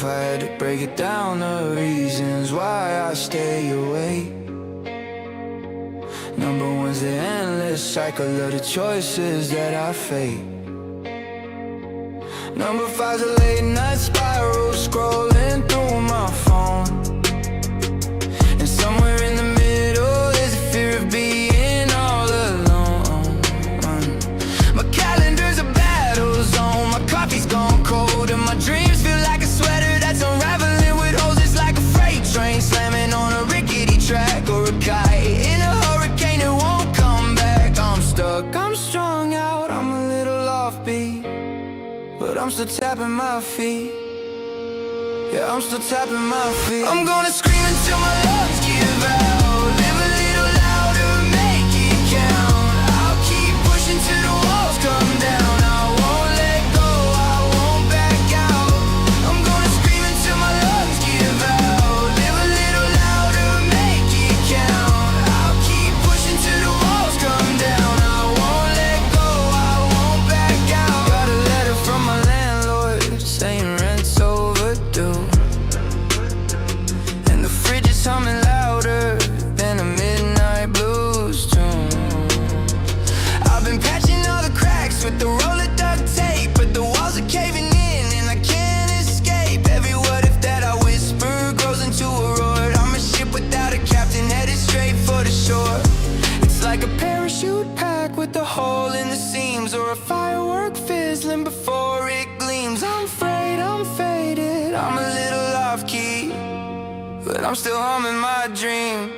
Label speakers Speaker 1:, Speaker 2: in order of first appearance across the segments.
Speaker 1: I had to break it down, the reasons why I stay awake. Number one's the endless cycle of the choices that I fake. Number five's a late night spiral, scrolling through my phone. And somewhere in the middle is a fear of being all alone. My calendar's a battle zone, my coffee's gone cold, and my dreams feel like a sweater that's unraveling with holes. It's like a freight train slamming on a rickety track, or a kite in a hurricane that won't come back. I'm stuck, I'm strung out, I'm a little offbeat, but I'm still tapping my feet. Yeah, I'm still tapping my feet. I'm gonna scream until my lungs give out. Live a little louder, make it count. I'll keep pushing till the walls come down. I won't let go, I won't back out. I'm gonna scream until my lungs give out. Live a little louder, make it count. I'll keep pushing till the walls come down. I won't let go, I won't back out. Got a letter from my landlord saying rent's overdue, and the fridge is humming louder than a midnight blues tune. I've been patching all the cracks with the roll of duct tape, but the walls are caving in and I can't escape. Every what if that I whisper grows into a roar. I'm a ship without a captain, headed straight for the shore. It's like a parachute pack with a hole in the seams, or a firework fizzling before it gleams. I'm afraid I'm faded, I'm a little off key, but I'm still humming my dream.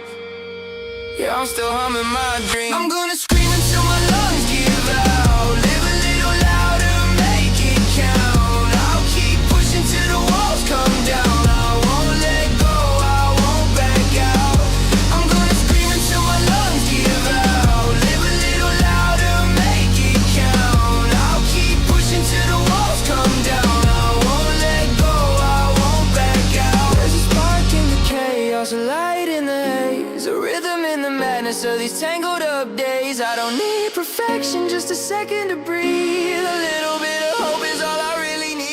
Speaker 1: Yeah, I'm still humming my dream. I'm gonna scream until my lungs give out. Live a little louder, make it count. I'll keep pushing till the walls come down. I won't let go, I won't back out. I'm gonna scream until my lungs give out. Live a little louder, make it count. I'll keep pushing till the walls come down. I won't let go, I won't back out. There's a spark in the chaos, a light in the haze, a rhythm in the madness of these tangled up days. I don't need perfection, just a second to breathe. A little bit of hope is all I really need.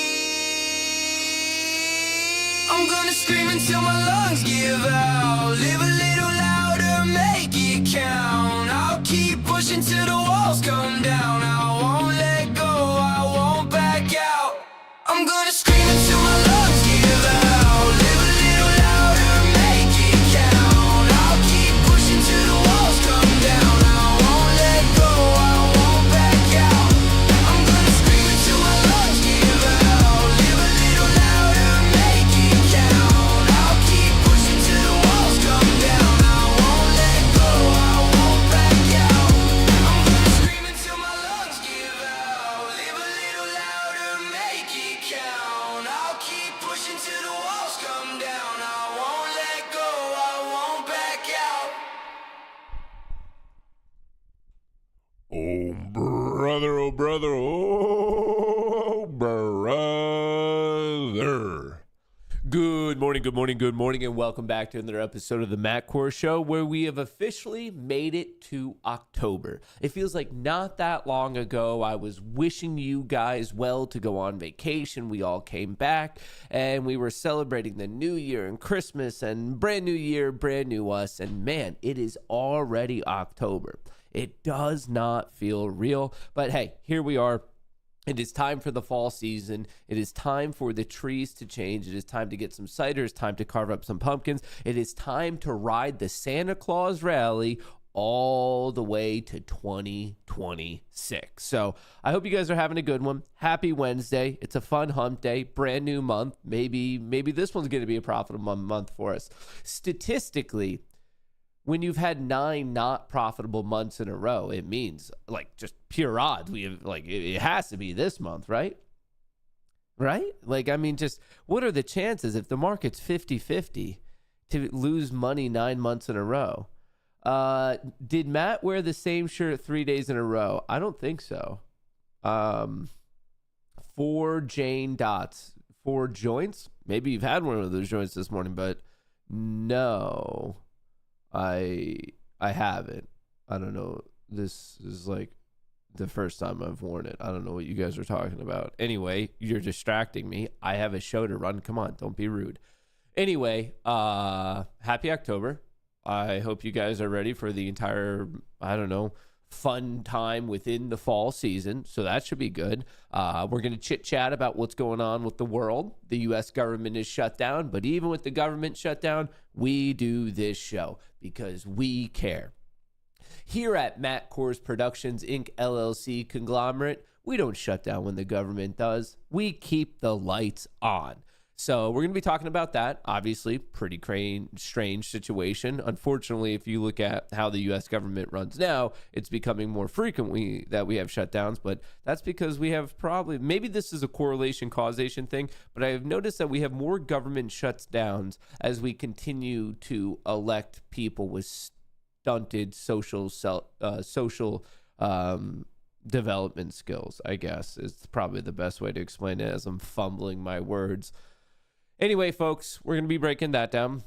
Speaker 1: I'm gonna scream until my lungs give out. Live a little louder, make it count. I'll keep pushing till the walls come down. I won't let go, I won't back out. I'm gonna scream until my lungs give out. Live a little louder, make it count. I'll keep pushing till the walls come down. I won't let go, I won't back out. I'm gonna scream until my lungs give out. Live a little louder, make it count. I'll keep pushing till the walls come down. I won't let go, I won't back out. I'm gonna scream until my lungs give out. Live a little louder, make it count. I'll keep pushing till the walls come down. I won't let go, I won't back out.
Speaker 2: Oh, brother, oh, brother, oh, brother. Good morning, good morning, good morning, and welcome back to another episode of the Kohrs Show, where we have officially made it to October. It feels like not that long ago, I was wishing you guys well to go on vacation. We all came back, and we were celebrating the new year and Christmas and brand new year, brand new us, and man, it is already October. It does not feel real, but hey, here we are. It is time for the fall season. It is time for the trees to change. It is time to get some cider. It's time to carve up some pumpkins. It is time to ride the Santa Claus rally all the way to 2026. So I hope you guys are having a good one. Happy Wednesday. It's a fun hump day, brand new month. Maybe this one's going to be a profitable month for us. Statistically, when you've had 9 not profitable months in a row, it means like just pure odds. We have like it has to be this month, right? Right? Like, I mean, just what are the chances if the market's 50-50 to lose money 9 months in a row? Did Matt wear the same shirt 3 days in a row? I don't think so. 4 Jane dots, 4 joints. Maybe you've had one of those joints this morning, but no. I haven't. I don't know. This is like the first time I've worn it. I don't know what you guys are talking about. Anyway, you're distracting me. I have a show to run. Come on, don't be rude. Anyway, happy October. I hope you guys are ready for the entire, I don't know, fun time within the fall season. So that should be good. We're going to chit chat about what's going on with the world. The U.S. government is shut down, but even with the government shut down, we do this show because we care. Here at Kohrs Productions, Inc., LLC conglomerate, we don't shut down when the government does. We keep the lights on. So we're going to be talking about that. Obviously, pretty strange situation. Unfortunately, if you look at how the U.S. government runs now, it's becoming more frequently that we have shutdowns. But that's because we have maybe this is a correlation causation thing, but I have noticed that we have more government shutdowns as we continue to elect people with stunted social development skills, I guess, is probably the best way to explain it as I'm fumbling my words. Anyway, folks, we're going to be breaking that down.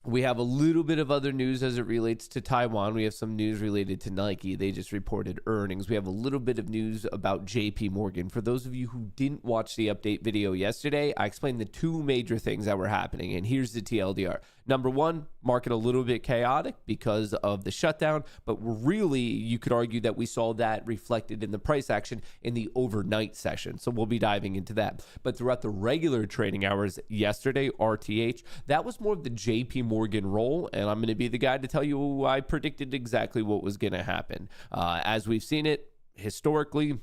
Speaker 2: We have a little bit of other news as it relates to Taiwan. We have some news related to Nike. They just reported earnings. We have a little bit of news about JP Morgan. For those of you who didn't watch the update video yesterday, I explained the two major things that were happening. And here's the TLDR. Number one, market a little bit chaotic because of the shutdown, but really you could argue that we saw that reflected in the price action in the overnight session. So we'll be diving into that. But throughout the regular trading hours yesterday, RTH, that was more of the JP Morgan role, and I'm going to be the guy to tell you I predicted exactly what was going to happen. As we've seen it historically,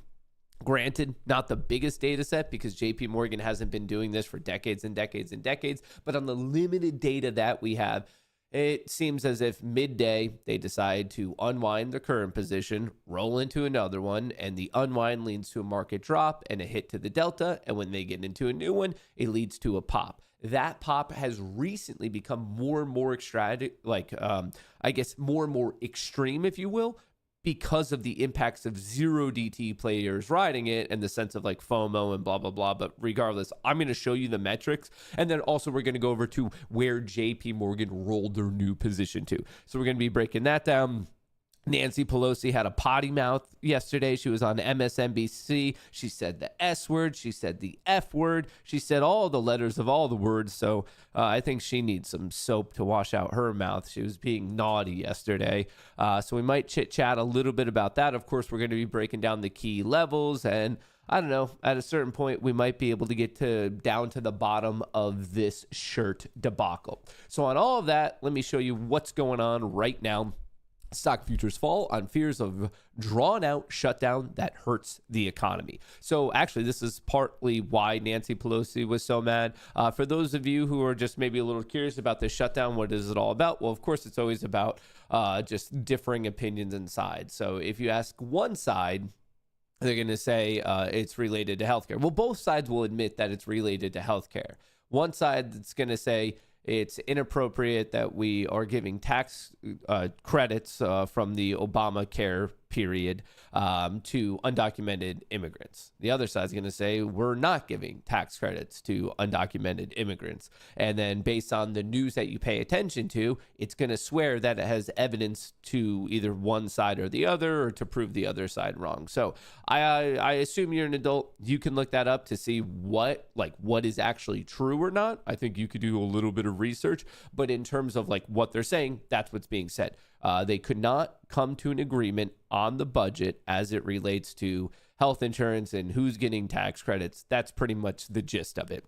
Speaker 2: granted, not the biggest data set because JP Morgan hasn't been doing this for decades and decades and decades, but on the limited data that we have, it seems as if midday they decide to unwind their current position, roll into another one, and the unwind leads to a market drop and a hit to the delta, and when they get into a new one, it leads to a pop. That pop has recently become more and more more and more extreme, if you will, because of the impacts of zero DT players riding it and the sense of like FOMO and blah, blah, blah. But regardless, I'm going to show you the metrics. And then also we're going to go over to where JP Morgan rolled their new position to. So we're going to be breaking that down. Nancy Pelosi had a potty mouth yesterday. She was on MSNBC. She said the S word. She said the F word. She said all the letters of all the words. So I think she needs some soap to wash out her mouth. She was being naughty yesterday. So we might chit chat a little bit about that. Of course, we're going to be breaking down the key levels. And I don't know, at a certain point, we might be able to get down to the bottom of this shirt debacle. So on all of that, let me show you what's going on right now. Stock futures fall on fears of drawn-out shutdown that hurts the economy. So actually, this is partly why Nancy Pelosi was so mad. For those of you who are just maybe a little curious about this shutdown, what is it all about? Well, of course, it's always about just differing opinions and sides. So if you ask one side, they're going to say it's related to healthcare. Well, both sides will admit that it's related to healthcare. One side that's going to say it's inappropriate that we are giving tax credits from the Obamacare period to undocumented immigrants. The other side is going to say we're not giving tax credits to undocumented immigrants. And then based on the news that you pay attention to, it's going to swear that it has evidence to either one side or the other or to prove the other side wrong. So I assume you're an adult. You can look that up to see what is actually true or not. I think you could do a little bit of research, but in terms of like what they're saying, that's what's being said. They could not come to an agreement on the budget as it relates to health insurance and who's getting tax credits. That's pretty much the gist of it.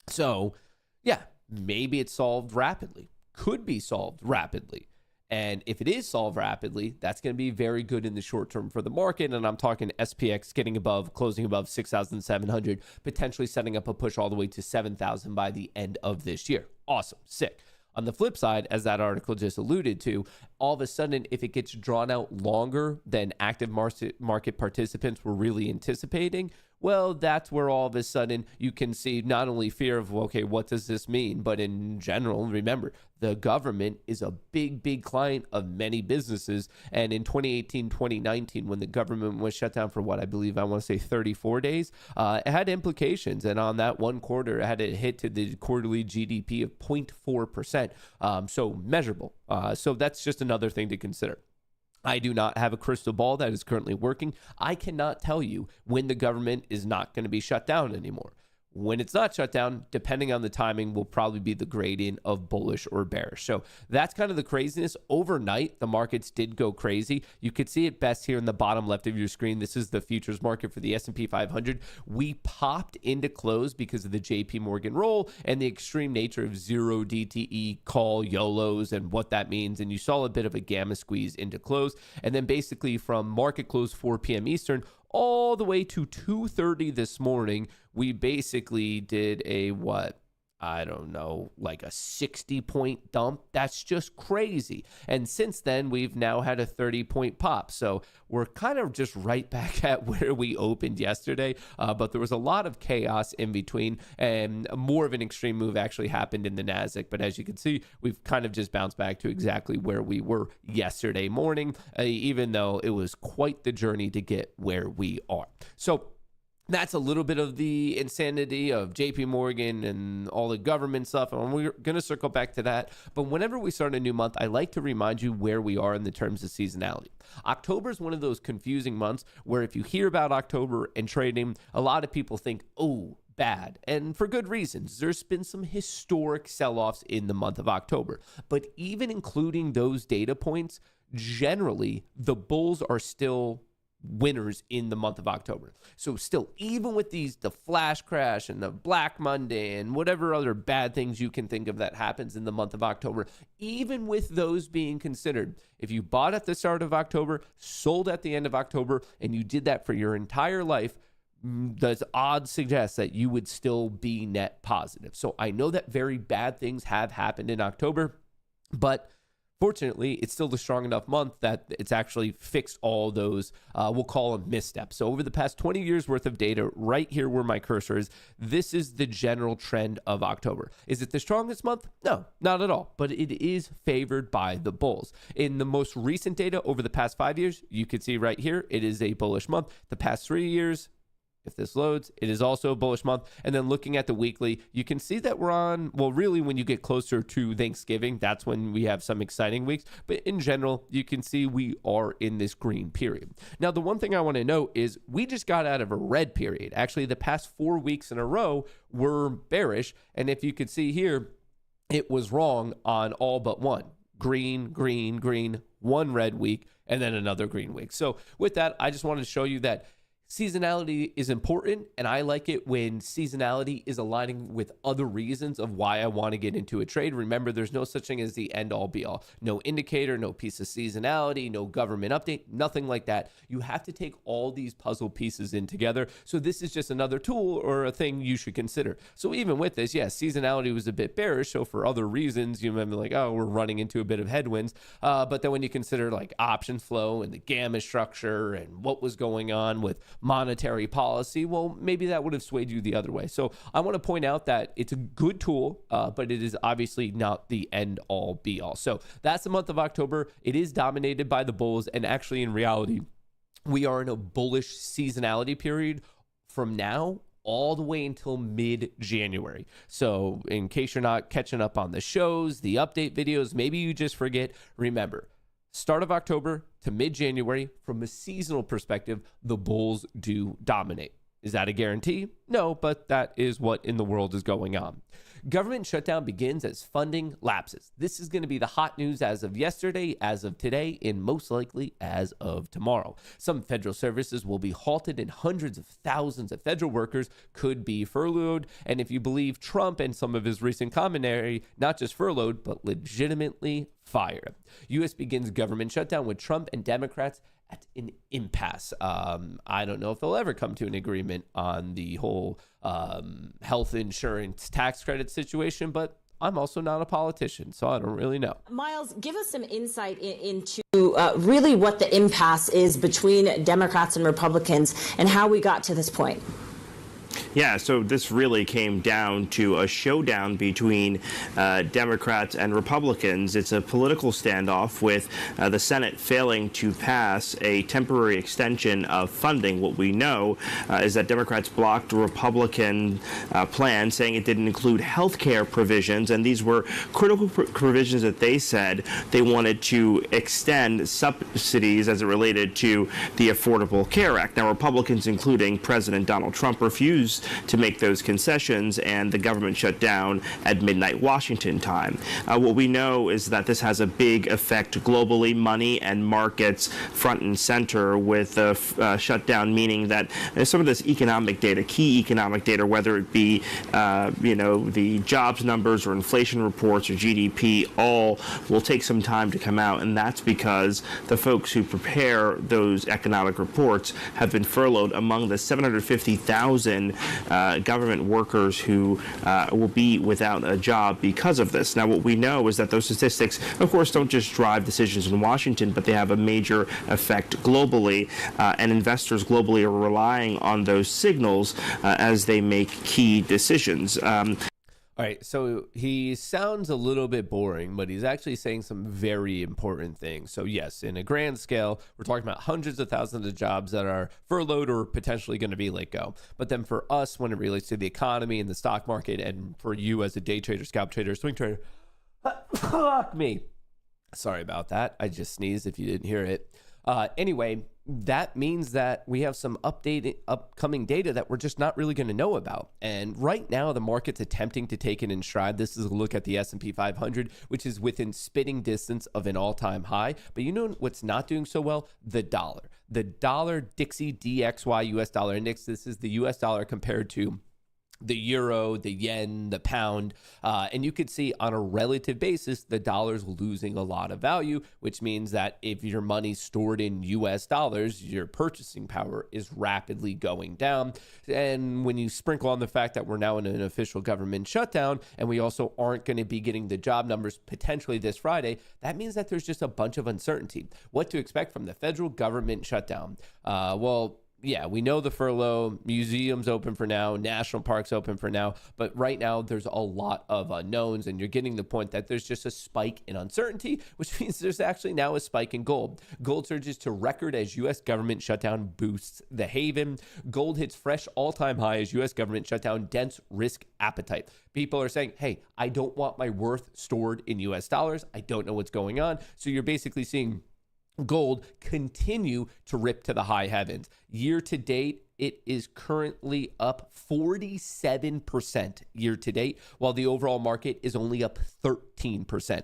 Speaker 2: So, yeah, maybe it's solved rapidly. Could be solved rapidly. And if it is solved rapidly, that's going to be very good in the short term for the market. And I'm talking SPX closing above 6,700, potentially setting up a push all the way to 7,000 by the end of this year. Awesome. Sick. On the flip side, as that article just alluded to, all of a sudden, if it gets drawn out longer than active market participants were really anticipating, well, that's where all of a sudden you can see not only fear of, okay, what does this mean? But in general, remember, the government is a big, big client of many businesses. And in 2018, 2019, when the government was shut down for what I want to say 34 days, it had implications. And on that one quarter, it had a hit to the quarterly GDP of 0.4%. So measurable. So that's just another thing to consider. I do not have a crystal ball that is currently working. I cannot tell you when the government is not going to be shut down anymore. When it's not shut down, depending on the timing, will probably be the gradient of bullish or bearish. So that's kind of the craziness. Overnight, the markets did go crazy. You could see it best here in the bottom left of your screen. This is the futures market for the S&P 500. We popped into close because of the JP Morgan roll and the extreme nature of zero DTE call YOLOs and what that means. And you saw a bit of a gamma squeeze into close. And then basically from market close 4 p.m. Eastern all the way to 2:30 this morning, we basically did a like a 60-point dump. That's just crazy. And since then, we've now had a 30-point pop. So we're kind of just right back at where we opened yesterday. But there was a lot of chaos in between, and more of an extreme move actually happened in the Nasdaq. But as you can see, we've kind of just bounced back to exactly where we were yesterday morning, even though it was quite the journey to get where we are. So that's a little bit of the insanity of JP Morgan and all the government stuff, and we're going to circle back to that. But whenever we start a new month, I like to remind you where we are in the terms of seasonality. October is one of those confusing months where if you hear about October and trading, a lot of people think, oh, bad, and for good reasons. There's been some historic sell-offs in the month of October. But even including those data points, generally, the bulls are still winners in the month of October. So still, even with the flash crash and the Black Monday and whatever other bad things you can think of that happens in the month of October, even with those being considered, if you bought at the start of October, sold at the end of October, and you did that for your entire life, the odds suggest that you would still be net positive. So I know that very bad things have happened in October, but fortunately, it's still the strong enough month that it's actually fixed all those, we'll call them missteps. So over the past 20 years worth of data, right here where my cursor is, this is the general trend of October. Is it the strongest month? No, not at all. But it is favored by the bulls. In the most recent data over the past 5 years, you can see right here, it is a bullish month. The past 3 years, if this loads, it is also a bullish month. And then looking at the weekly, you can see that we're on, well, really when you get closer to Thanksgiving, that's when we have some exciting weeks. But in general, you can see we are in this green period. Now, the one thing I want to note is we just got out of a red period. Actually, the past 4 weeks in a row were bearish. And if you could see here, it was wrong on all but one. Green, green, green, one red week, and then another green week. So with that, I just wanted to show you that seasonality is important, and I like it when seasonality is aligning with other reasons of why I want to get into a trade. Remember, there's no such thing as the end-all be-all. No indicator, no piece of seasonality, no government update, nothing like that. You have to take all these puzzle pieces in together. So this is just another tool or a thing you should consider. So even with this, yes, seasonality was a bit bearish. So for other reasons, you might be like, oh, we're running into a bit of headwinds. But then when you consider like option flow and the gamma structure and what was going on with monetary policy, well, maybe that would have swayed you the other way. So I want to point out that it's a good tool, but it is obviously not the end all be all. So that's the month of October. It is dominated by the bulls, and actually in reality, we are in a bullish seasonality period from now all the way until mid-January. So in case you're not catching up on the shows, the update videos, maybe you just forget, remember, start of October to mid-January, from a seasonal perspective, the bulls do dominate. Is that a guarantee? No, but that is what in the world is going on. Government shutdown begins as funding lapses. This is going to be the hot news as of yesterday, as of today, and most likely as of tomorrow. Some federal services will be halted and hundreds of thousands of federal workers could be furloughed. And if you believe Trump and some of his recent commentary, not just furloughed, but legitimately fired. U.S. begins government shutdown with Trump and Democrats at an impasse. I don't know if they'll ever come to an agreement on the whole health insurance tax credit situation, but I'm also not a politician, so I don't really know.
Speaker 3: Miles, give us some insight into really what the impasse is between Democrats and Republicans and how we got to this point.
Speaker 4: Yeah, so this really came down to a showdown between Democrats and Republicans. It's a political standoff with the Senate failing to pass a temporary extension of funding. What we know is that Democrats blocked a Republican plan, saying it didn't include health care provisions, and these were critical provisions that they said they wanted to extend subsidies as it related to the Affordable Care Act. Now, Republicans, including President Donald Trump, refused to make those concessions, and the government shut down at midnight Washington time. What we know is that this has a big effect globally, money and markets front and center, with the shutdown meaning that some of this economic data, key economic data, whether it be the jobs numbers or inflation reports or GDP, all will take some time to come out, and that's because the folks who prepare those economic reports have been furloughed. Among the 750,000 government workers who will be without a job because of this. Now, what we know is that those statistics, of course, don't just drive decisions in Washington, but they have a major effect globally, and investors globally are relying on those signals as they make key decisions.
Speaker 2: All right, so he sounds a little bit boring, but he's actually saying some very important things. So yes, in a grand scale, we're talking about hundreds of thousands of jobs that are furloughed or potentially going to be let go. But then for us, when it relates to the economy and the stock market, and for you as a day trader, scalp trader, swing trader, fuck me. Sorry about that. I just sneezed if you didn't hear it. Anyway, that means that we have some upcoming data that we're just not really going to know about. And right now, the market's attempting to take it in stride. This is a look at the S&P 500, which is within spitting distance of an all-time high. But you know what's not doing so well? The dollar. The dollar Dixie DXY US dollar index. This is the US dollar compared to the euro, the yen, the pound, and you could see on a relative basis, the dollar's losing a lot of value, which means that if your money's stored in US dollars, your purchasing power is rapidly going down. And when you sprinkle on the fact that we're now in an official government shutdown, and we also aren't going to be getting the job numbers potentially this Friday, that means that there's just a bunch of uncertainty. What to expect from the federal government shutdown? Yeah, we know the furlough, museums open for now, national parks open for now, but right now there's a lot of unknowns, and you're getting the point that there's just a spike in uncertainty, which means there's actually now a spike in gold. Gold surges to record as U.S. government shutdown boosts the haven. Gold hits fresh all-time high as U.S. government shutdown dents risk appetite. People are saying, hey, I don't want my worth stored in U.S. dollars. I don't know what's going on. So you're basically seeing gold continue to rip to the high heavens. Year to date, it is currently up 47% year to date, while the overall market is only up 13%.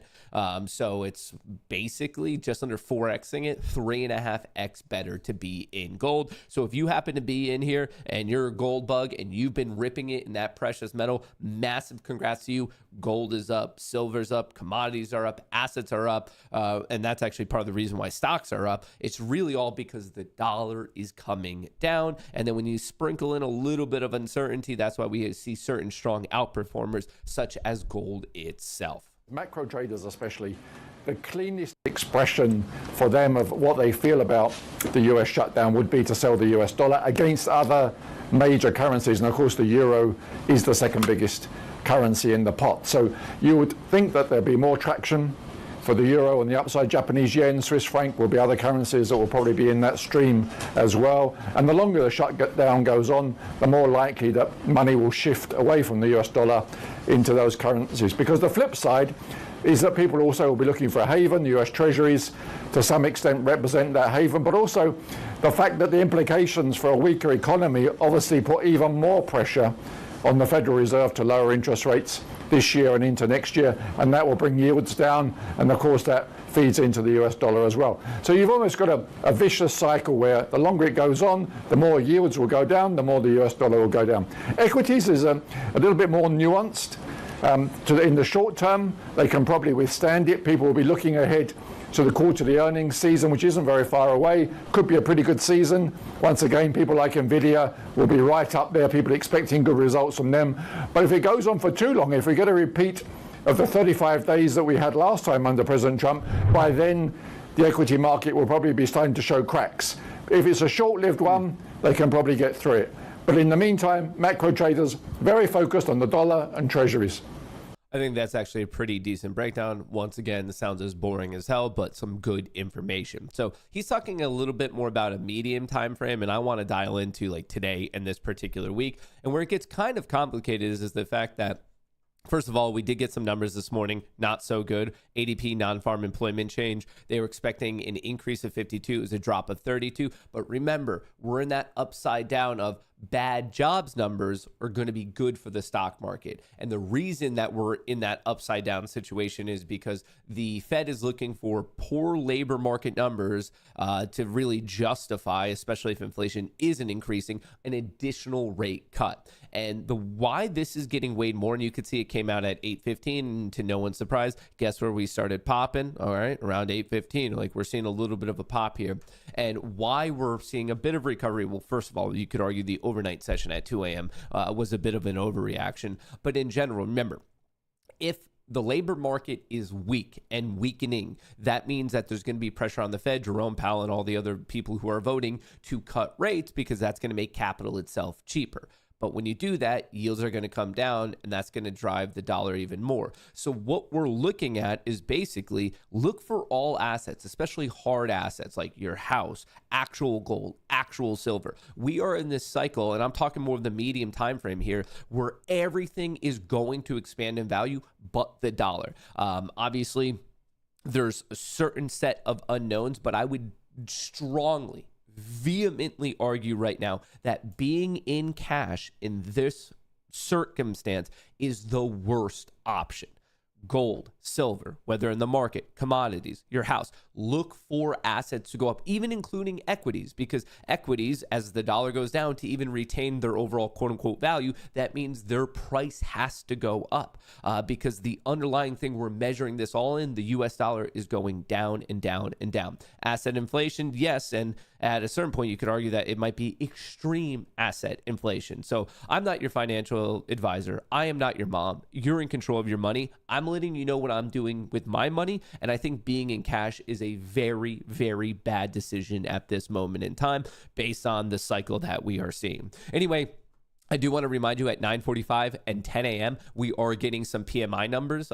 Speaker 2: So it's basically just under 4xing it, 3.5x better to be in gold. So if you happen to be in here and you're a gold bug and you've been ripping it in that precious metal, massive congrats to you. Gold is up, silver's up, commodities are up, assets are up, and that's actually part of the reason why stocks are up. It's really all because the dollar is coming down, and then when you sprinkle in a little bit of uncertainty, that's why we see certain strong outperformers such as gold itself.
Speaker 5: Macro traders especially, the cleanest expression for them of what they feel about the US shutdown would be to sell the US dollar against other major currencies, and of course the euro is the second biggest currency in the pot. So you would think that there'd be more traction for the euro on the upside. Japanese yen, Swiss franc will be other currencies that will probably be in that stream as well. And the longer the shutdown goes on, the more likely that money will shift away from the US dollar into those currencies. Because the flip side is that people also will be looking for a haven. The US Treasuries to some extent represent that haven, but also the fact that the implications for a weaker economy obviously put even more pressure on the Federal Reserve to lower interest rates this year and into next year, and that will bring yields down, and of course that feeds into the US dollar as well. So you've almost got a vicious cycle where the longer it goes on, the more yields will go down, the more the US dollar will go down. Equities is a little bit more nuanced. In the short term, they can probably withstand it. People will be looking ahead to the quarterly earnings season, which isn't very far away. Could be a pretty good season. Once again, people like Nvidia will be right up there, people expecting good results from them. But if it goes on for too long, if we get a repeat of the 35 days that we had last time under President Trump, by then the equity market will probably be starting to show cracks. If it's a short-lived one, they can probably get through it. But in the meantime, macro traders very focused on the dollar and treasuries.
Speaker 2: I think that's actually a pretty decent breakdown. Once again, this sounds as boring as hell, but some good information. So he's talking a little bit more about a medium time frame, and I want to dial into like today and this particular week. And where it gets kind of complicated is the fact that, first of all, we did get some numbers this morning, not so good. ADP non-farm employment change. They were expecting an increase of 52. It was a drop of 32. But remember, we're in that upside down of bad jobs numbers are going to be good for the stock market. And the reason that we're in that upside down situation is because the Fed is looking for poor labor market numbers to really justify, especially if inflation isn't increasing, an additional rate cut. And the why this is getting weighed more, and you could see it came out at 8:15, and to no one's surprise, guess where we started popping? All right, around 8:15. Like we're seeing a little bit of a pop here. And why we're seeing a bit of recovery, well, first of all, you could argue the overnight session at 2 a.m. Was a bit of an overreaction. But in general, remember, if the labor market is weak and weakening, that means that there's going to be pressure on the Fed, Jerome Powell, and all the other people who are voting to cut rates because that's going to make capital itself cheaper. But when you do that, yields are going to come down, and that's going to drive the dollar even more. So what we're looking at is basically look for all assets, especially hard assets like your house, actual gold, actual silver. We are in this cycle, and I'm talking more of the medium time frame here, where everything is going to expand in value but the dollar. Obviously, there's a certain set of unknowns, but I would strongly, vehemently argue right now that being in cash in this circumstance is the worst option. Gold, silver, whether in the market, commodities, your house, look for assets to go up, even including equities, because equities, as the dollar goes down, to even retain their overall quote unquote value, that means their price has to go up because the underlying thing we're measuring this all in, the US dollar, is going down and down and down. Asset inflation, yes, and at a certain point, you could argue that it might be extreme asset inflation. So I'm not your financial advisor. I am not your mom. You're in control of your money. I'm letting you know what I'm doing with my money. And I think being in cash is a very, very bad decision at this moment in time based on the cycle that we are seeing. Anyway, I do want to remind you at 9:45 and 10 a.m., we are getting some PMI numbers,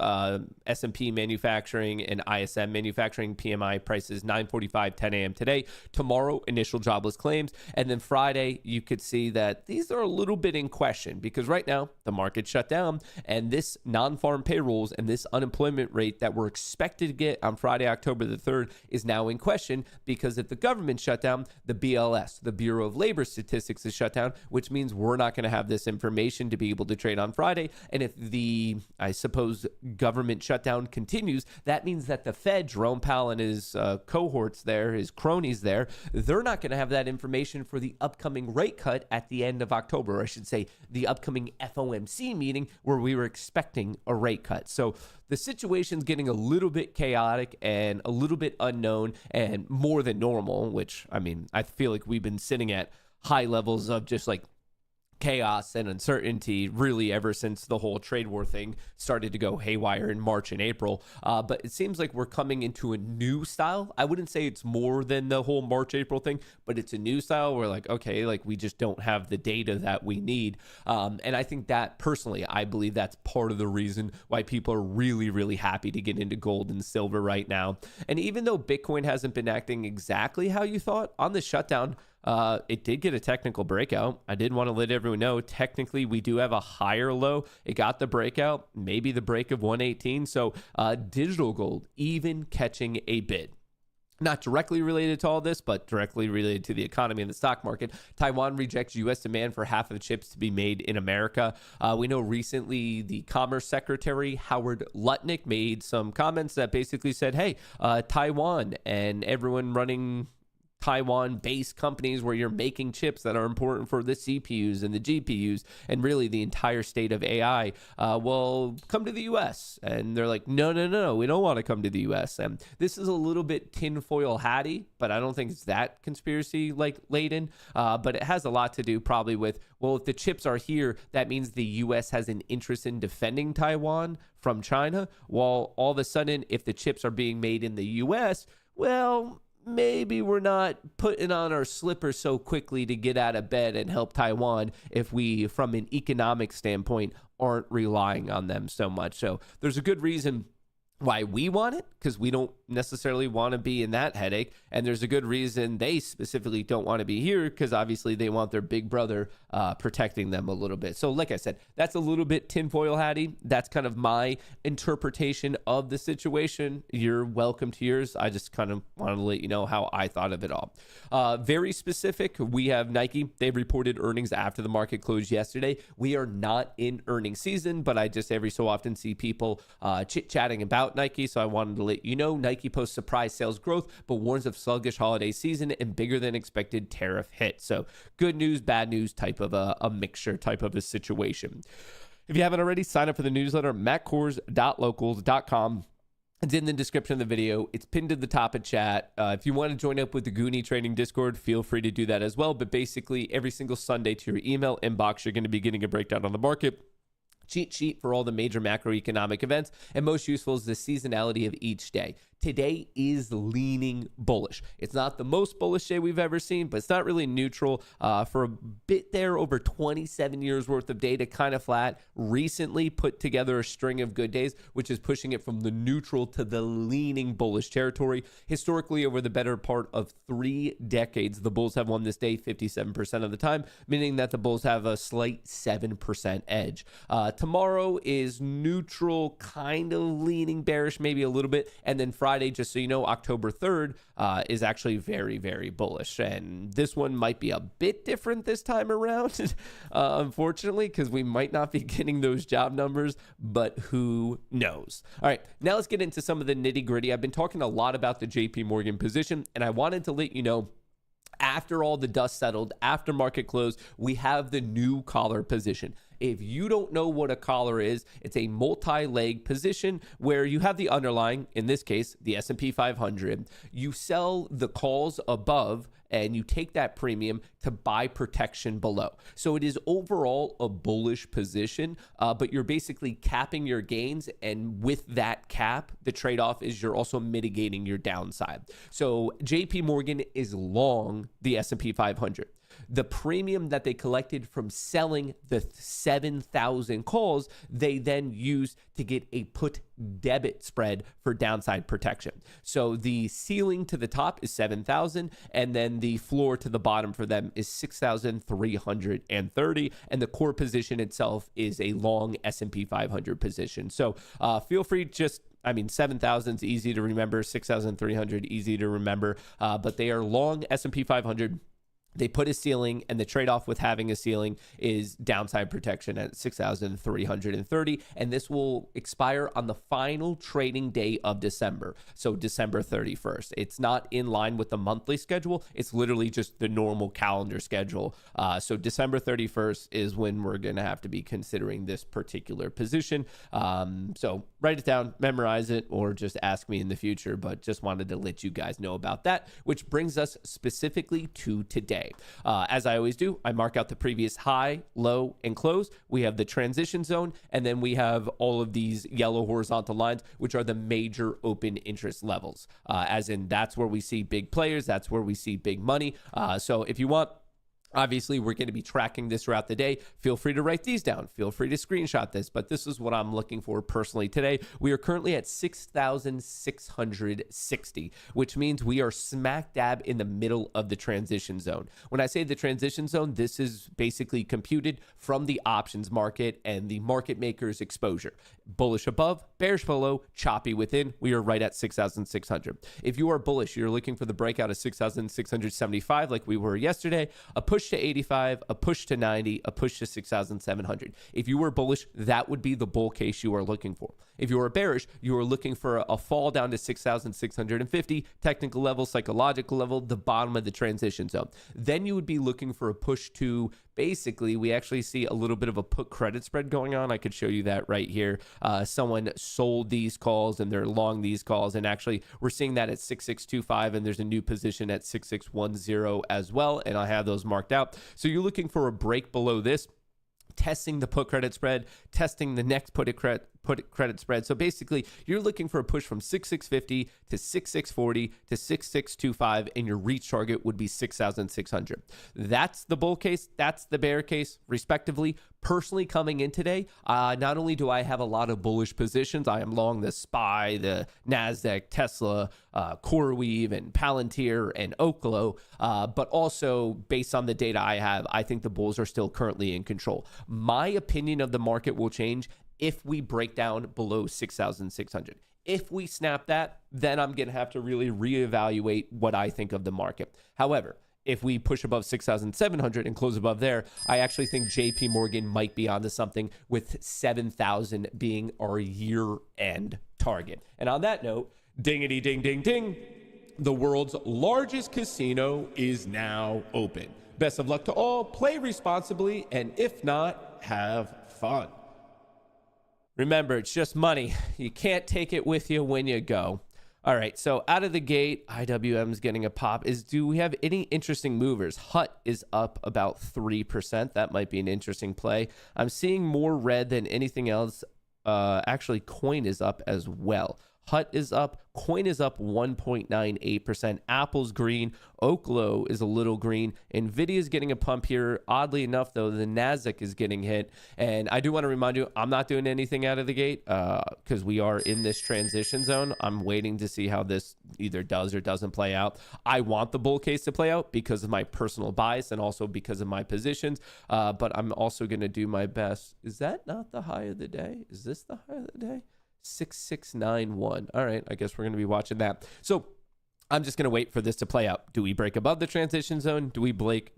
Speaker 2: S&P manufacturing and ISM manufacturing PMI prices, 9:45, 10 a.m. today. Tomorrow, initial jobless claims. And then Friday, you could see that these are a little bit in question because right now the market shut down and this non-farm payrolls and this unemployment rate that we're expected to get on Friday, October the 3rd is now in question because if the government shut down, the BLS, the Bureau of Labor Statistics, is shut down, which means we're not going to have this information to be able to trade on Friday. And if the, I suppose, government shutdown continues, that means that the Fed, Jerome Powell and his cohorts there, his cronies there, they're not going to have that information for the upcoming rate cut at the end of October, or I should say the upcoming FOMC meeting where we were expecting a rate cut. So the situation's getting a little bit chaotic and a little bit unknown and more than normal, which, I mean, I feel like we've been sitting at high levels of just like chaos and uncertainty really ever since the whole trade war thing started to go haywire in March and April. But it seems like we're coming into a new style. I wouldn't say it's more than the whole March, April thing, but it's a new style where like, okay, like we just don't have the data that we need. And I think that personally, I believe that's part of the reason why people are really, really happy to get into gold and silver right now. And even though Bitcoin hasn't been acting exactly how you thought on the shutdown, it did get a technical breakout. I did want to let everyone know, technically, we do have a higher low. It got the breakout, maybe the break of 118. So digital gold even catching a bid. Not directly related to all this, but directly related to the economy and the stock market. Taiwan rejects U.S. demand for half of chips to be made in America. We know recently the Commerce Secretary, Howard Lutnick, made some comments that basically said, hey, Taiwan and everyone running Taiwan-based companies where you're making chips that are important for the CPUs and the GPUs and really the entire state of AI, will come to the U.S. And they're like, no, we don't want to come to the U.S. And this is a little bit tinfoil hatty, but I don't think it's that conspiracy like laden. But it has a lot to do probably with, well, if the chips are here, that means the U.S. has an interest in defending Taiwan from China. While all of a sudden, if the chips are being made in the U.S., well, maybe we're not putting on our slippers so quickly to get out of bed and help Taiwan if we, from an economic standpoint, aren't relying on them so much. So there's a good reason why we want it, because we don't necessarily want to be in that headache. And there's a good reason they specifically don't want to be here, because obviously they want their big brother protecting them a little bit. So like I said, that's a little bit tinfoil hatty. That's kind of my interpretation of the situation. You're welcome to yours. I just kind of wanted to let you know how I thought of it all. Very specific, we have Nike. They reported earnings after the market closed yesterday. We are not in earnings season, but I just every so often see people chit-chatting about Nike, so I wanted to let you know Nike posts surprise sales growth, but warns of sluggish holiday season and bigger than expected tariff hit. So good news, bad news type of a mixture type of a situation. If you haven't already, sign up for the newsletter, mattkohrs.locals.com. It's in the description of the video. It's pinned to the top of chat. If you want to join up with the Goonie Trading Discord, feel free to do that as well. But basically, every single Sunday to your email inbox, you're going to be getting a breakdown on the market, cheat sheet for all the major macroeconomic events, and most useful is the seasonality of each day. Today is leaning bullish. It's not the most bullish day we've ever seen, but it's not really neutral. For a bit there, over 27 years worth of data, kind of flat. Recently put together a string of good days, which is pushing it from the neutral to the leaning bullish territory. Historically, over the better part of 3 decades, the bulls have won this day 57% of the time, meaning that the bulls have a slight 7% edge. Tomorrow is neutral, kind of leaning bearish, maybe a little bit, and then Friday, just so you know, October 3rd is actually very, very bullish. And this one might be a bit different this time around, unfortunately, because we might not be getting those job numbers, but who knows? All right, now let's get into some of the nitty gritty. I've been talking a lot about the JP Morgan position, and I wanted to let you know, after all the dust settled, after market close, we have the new collar position. If you don't know what a collar is, it's a multi-leg position where you have the underlying, in this case, the S&P 500. You sell the calls above and you take that premium to buy protection below. So it is overall a bullish position, but you're basically capping your gains. And with that cap, the trade-off is you're also mitigating your downside. So JP Morgan is long the S&P 500. The premium that they collected from selling the 7,000 calls, they then used to get a put debit spread for downside protection. So the ceiling to the top is 7,000, and then the floor to the bottom for them is 6,330, and the core position itself is a long S&P 500 position. So feel free to 7,000 is easy to remember, 6,300 easy to remember, but they are long S&P 500. They put a ceiling, and the trade-off with having a ceiling is downside protection at 6,330, and this will expire on the final trading day of December, so December 31st. It's not in line with the monthly schedule. It's literally just the normal calendar schedule. So December 31st is when we're going to have to be considering this particular position. So write it down, memorize it, or just ask me in the future, but just wanted to let you guys know about that, which brings us specifically to today. As I always do, I mark out the previous high, low, and close. We have the transition zone, and then we have all of these yellow horizontal lines, which are the major open interest levels. As in, that's where we see big players. That's where we see big money. So if you want, obviously, we're going to be tracking this throughout the day. Feel free to write these down. Feel free to screenshot this, but this is what I'm looking for personally today. We are currently at 6,660, which means we are smack dab in the middle of the transition zone. When I say the transition zone, this is basically computed from the options market and the market maker's exposure. Bullish above, bearish below, choppy within. We are right at 6,600. If you are bullish, you're looking for the breakout of 6,675 like we were yesterday, a push to 85, a push to 90, a push to 6,700. If you were bullish, that would be the bull case you are looking for. If you are bearish, you are looking for a fall down to 6,650, technical level, psychological level, the bottom of the transition zone. Then you would be looking for a push to, basically, we actually see a little bit of a put credit spread going on. I could show you that right here. Someone sold these calls and they're long these calls, and actually we're seeing that at 6,625, and there's a new position at 6,610 as well, and I have those marked out. So you're looking for a break below this, testing the put credit spread, testing the next put put credit spread. So basically, you're looking for a push from 6,650 to 6,640 to 6,625, and your reach target would be 6,600. That's the bull case. That's the bear case, respectively. Personally, coming in today, not only do I have a lot of bullish positions, I am long the SPY, the NASDAQ, Tesla, CoreWeave, and Palantir, and Oklo, but also based on the data I have, I think the bulls are still currently in control. My opinion of the market will change if we break down below 6,600. If we snap that, then I'm going to have to really reevaluate what I think of the market. However, if we push above 6,700 and close above there, I actually think JP Morgan might be onto something, with 7,000 being our year-end target. And on that note, dingity ding ding ding, the world's largest casino is now open. Best of luck to all, play responsibly, and if not, have fun. Remember, it's just money. You can't take it with you when you go. All right, so out of the gate, IWM is getting a pop. Do we have any interesting movers? HUT is up about 3%. That might be an interesting play. I'm seeing more red than anything else. Actually, coin is up as well. HUT is up. Coin is up 1.98%. Apple's green. Oklo is a little green. Nvidia is getting a pump here. Oddly enough, though, the Nasdaq is getting hit. And I do want to remind you, I'm not doing anything out of the gate because we are in this transition zone. I'm waiting to see how this either does or doesn't play out. I want the bull case to play out because of my personal bias and also because of my positions. But I'm also going to do my best. Is that not the high of the day? Is this the high of the day? 6691. All right, I guess we're going to be watching that. So I'm just going to wait for this to play out. Do we break above the transition zone? Do we break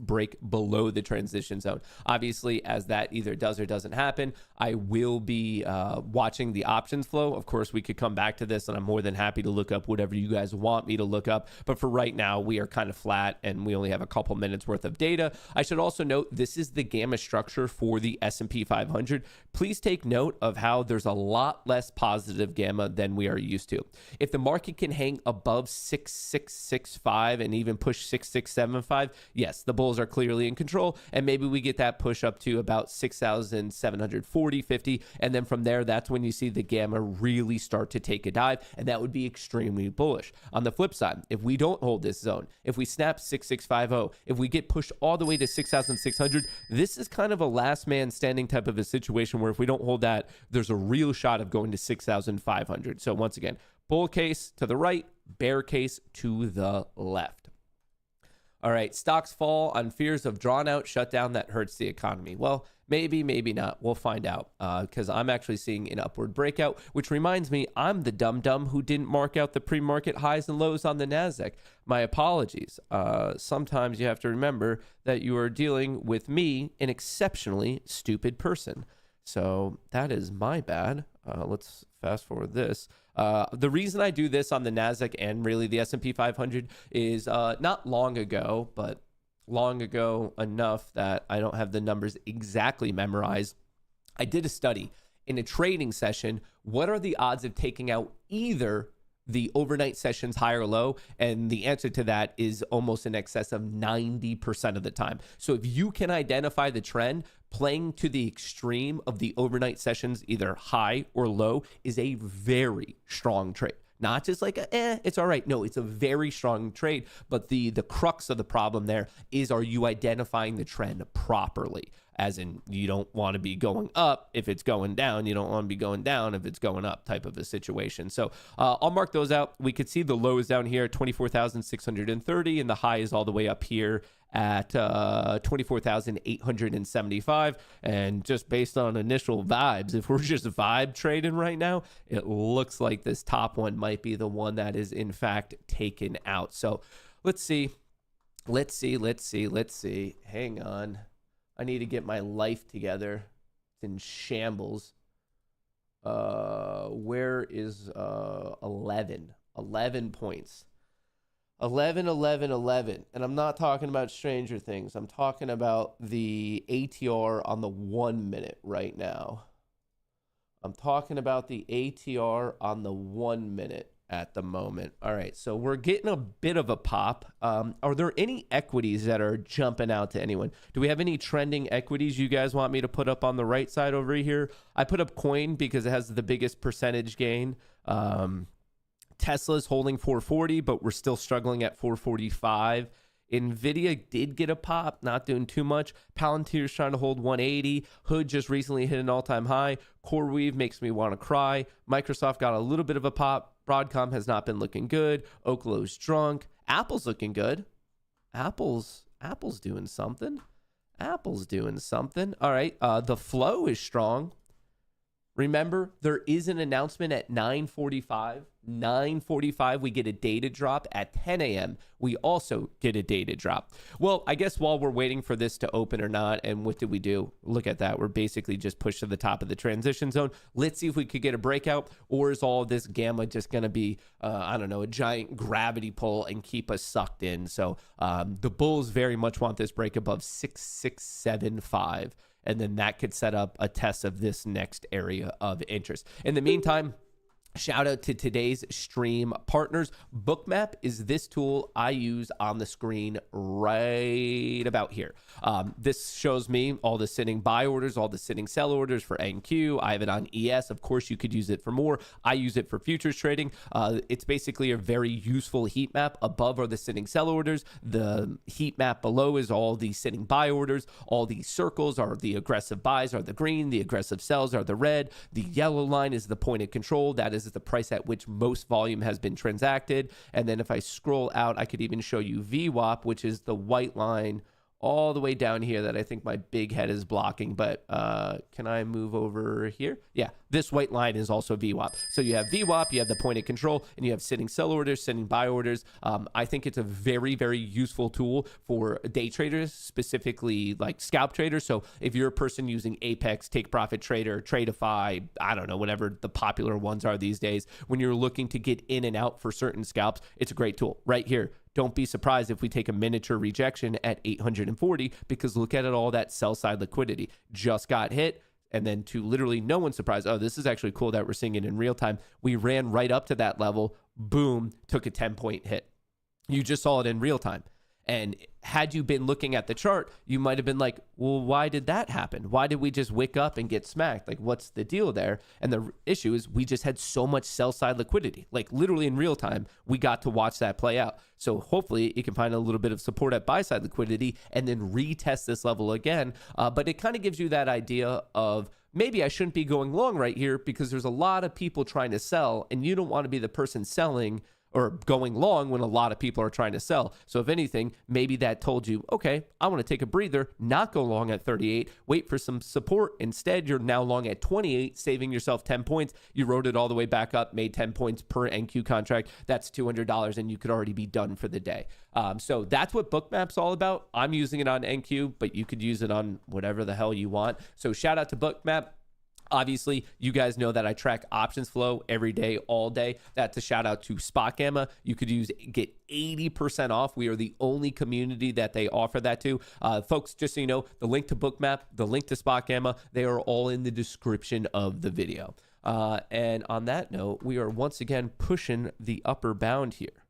Speaker 2: below the transition zone? Obviously, as that either does or doesn't happen, I will be watching the options flow. Of course, we could come back to this, and I'm more than happy to look up whatever you guys want me to look up. But for right now, we are kind of flat, and we only have a couple minutes worth of data. I should also note this is the gamma structure for the S&P 500. Please take note of how there's a lot less positive gamma than we are used to. If the market can hang above 6,665 and even push 6,675, yes, the bulls are clearly in control, and maybe we get that push up to about 6,740, 50, and then from there, that's when you see the gamma really start to take a dive, and that would be extremely bullish. On the flip side, if we don't hold this zone, if we snap 6,650, if we get pushed all the way to 6,600, this is kind of a last man standing type of a situation where if we don't hold that, there's a real shot of going to 6,500. So once again, bull case to the right, bear case to the left. All right, stocks fall on fears of drawn out shutdown that hurts the economy. Well, maybe, maybe not. We'll find out because I'm actually seeing an upward breakout, which reminds me, I'm the dumb who didn't mark out the pre-market highs and lows on the NASDAQ. My apologies. Sometimes you have to remember that you are dealing with me, an exceptionally stupid person. So that is my bad. Let's fast forward this. The reason I do this on the NASDAQ and really the S&P 500 is not long ago, but long ago enough that I don't have the numbers exactly memorized. I did a study in a trading session. What are the odds of taking out either the overnight sessions high or low? And the answer to that is almost in excess of 90% of the time. So if you can identify the trend, playing to the extreme of the overnight sessions, either high or low, is a very strong trade. Not just like, it's all right. No, it's a very strong trade. But the crux of the problem there is, are you identifying the trend properly? As in, you don't want to be going up if it's going down. You don't want to be going down if it's going up, type of a situation. So I'll mark those out. We could see the lows down here at 24,630, and the high is all the way up here at 24,875. And just based on initial vibes, if we're just vibe trading right now, it looks like this top one might be the one that is in fact taken out. So let's see. Hang on. I need to get my life together. It's in shambles. Where is 11? 11 points. 11. And I'm not talking about Stranger Things. I'm talking about the ATR on the 1 minute right now. I'm talking about the ATR on the 1 minute. at the moment. All right, so we're getting a bit of a pop. Are there any equities that are jumping out to anyone? Do we have any trending equities you guys want me to put up on the right side over here? I put up coin because it has the biggest percentage gain. Tesla's holding 440, but we're still struggling at 445. Nvidia did get a pop, not doing too much. Palantir's trying to hold 180. Hood just recently hit an all-time high. CoreWeave makes me want to cry. Microsoft got a little bit of a pop. Broadcom has not been looking good. Oklow's drunk. Apple's looking good. Apple's doing something. Apple's doing something. All right, the flow is strong. Remember, there is an announcement at 9:45. 9:45, we get a data drop. At 10 a.m., we also get a data drop. Well, I guess while we're waiting for this to open or not, and what did we do? Look at that. We're basically just pushed to the top of the transition zone. Let's see if we could get a breakout, or is all this gamma just going to be, I don't know, a giant gravity pull and keep us sucked in? So the bulls very much want this break above 6675. And then that could set up a test of this next area of interest. In the meantime, shout out to today's stream partners. Bookmap is this tool I use on the screen right about here. This shows me all the sitting buy orders, all the sitting sell orders for NQ. I have it on ES. Of course, you could use it for more. I use it for futures trading. It's basically a very useful heat map. Above are the sitting sell orders. The heat map below is all the sitting buy orders. All these circles are the aggressive buys are the green. The aggressive sells are the red. The yellow line is the point of control. That is the price at which most volume has been transacted. And then if I scroll out, I could even show you VWAP, which is the white line all the way down here that I think my big head is blocking. But can I move over here? Yeah, this white line is also VWAP. So you have VWAP, you have the point of control, and you have sitting sell orders, sitting buy orders. I think it's a very, very useful tool for day traders, specifically like scalp traders. So if you're a person using Apex, Take Profit Trader, Tradeify, I don't know, whatever the popular ones are these days, when you're looking to get in and out for certain scalps, it's a great tool right here. Don't be surprised if we take a miniature rejection at 840, because look at it, all that sell side liquidity just got hit. And then to literally no one's surprised, oh, this is actually cool that we're seeing it in real time. We ran right up to that level, boom, took a 10-point hit. You just saw it in real time. And had you been looking at the chart, you might have been like, well, why did that happen? Why did we just wake up and get smacked? Like, what's the deal there? And the issue is we just had so much sell side liquidity. Like literally in real time, we got to watch that play out. So hopefully you can find a little bit of support at buy side liquidity and then retest this level again. But it kind of gives you that idea of maybe I shouldn't be going long right here because there's a lot of people trying to sell and you don't want to be the person selling or going long when a lot of people are trying to sell. So if anything, maybe that told you, okay, I want to take a breather, not go long at 38, wait for some support. Instead, you're now long at 28, saving yourself 10 points. You rode it all the way back up, made 10 points per NQ contract. That's $200, and you could already be done for the day. So that's what Bookmap's all about. I'm using it on NQ, but you could use it on whatever the hell you want. So shout out to Bookmap. Obviously, you guys know that I track options flow every day, all day. That's a shout out to Spot Gamma. You could get 80% off. We are the only community that they offer that to. Folks, just so you know, the link to Bookmap, the link to Spot Gamma, they are all in the description of the video. And on that note, we are once again pushing the upper bound here.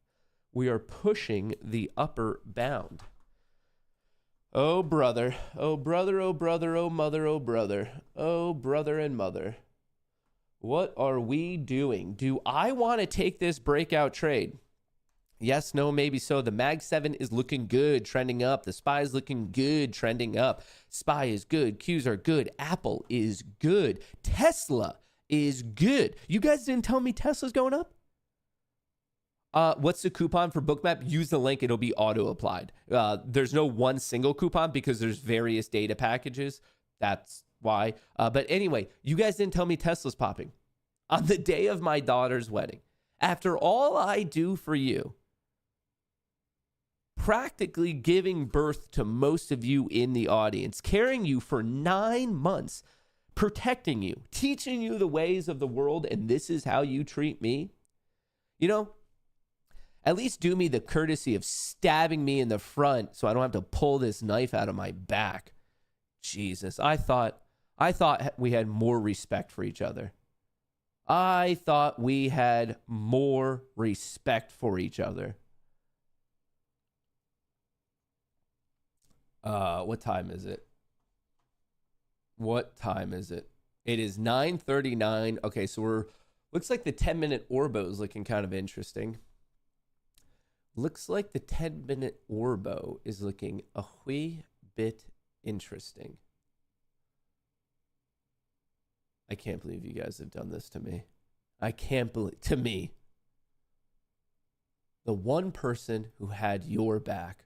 Speaker 2: We are pushing the upper bound. Oh, brother. Oh, brother, oh, brother, oh, mother, oh, brother. Oh, brother and mother. What are we doing? Do I want to take this breakout trade? Yes, no, maybe so. The Mag 7 is looking good, trending up. The SPY is looking good, trending up. SPY is good. Qs are good. Apple is good. Tesla is good. You guys didn't tell me Tesla's going up? What's the coupon for Bookmap? Use the link. It'll be auto-applied. There's no one single coupon because there's various data packages. That's why. But anyway, you guys didn't tell me Tesla's popping. On the day of my daughter's wedding, after all I do for you, practically giving birth to most of you in the audience, carrying you for 9 months, protecting you, teaching you the ways of the world, and this is how you treat me? You know, at least do me the courtesy of stabbing me in the front so I don't have to pull this knife out of my back. Jesus, I thought we had more respect for each other. I thought we had more respect for each other. What time is it? What time is it? It is 9:39. Okay, so looks like the 10-minute Orbo is looking kind of interesting. Looks like the 10-minute Orbo is looking a wee bit interesting. I can't believe you guys have done this to me. I can't believe, to me, the one person who had your back.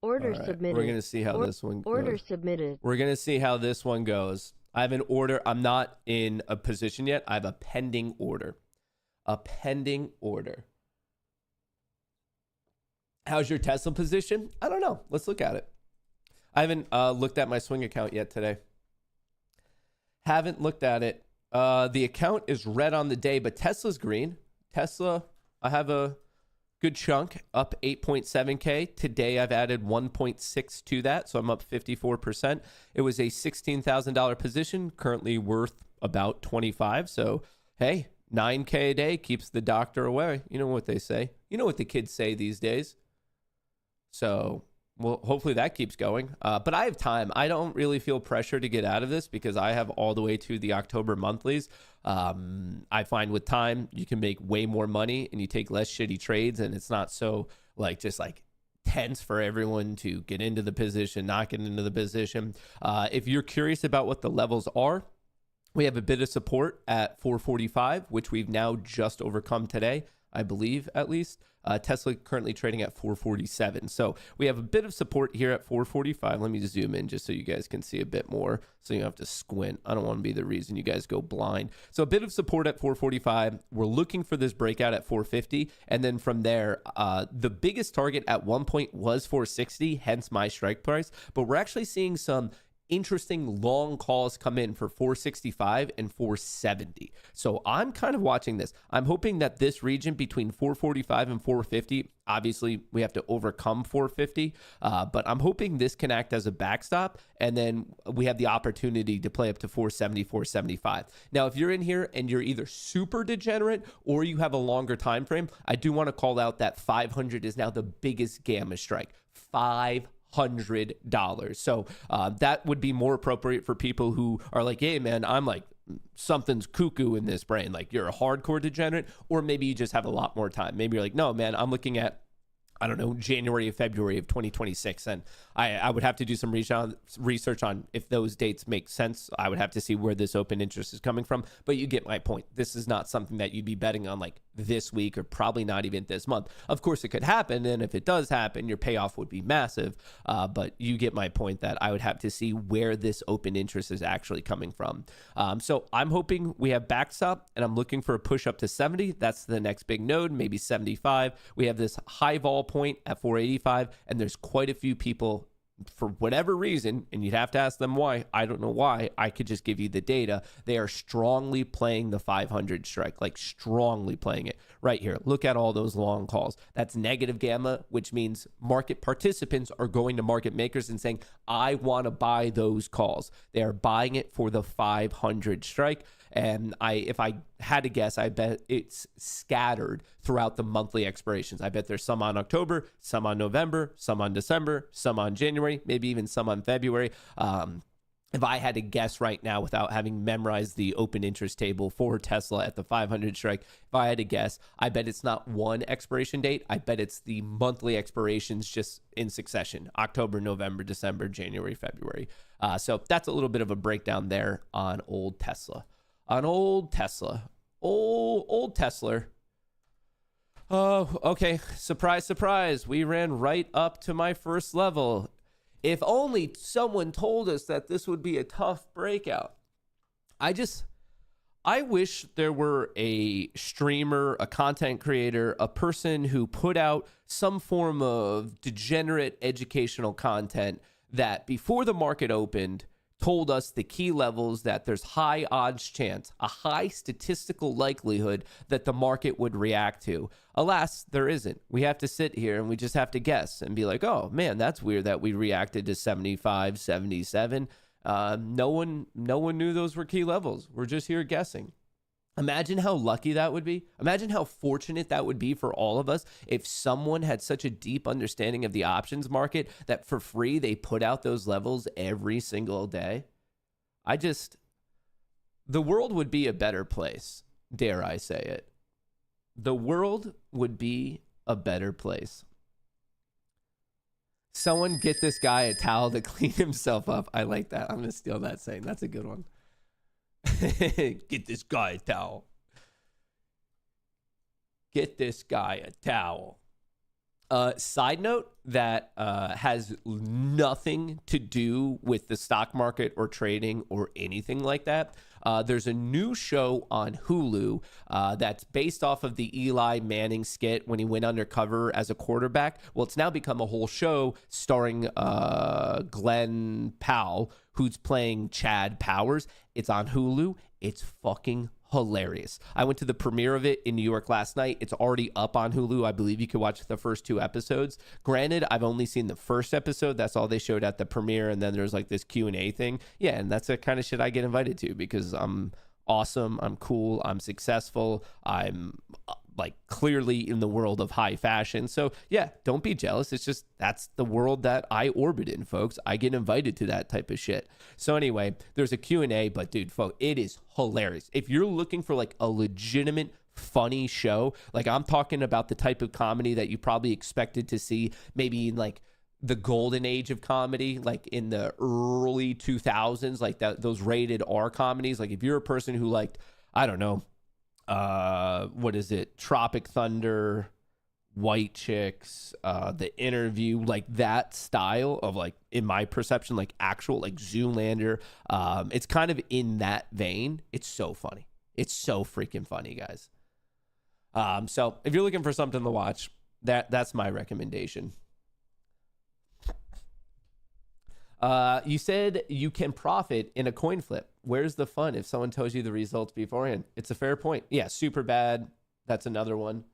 Speaker 6: Order
Speaker 2: All right,
Speaker 6: submitted.
Speaker 2: we're going to see how this one goes.
Speaker 6: Order submitted.
Speaker 2: We're going to see how this one goes. I have an order. I'm not in a position yet. I have a pending order. A pending order. How's your Tesla position? I don't know. Let's look at it. I haven't looked at my swing account yet today. Haven't looked at it. The account is red on the day, but Tesla's green. Tesla, I have a good chunk, up 8.7K. Today, I've added 1.6 to that, so I'm up 54%. It was a $16,000 position, currently worth about 25. So, hey, 9K a day keeps the doctor away. You know what they say. You know what the kids say these days. So, well, hopefully that keeps going. But I have time. I don't really feel pressure to get out of this because I have all the way to the October monthlies. I find with time, you can make way more money and you take less shitty trades. And it's not so just tense for everyone to get into the position, not get into the position. If you're curious about what the levels are, we have a bit of support at 445, which we've now just overcome today, I believe, at least. Tesla currently trading at 447. So we have a bit of support here at 445. Let me zoom in just so you guys can see a bit more so you don't have to squint. I don't want to be the reason you guys go blind. So a bit of support at 445. We're looking for this breakout at 450. And then from there, the biggest target at one point was 460, hence my strike price. But we're actually seeing some interesting long calls come in for 465 and 470. So I'm kind of watching this. I'm hoping that this region between 445 and 450, obviously we have to overcome 450, but I'm hoping this can act as a backstop, and then we have the opportunity to play up to 470, 475. Now, if you're in here and you're either super degenerate or you have a longer time frame, I do want to call out that 500 is now the biggest gamma strike. $500. So that would be more appropriate for people who are like, hey, man, I'm like, something's cuckoo in this brain. Like you're a hardcore degenerate, or maybe you just have a lot more time. Maybe you're like, no, man, I'm looking at, I don't know, January or February of 2026. And I would have to do some research on if those dates make sense. I would have to see where this open interest is coming from. But you get my point. This is not something that you'd be betting on like this week or probably not even this month. Of course, it could happen. And if it does happen, your payoff would be massive. But you get my point that I would have to see where this open interest is actually coming from. So I'm hoping we have backstop, and I'm looking for a push up to 70. That's the next big node, maybe 75. We have this high vol point at 485, and there's quite a few people for whatever reason, and you'd have to ask them why. I don't know why. I could just give you the data. They are strongly playing the 500 strike, like strongly playing it right here. Look at all those long calls. That's negative gamma, which means market participants are going to market makers and saying, I want to buy those calls. They are buying it for the 500 strike. And if I had to guess, I bet it's scattered throughout the monthly expirations. I bet there's some on October, some on November, some on December, some on January, maybe even some on February. If I had to guess right now without having memorized the open interest table for Tesla at the 500 strike, if I had to guess, I bet it's not one expiration date. I bet it's the monthly expirations just in succession: October, November, December, January, February. So that's a little bit of a breakdown there on old Tesla. On old Tesla. Old Tesla. Oh, okay. Surprise, surprise. We ran right up to my first level. If only someone told us that this would be a tough breakout. I wish there were a streamer, a content creator, a person who put out some form of degenerate educational content that before the market opened told us the key levels that there's high odds chance, a high statistical likelihood that the market would react to. Alas, there isn't. We have to sit here and we just have to guess and be like, oh man, that's weird that we reacted to 75, 77. No one knew those were key levels. We're just here guessing. Imagine how lucky that would be. Imagine how fortunate that would be for all of us if someone had such a deep understanding of the options market that for free they put out those levels every single day. The world would be a better place, dare I say it. The world would be a better place. Someone get this guy a towel to clean himself up. I like that. I'm going to steal that saying. That's a good one. Get this guy a towel. Get this guy a towel. Side note that has nothing to do with the stock market or trading or anything like that. There's a new show on Hulu that's based off of the Eli Manning skit when he went undercover as a quarterback. Well, it's now become a whole show starring Glenn Powell, who's playing Chad Powers. It's on Hulu. It's fucking hilarious. I went to the premiere of it in New York last night. It's already up on Hulu. I believe you could watch the first 2 episodes. Granted, I've only seen the first episode. That's all they showed at the premiere. And then there's like this Q&A thing. Yeah, and that's the kind of shit I get invited to because I'm awesome. I'm cool. I'm successful. I'm like clearly in the world of high fashion. So yeah, don't be jealous. It's just, that's the world that I orbit in, folks. I get invited to that type of shit. So anyway, there's a Q&A, but dude, folks, it is hilarious. If you're looking for like a legitimate funny show, like I'm talking about the type of comedy that you probably expected to see maybe in like the golden age of comedy, like in the early 2000s, like those rated R comedies. Like if you're a person who liked, I don't know, what is it? Tropic Thunder, White Chicks, The Interview, like that style of like, in my perception, like actual like Zoolander. It's kind of in that vein. It's so funny. It's so freaking funny, guys. So if you're looking for something to watch, that's my recommendation. You said you can profit in a coin flip. Where's the fun if someone tells you the results beforehand? It's a fair point. Yeah, super bad. That's another one.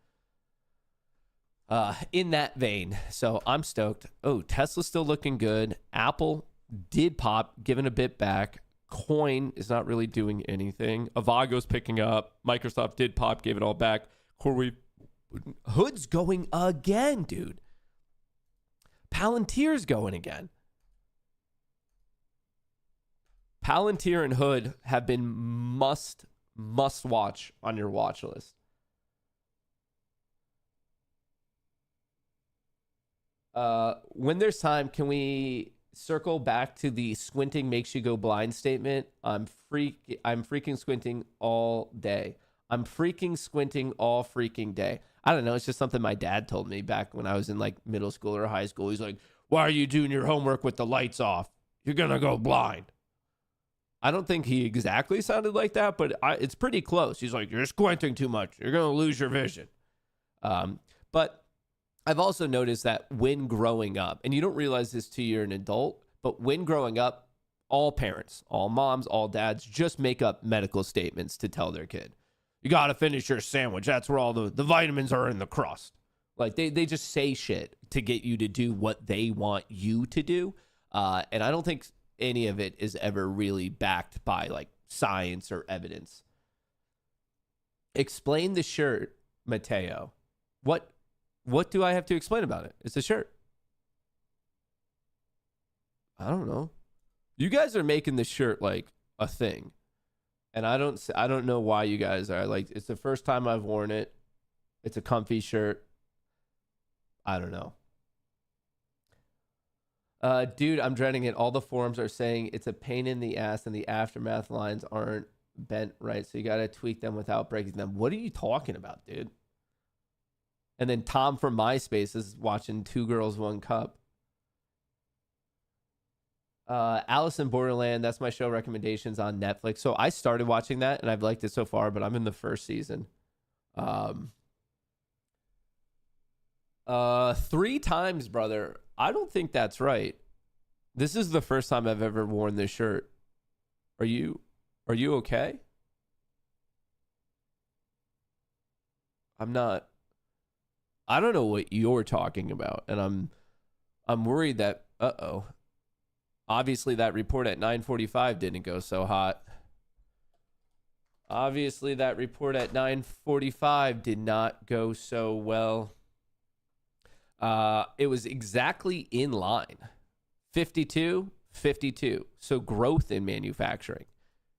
Speaker 2: In that vein. So I'm stoked. Oh, Tesla's still looking good. Apple did pop, giving a bit back. Coin is not really doing anything. Avago's picking up. Microsoft did pop, gave it all back. Hood's going again, dude. Palantir's going again. Palantir and Hood have been must watch on your watch list. When there's time, can we circle back to the squinting makes you go blind statement? I'm freaking squinting all day. I'm freaking squinting all freaking day. I don't know. It's just something my dad told me back when I was in like middle school or high school. He's like, why are you doing your homework with the lights off? You're going to go blind. I don't think he exactly sounded like that, but it's pretty close. He's like, you're squinting too much. You're going to lose your vision. But I've also noticed that when growing up, and you don't realize this till you're an adult, but when growing up, all parents, all moms, all dads just make up medical statements to tell their kid, you got to finish your sandwich. That's where all the vitamins are in the crust. Like they just say shit to get you to do what they want you to do. And I don't think any of it is ever really backed by like science or evidence. Explain the shirt, Mateo. What do I have to explain about it? It's a shirt. I don't know. You guys are making this shirt like a thing. And I don't know why you guys are like, it's the first time I've worn it. It's a comfy shirt. I don't know. Dude, I'm dreading it. All the forums are saying it's a pain in the ass and the aftermath lines aren't bent right. So you got to tweak them without breaking them. What are you talking about, dude? And then Tom from MySpace is watching Two Girls, One Cup. Alice in Borderland, that's my show recommendations on Netflix. So I started watching that and I've liked it so far, but I'm in the first season. 3 times, brother. I don't think that's right. This is the first time I've ever worn this shirt. Are you okay? I'm not. I don't know what you're talking about, and I'm worried that obviously that report at 9:45 didn't go so hot. Obviously that report at 9:45 did not go so well. It was exactly in line. 52. So growth in manufacturing.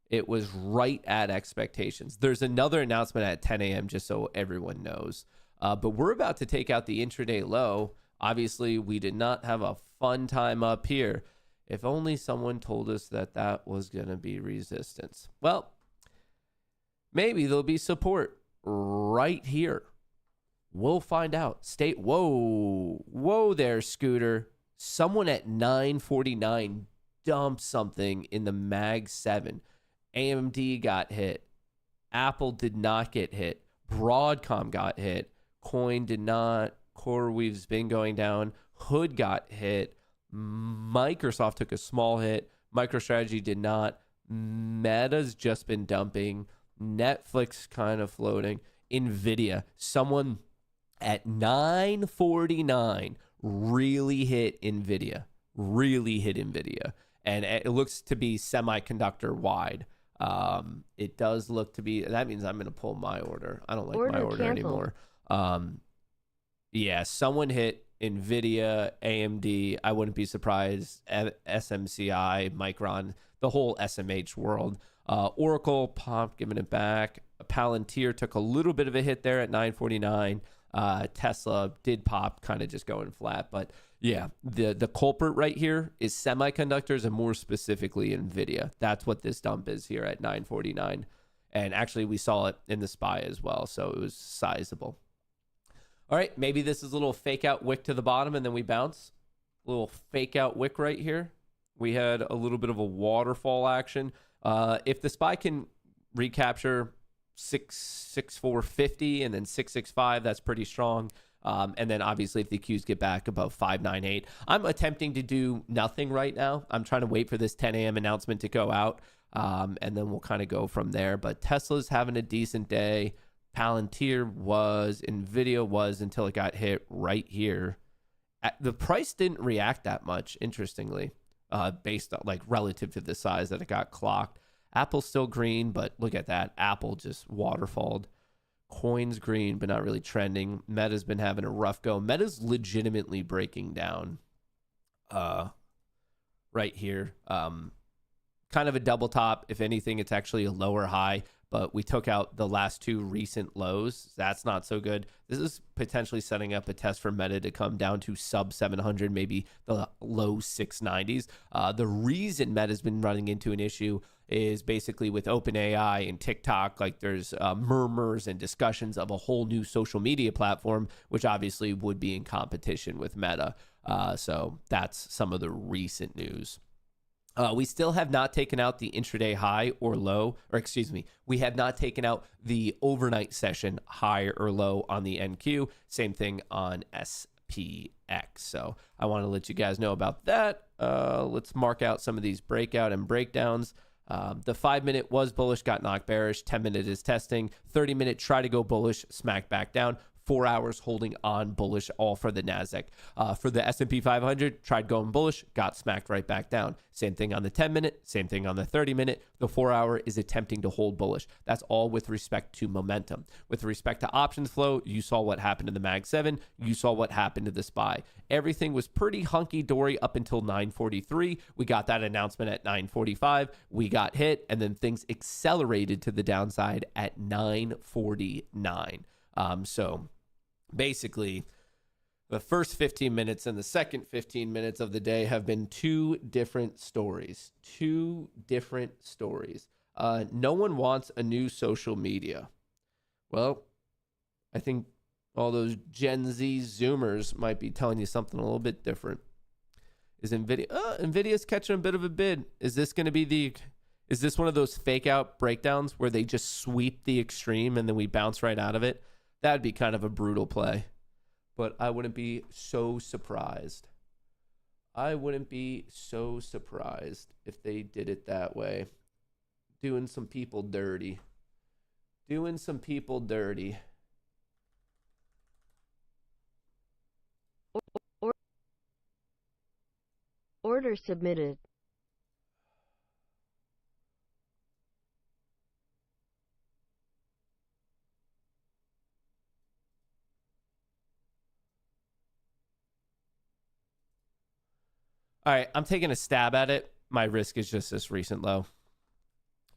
Speaker 2: It was right at expectations. There's another announcement at 10 a.m. just so everyone knows. But we're about to take out the intraday low. Obviously, we did not have a fun time up here. If only someone told us that that was going to be resistance. Well, maybe there'll be support right here. We'll find out. Whoa there, Scooter. Someone at 9:49 dumped something in the Mag 7. AMD got hit. Apple did not get hit. Broadcom got hit. Coin did not. CoreWeave's been going down. Hood got hit. Microsoft took a small hit. MicroStrategy did not. Meta's just been dumping. Netflix kind of floating. Nvidia, someone at 9:49 really hit Nvidia. And it looks to be semiconductor wide. It does look to be. That means I'm going to pull my order. I don't like my order anymore. Yeah, someone hit Nvidia, AMD. I wouldn't be surprised. SMCI, Micron, the whole SMH world. Oracle popped, giving it back. Palantir took a little bit of a hit there at 9:49. Tesla did pop, kind of just going flat. But yeah, the culprit right here is semiconductors, and more specifically Nvidia. That's what this dump is here at 9:49. And actually, we saw it in the SPY as well, so it was sizable. All right, maybe this is a little fake out wick to the bottom, and then we bounce. A little fake out wick right here. We had a little bit of a waterfall action. If the SPY can recapture 66450 and then 665, that's pretty strong. And then obviously if the Qs get back above 598, I'm attempting to do nothing right now. I'm trying to wait for this 10 a.m. announcement to go out. And then we'll kind of go from there. But Tesla's having a decent day. Palantir was, Nvidia was, until it got hit right here. The price didn't react that much, interestingly, based on like relative to the size that it got clocked. Apple's still green, but look at that. Apple just waterfalled. Coin's green, but not really trending. Meta's been having a rough go. Meta's legitimately breaking down right here. Kind of a double top. If anything, it's actually a lower high, but we took out the last two recent lows. That's not so good. This is potentially setting up a test for Meta to come down to sub 700, maybe the low 690s. The reason Meta's been running into an issue is basically with OpenAI and TikTok, like there's murmurs and discussions of a whole new social media platform, which obviously would be in competition with Meta. So that's some of the recent news. We still have not taken out the intraday high or low, or excuse me, we have not taken out the overnight session high or low on the NQ. Same thing on SPX. So I want to let you guys know about that. Let's mark out some of these breakout and breakdowns. The 5-minute was bullish, got knocked bearish. 10-minute is testing. 30-minute try to go bullish, smack back down. 4 hours holding on bullish, all for the NASDAQ. For the S&P 500, tried going bullish, got smacked right back down. Same thing on the 10-minute, same thing on the 30-minute. The 4-hour is attempting to hold bullish. That's all with respect to momentum. With respect to options flow, you saw what happened to the Mag 7. You saw what happened to the SPY. Everything was pretty hunky-dory up until 9:43. We got that announcement at 9:45. We got hit, and then things accelerated to the downside at 9:49. So basically, the first 15 minutes and the second 15 minutes of the day have been two different stories. No one wants a new social media. Well, I think all those Gen Z Zoomers might be telling you something a little bit different. Is NVIDIA? NVIDIA's catching a bit of a bid. Is this going to be is this one of those fake out breakdowns where they just sweep the extreme and then we bounce right out of it? That'd be kind of a brutal play, but I wouldn't be so surprised. If they did it that way. doing some people dirty. Doing some people dirty.
Speaker 6: Order submitted.
Speaker 2: All right, I'm taking a stab at it. My risk is just this recent low.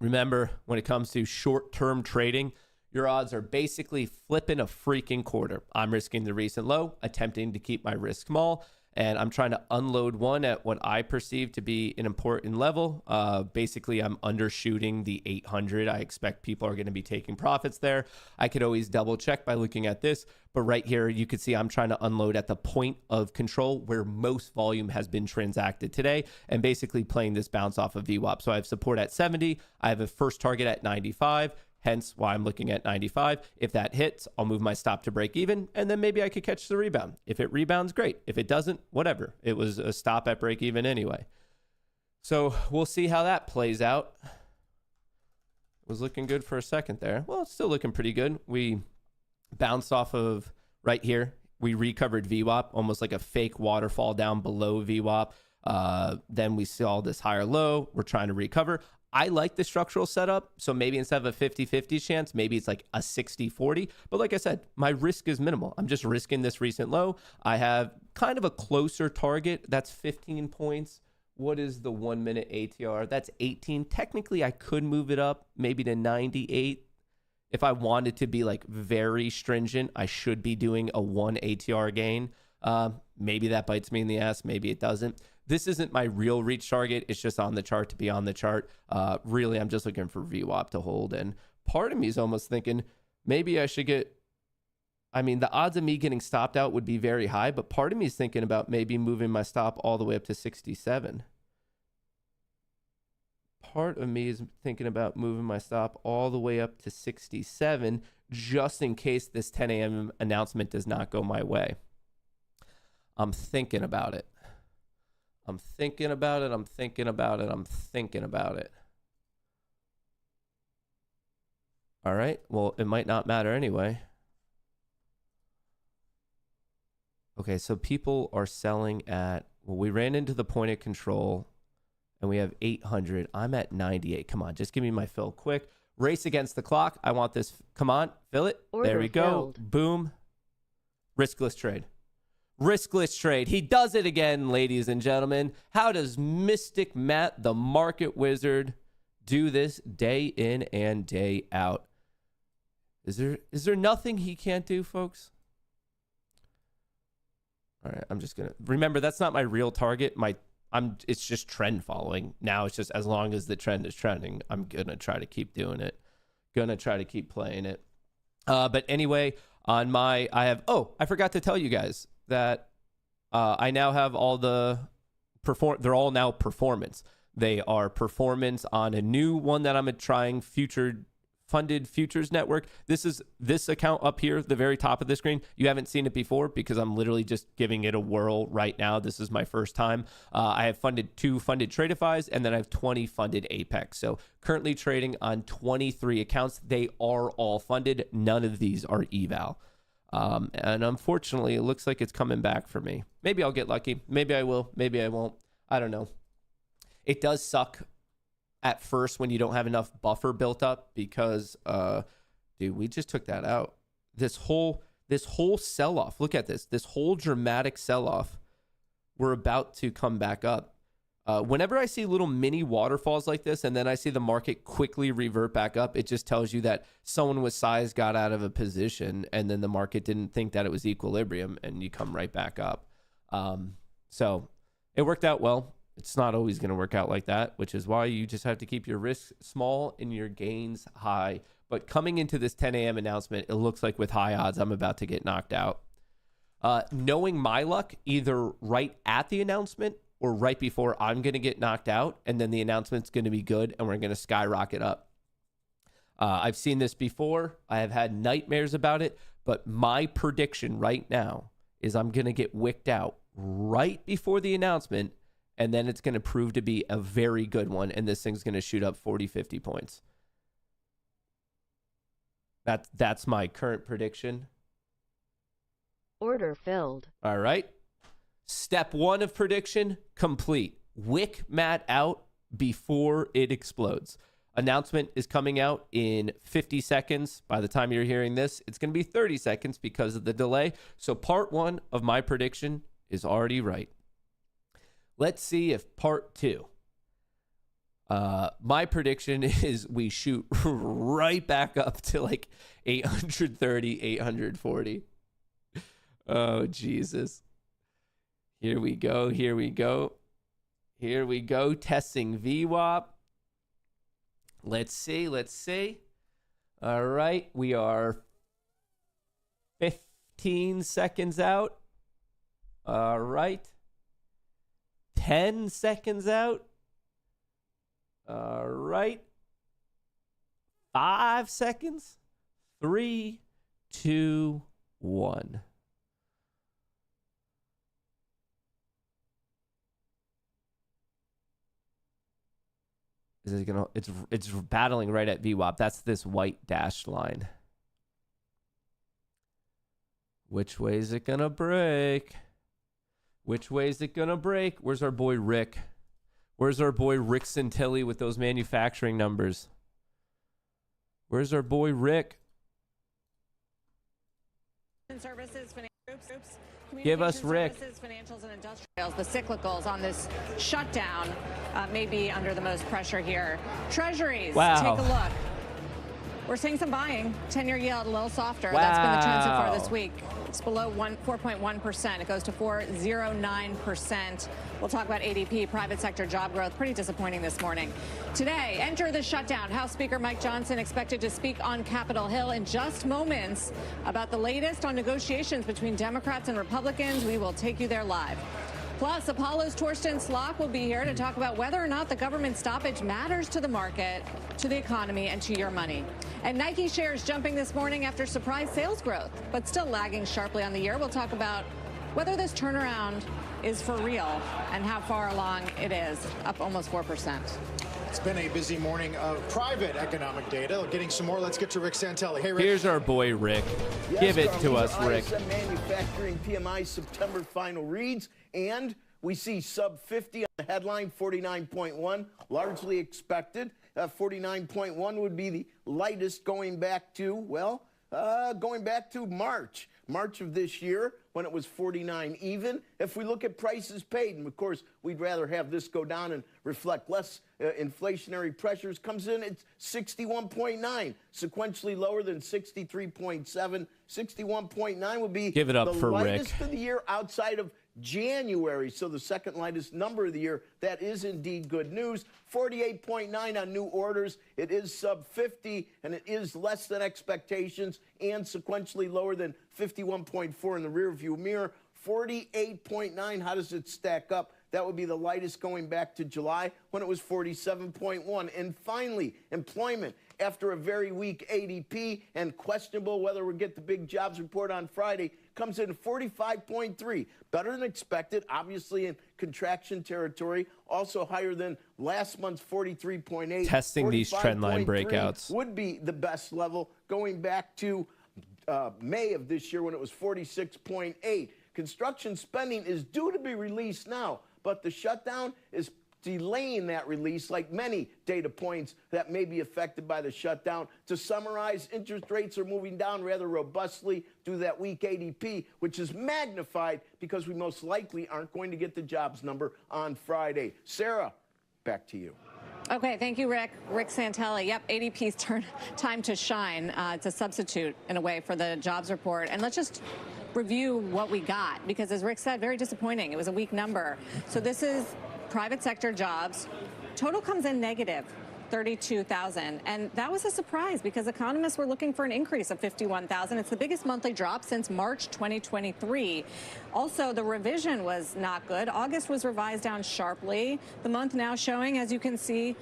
Speaker 2: Remember, when it comes to short-term trading, your odds are basically flipping a freaking quarter. I'm risking the recent low, attempting to keep my risk small, and I'm trying to unload one at what I perceive to be an important level. Basically, I'm undershooting the 800. I expect people are going to be taking profits there. I could always double check by looking at this, but right here, you can see I'm trying to unload at the point of control where most volume has been transacted today, and basically playing this bounce off of VWAP. So I have support at 70. I have a first target at 95. Hence why I'm looking at 95. If that hits, I'll move my stop to break even, and then maybe I could catch the rebound. If it rebounds, great. If it doesn't, whatever. It was a stop at break even anyway. So we'll see how that plays out. It was looking good for a second there. Well, it's still looking pretty good. We bounced off of right here. We recovered VWAP, almost like a fake waterfall down below VWAP. Then we saw this higher low. We're trying to recover. I like the structural setup, so maybe instead of a 50-50 chance, maybe it's like a 60-40. But like I said, my risk is minimal. I'm just risking this recent low. I have kind of a closer target. That's 15 points. What is the 1 minute ATR? That's 18. Technically, I could move it up maybe to 98. If I wanted to be like very stringent, I should be doing a 1 ATR gain. Maybe that bites me in the ass. Maybe it doesn't. This isn't my real reach target. It's just on the chart to be on the chart. Really, I'm just looking for VWAP to hold. And part of me is almost thinking maybe I should get, I mean, the odds of me getting stopped out would be very high, but part of me is thinking about maybe moving my stop all the way up to 67. Part of me is thinking about moving my stop all the way up to 67 just in case this 10 a.m. announcement does not go my way. I'm thinking about it. I'm thinking about it. I'm thinking about it. I'm thinking about it. All right. Well, it might not matter anyway. Okay. So people are selling at, well, we ran into the point of control and we have 800. I'm at 98. Come on. Just give me my fill quick. Race against the clock. I want this. Come on. Fill it.
Speaker 6: Order
Speaker 2: there we go.
Speaker 6: held.
Speaker 2: Boom. Riskless trade. Riskless trade. He does it again, ladies and gentlemen. How does Mystic Matt, the market wizard, do this day in and day out? Is there nothing he can't do, folks? All right, I'm just gonna remember that's not my real target. It's just trend following. Now it's just as long as the trend is trending, I'm gonna try to keep doing it. Gonna try to keep playing it. But anyway, I forgot to tell you guys that I now have all the they're all now performance. They are performance on a new one that I'm trying, funded futures network. This is this account up here, the very top of the screen. You haven't seen it before because I'm literally just giving it a whirl right now. This is my first time. I have funded 2 funded Tradeifys, and then I have 20 funded Apex. So currently trading on 23 accounts. They are all funded. None of these are eval. And unfortunately, it looks like it's coming back for me. Maybe I'll get lucky. Maybe I will. Maybe I won't. I don't know. It does suck at first when you don't have enough buffer built up because, dude, we just took that out. This whole sell-off, look at this. This whole dramatic sell-off, we're about to come back up. Whenever I see little mini waterfalls like this and then I see the market quickly revert back up, it just tells you that someone with size got out of a position and then the market didn't think that it was equilibrium and you come right back up. So it worked out well. It's not always going to work out like that, which is why you just have to keep your risks small and your gains high. But coming into this 10 a.m. announcement, it looks like with high odds, I'm about to get knocked out. Knowing my luck, either right at the announcement or right before I'm going to get knocked out, and then the announcement's going to be good, and we're going to skyrocket up. I've seen this before. I have had nightmares about it, but my prediction right now is I'm going to get wicked out right before the announcement, and then it's going to prove to be a very good one, and this thing's going to shoot up 40, 50 points. That's my current prediction.
Speaker 6: Order filled.
Speaker 2: All right. Step 1 of prediction complete. Wick mat out before it explodes. Announcement is coming out in 50 seconds. By the time you're hearing this, it's going to be 30 seconds because of the delay. So part 1 of my prediction is already right. Let's see if part 2. My prediction is we shoot right back up to like 830, 840. Oh, Jesus. Here we go. Here we go. Here we go. Testing VWAP. Let's see. Let's see. All right. We are 15 seconds out. All right. 10 seconds out. All right. 5 seconds. 3, 2, 1. Is it gonna? It's battling right at VWAP. That's this white dashed line. Which way is it gonna break? Which way is it gonna break? Where's our boy Rick? Where's our boy Rick Santilli with those manufacturing numbers? Where's our boy Rick?
Speaker 7: Services, groups,
Speaker 2: Give us Rick.
Speaker 7: Services, financials, and industrials. The cyclicals on this shutdown may be under the most pressure here. Treasuries,
Speaker 2: wow.
Speaker 7: Take a look. We're seeing some buying. 10-year yield a little softer. Wow. That's been the trend so far this week. It's below 4.1%. It goes to 4.09%. We'll talk about ADP, private sector job growth. Pretty disappointing this morning. Today, enter the shutdown. House Speaker Mike Johnson expected to speak on Capitol Hill in just moments about the latest on negotiations between Democrats and Republicans. We will take you there live. Plus, Apollo's Torsten Slok will be here to talk about whether or not the government stoppage matters to the market, to the economy, and to your money. And Nike shares jumping this morning after surprise sales growth, but still lagging sharply on the year. We'll talk about whether this turnaround is for real and how far along it is, up almost 4%.
Speaker 8: It's been a busy morning of private economic data. Getting some more. Let's get to Rick Santelli. Hey, Rick.
Speaker 2: Here's our boy Rick.
Speaker 9: Yes,
Speaker 2: Give it
Speaker 9: Carl,
Speaker 2: to us, Rick.
Speaker 9: ISM manufacturing PMI September final reads, and we see sub 50 on the headline, 49.1, largely expected. 49.1 would be the lightest going back to, well, going back to March of this year when it was 49 even. If we look at prices paid, and of course we'd rather have this go down and reflect less inflationary pressures, comes in at 61.9, sequentially lower than 63.7. 61.9 would be
Speaker 2: Give it up
Speaker 9: the
Speaker 2: for
Speaker 9: lightest
Speaker 2: Rick.
Speaker 9: of the year outside of January, so the second lightest number of the year. That is indeed good news. 48.9 on new orders. It is sub 50, and it is less than expectations and sequentially lower than 51.4 in the rearview mirror. 48.9, how does it stack up? That would be the lightest going back to July when it was 47.1. And finally, employment. After a very weak ADP and questionable whether we'll get the big jobs report on Friday, comes in 45.3. Better than expected, obviously in contraction territory. Also higher than last month's 43.8.
Speaker 2: Testing these trend line breakouts.
Speaker 9: Would be the best level going back to May of this year when it was 46.8. Construction spending is due to be released now, but the shutdown is delaying that release, like many data points that may be affected by the shutdown. To summarize, interest rates are moving down rather robustly due to that weak ADP, which is magnified because we most likely aren't going to get the jobs number on Friday. Sarah, back to you.
Speaker 7: Okay, thank you, Rick. Rick Santelli. Yep, ADP's time to shine. It's a substitute, in a way, for the jobs report. And let's just review what we got, because as Rick said, very disappointing. It was a weak number. So this is private sector jobs. Total comes in negative 32,000. And that was a surprise because economists were looking for an increase of 51,000. It's the biggest monthly drop since March 2023. Also, the revision was not good. August was revised down sharply. The month now showing, as you can see,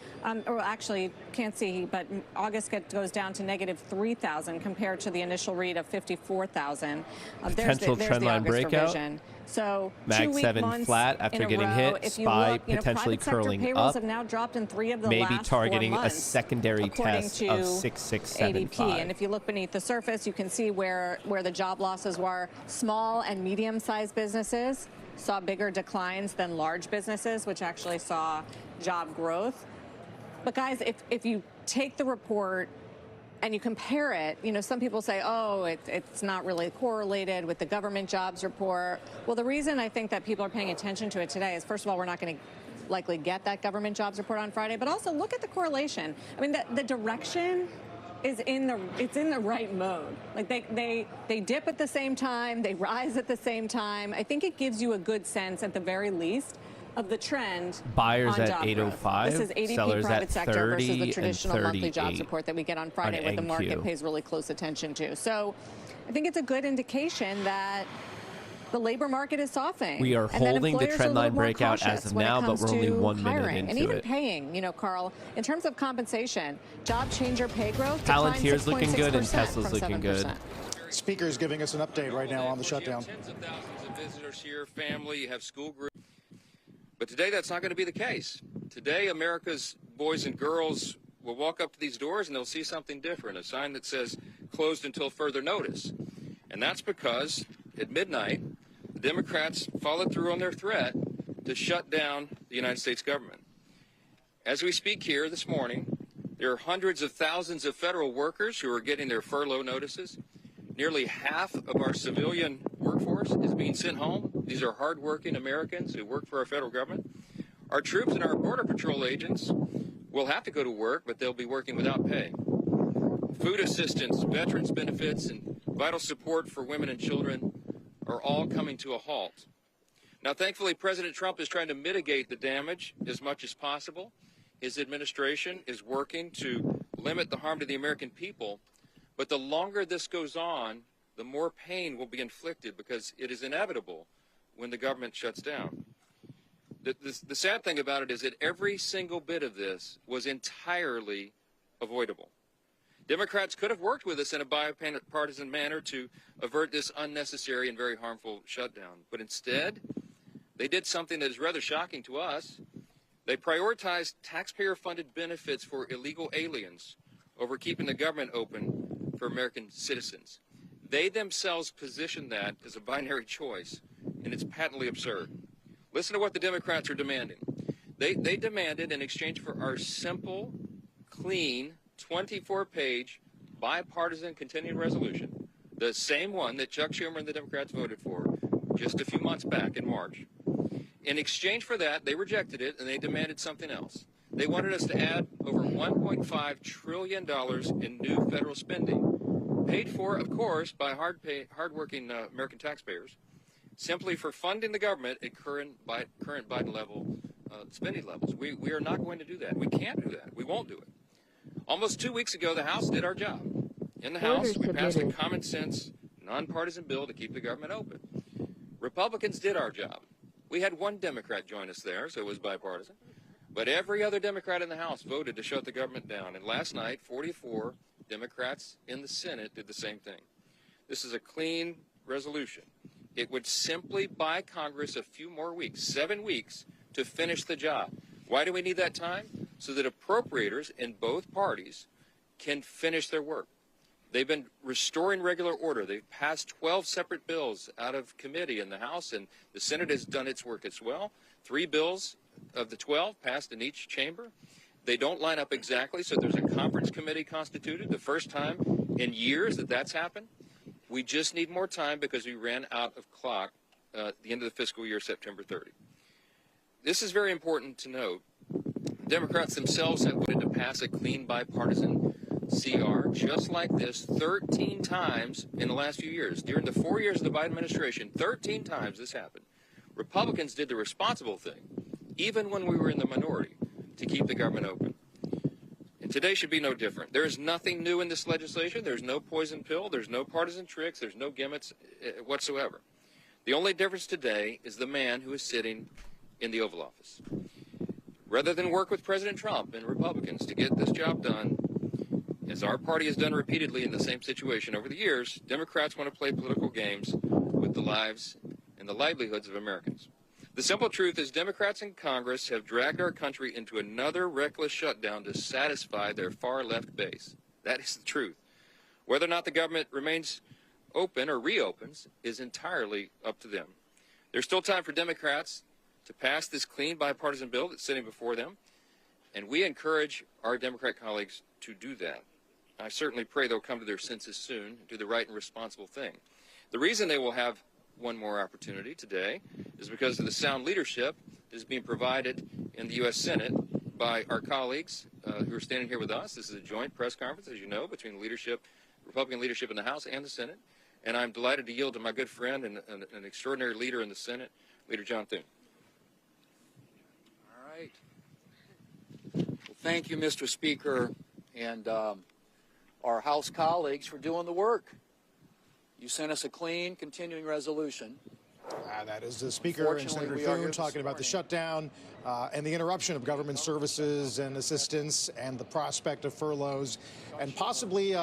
Speaker 7: or actually can't see, but August goes down to negative 3,000 compared to the initial read of 54,000.
Speaker 2: Potential
Speaker 7: There's
Speaker 2: trend
Speaker 7: the
Speaker 2: line
Speaker 7: August
Speaker 2: breakout.
Speaker 7: revision. So
Speaker 2: Mag
Speaker 7: 2
Speaker 2: 7
Speaker 7: months
Speaker 2: flat after
Speaker 7: in a
Speaker 2: getting
Speaker 7: row.
Speaker 2: hit.
Speaker 7: If you
Speaker 2: SPY
Speaker 7: look,
Speaker 2: potentially
Speaker 7: private sector
Speaker 2: curling
Speaker 7: payrolls
Speaker 2: up.
Speaker 7: have now dropped in 3 of the
Speaker 2: Maybe
Speaker 7: last
Speaker 2: targeting
Speaker 7: 4
Speaker 2: a
Speaker 7: months,
Speaker 2: secondary
Speaker 7: according
Speaker 2: test
Speaker 7: to
Speaker 2: of 6675.
Speaker 7: ADP. And if you look beneath the surface, you can see where the job losses were. Small and medium-sized businesses saw bigger declines than large businesses, which actually saw job growth. But guys, if you take the report and you compare it, some people say, oh, it's not really correlated with the government jobs report. Well, the reason I think that people are paying attention to it today is, first of all, we're not going to likely get that government jobs report on Friday, but also look at the correlation. I mean, the direction is in the right mode. Like they dip at the same time, they rise at the same time. I think it gives you a good sense, at the very least, of the trend.
Speaker 2: Buyers
Speaker 7: on
Speaker 2: at
Speaker 7: job
Speaker 2: 805,
Speaker 7: growth. This is ADP
Speaker 2: sellers
Speaker 7: private
Speaker 2: at
Speaker 7: sector
Speaker 2: 30
Speaker 7: versus the traditional
Speaker 2: and
Speaker 7: monthly jobs
Speaker 2: 38
Speaker 7: report that we get on Friday,
Speaker 2: on
Speaker 7: what the market
Speaker 2: NQ.
Speaker 7: pays really close attention to. So I think it's a good indication that the labor market is softening.
Speaker 2: We are
Speaker 7: and that
Speaker 2: holding the
Speaker 7: employers are a
Speaker 2: trend
Speaker 7: little
Speaker 2: line
Speaker 7: more
Speaker 2: breakout as
Speaker 7: cautious
Speaker 2: of
Speaker 7: when it
Speaker 2: now, but
Speaker 7: comes
Speaker 2: we're only
Speaker 7: to
Speaker 2: 1 minute
Speaker 7: hiring.
Speaker 2: into
Speaker 7: and even
Speaker 2: it.
Speaker 7: paying, Carl, in terms of compensation, job changer pay growth
Speaker 2: Palantir's looking good and
Speaker 7: 6.6%
Speaker 2: Tesla's
Speaker 7: from
Speaker 2: looking good.
Speaker 7: 7%.
Speaker 8: Speaker's giving us an update right now on the shutdown.
Speaker 10: Tens of thousands of visitors here, family, you have school groups. But today, that's not going to be the case. Today, America's boys and girls will walk up to these doors and they'll see something different, a sign that says closed until further notice. And that's because at midnight, the Democrats followed through on their threat to shut down the United States government. As we speak here this morning, there are hundreds of thousands of federal workers who are getting their furlough notices. Nearly half of our civilian workforce is being sent home. These are hardworking Americans who work for our federal government. Our troops and our Border Patrol agents will have to go to work, but they'll be working without pay. Food assistance, veterans benefits, and vital support for women and children are all coming to a halt. Now, thankfully, President Trump is trying to mitigate the damage as much as possible. His administration is working to limit the harm to the American people. But the longer this goes on, the more pain will be inflicted because it is inevitable when the government shuts down. The sad thing about it is that every single bit of this was entirely avoidable. Democrats could have worked with us in a bipartisan manner to avert this unnecessary and very harmful shutdown. But instead, they did something that is rather shocking to us. They prioritized taxpayer-funded benefits for illegal aliens over keeping the government open for American citizens. They themselves position that as a binary choice, and it's patently absurd. Listen to what the Democrats are demanding. They demanded, in exchange for our simple, clean, 24-page, bipartisan continuing resolution, the same one that Chuck Schumer and the Democrats voted for just a few months back in March. In exchange for that, they rejected it, and they demanded something else. They wanted us to add over $1.5 trillion in new federal spending, paid for, of course, by hardworking American taxpayers, simply for funding the government at current Biden level spending levels. We are not going to do that. We can't do that. We won't do it. Almost 2 weeks ago, the House did our job. In the House, we passed a common sense, nonpartisan bill to keep the government open. Republicans did our job. We had one Democrat join us there, so it was bipartisan. But every other Democrat in the House voted to shut the government down. And last night, 44 Democrats in the Senate did the same thing. This is a clean resolution. It would simply buy Congress a few more weeks, 7 weeks, to finish the job. Why do we need that time? So that appropriators in both parties can finish their work. They've been restoring regular order. They've passed 12 separate bills out of committee in the House, and the Senate has done its work as well. 3 bills of the 12 passed in each chamber. They don't line up exactly, so there's a conference committee constituted, the first time in years that that's happened. We just need more time because we ran out of clock at the end of the fiscal year, September 30. This is very important to note. Democrats themselves have voted to pass a clean bipartisan CR just like this 13 times in the last few years. During the 4 years of the Biden administration, 13 times this happened. Republicans did the responsible thing, even when we were in the minority, to keep the government open. And today should be no different. There is nothing new in this legislation. There's no poison pill. There's no partisan tricks. There's no gimmicks whatsoever. The only difference today is the man who is sitting in the Oval Office. Rather than work with President Trump and Republicans to get this job done, as our party has done repeatedly in the same situation over the years, Democrats want to play political games with the lives and the and the livelihoods of Americans. The simple truth is Democrats in Congress have dragged our country into another reckless shutdown to satisfy their far-left base. That is the truth. Whether or not the government remains open or reopens is entirely up to them. There's still time for Democrats to pass this clean bipartisan bill that's sitting before them, and we encourage our Democrat colleagues to do that. I certainly pray they'll come to their senses soon and do the right and responsible thing. The reason they will have one more opportunity today is because of the sound leadership that is being provided in the U.S. Senate by our colleagues who are standing here with us. This is a joint press conference, as you know, between the leadership, Republican leadership in the House and the Senate. And I'm delighted to yield to my good friend and an extraordinary leader in the Senate, Leader John Thune.
Speaker 11: All right. Well, thank you, Mr. Speaker, and our House colleagues for doing the work. You sent us a clean, continuing resolution.
Speaker 8: That is the Speaker and Senator Thune talking about the shutdown and the interruption of government services and assistance and the prospect of furloughs and possibly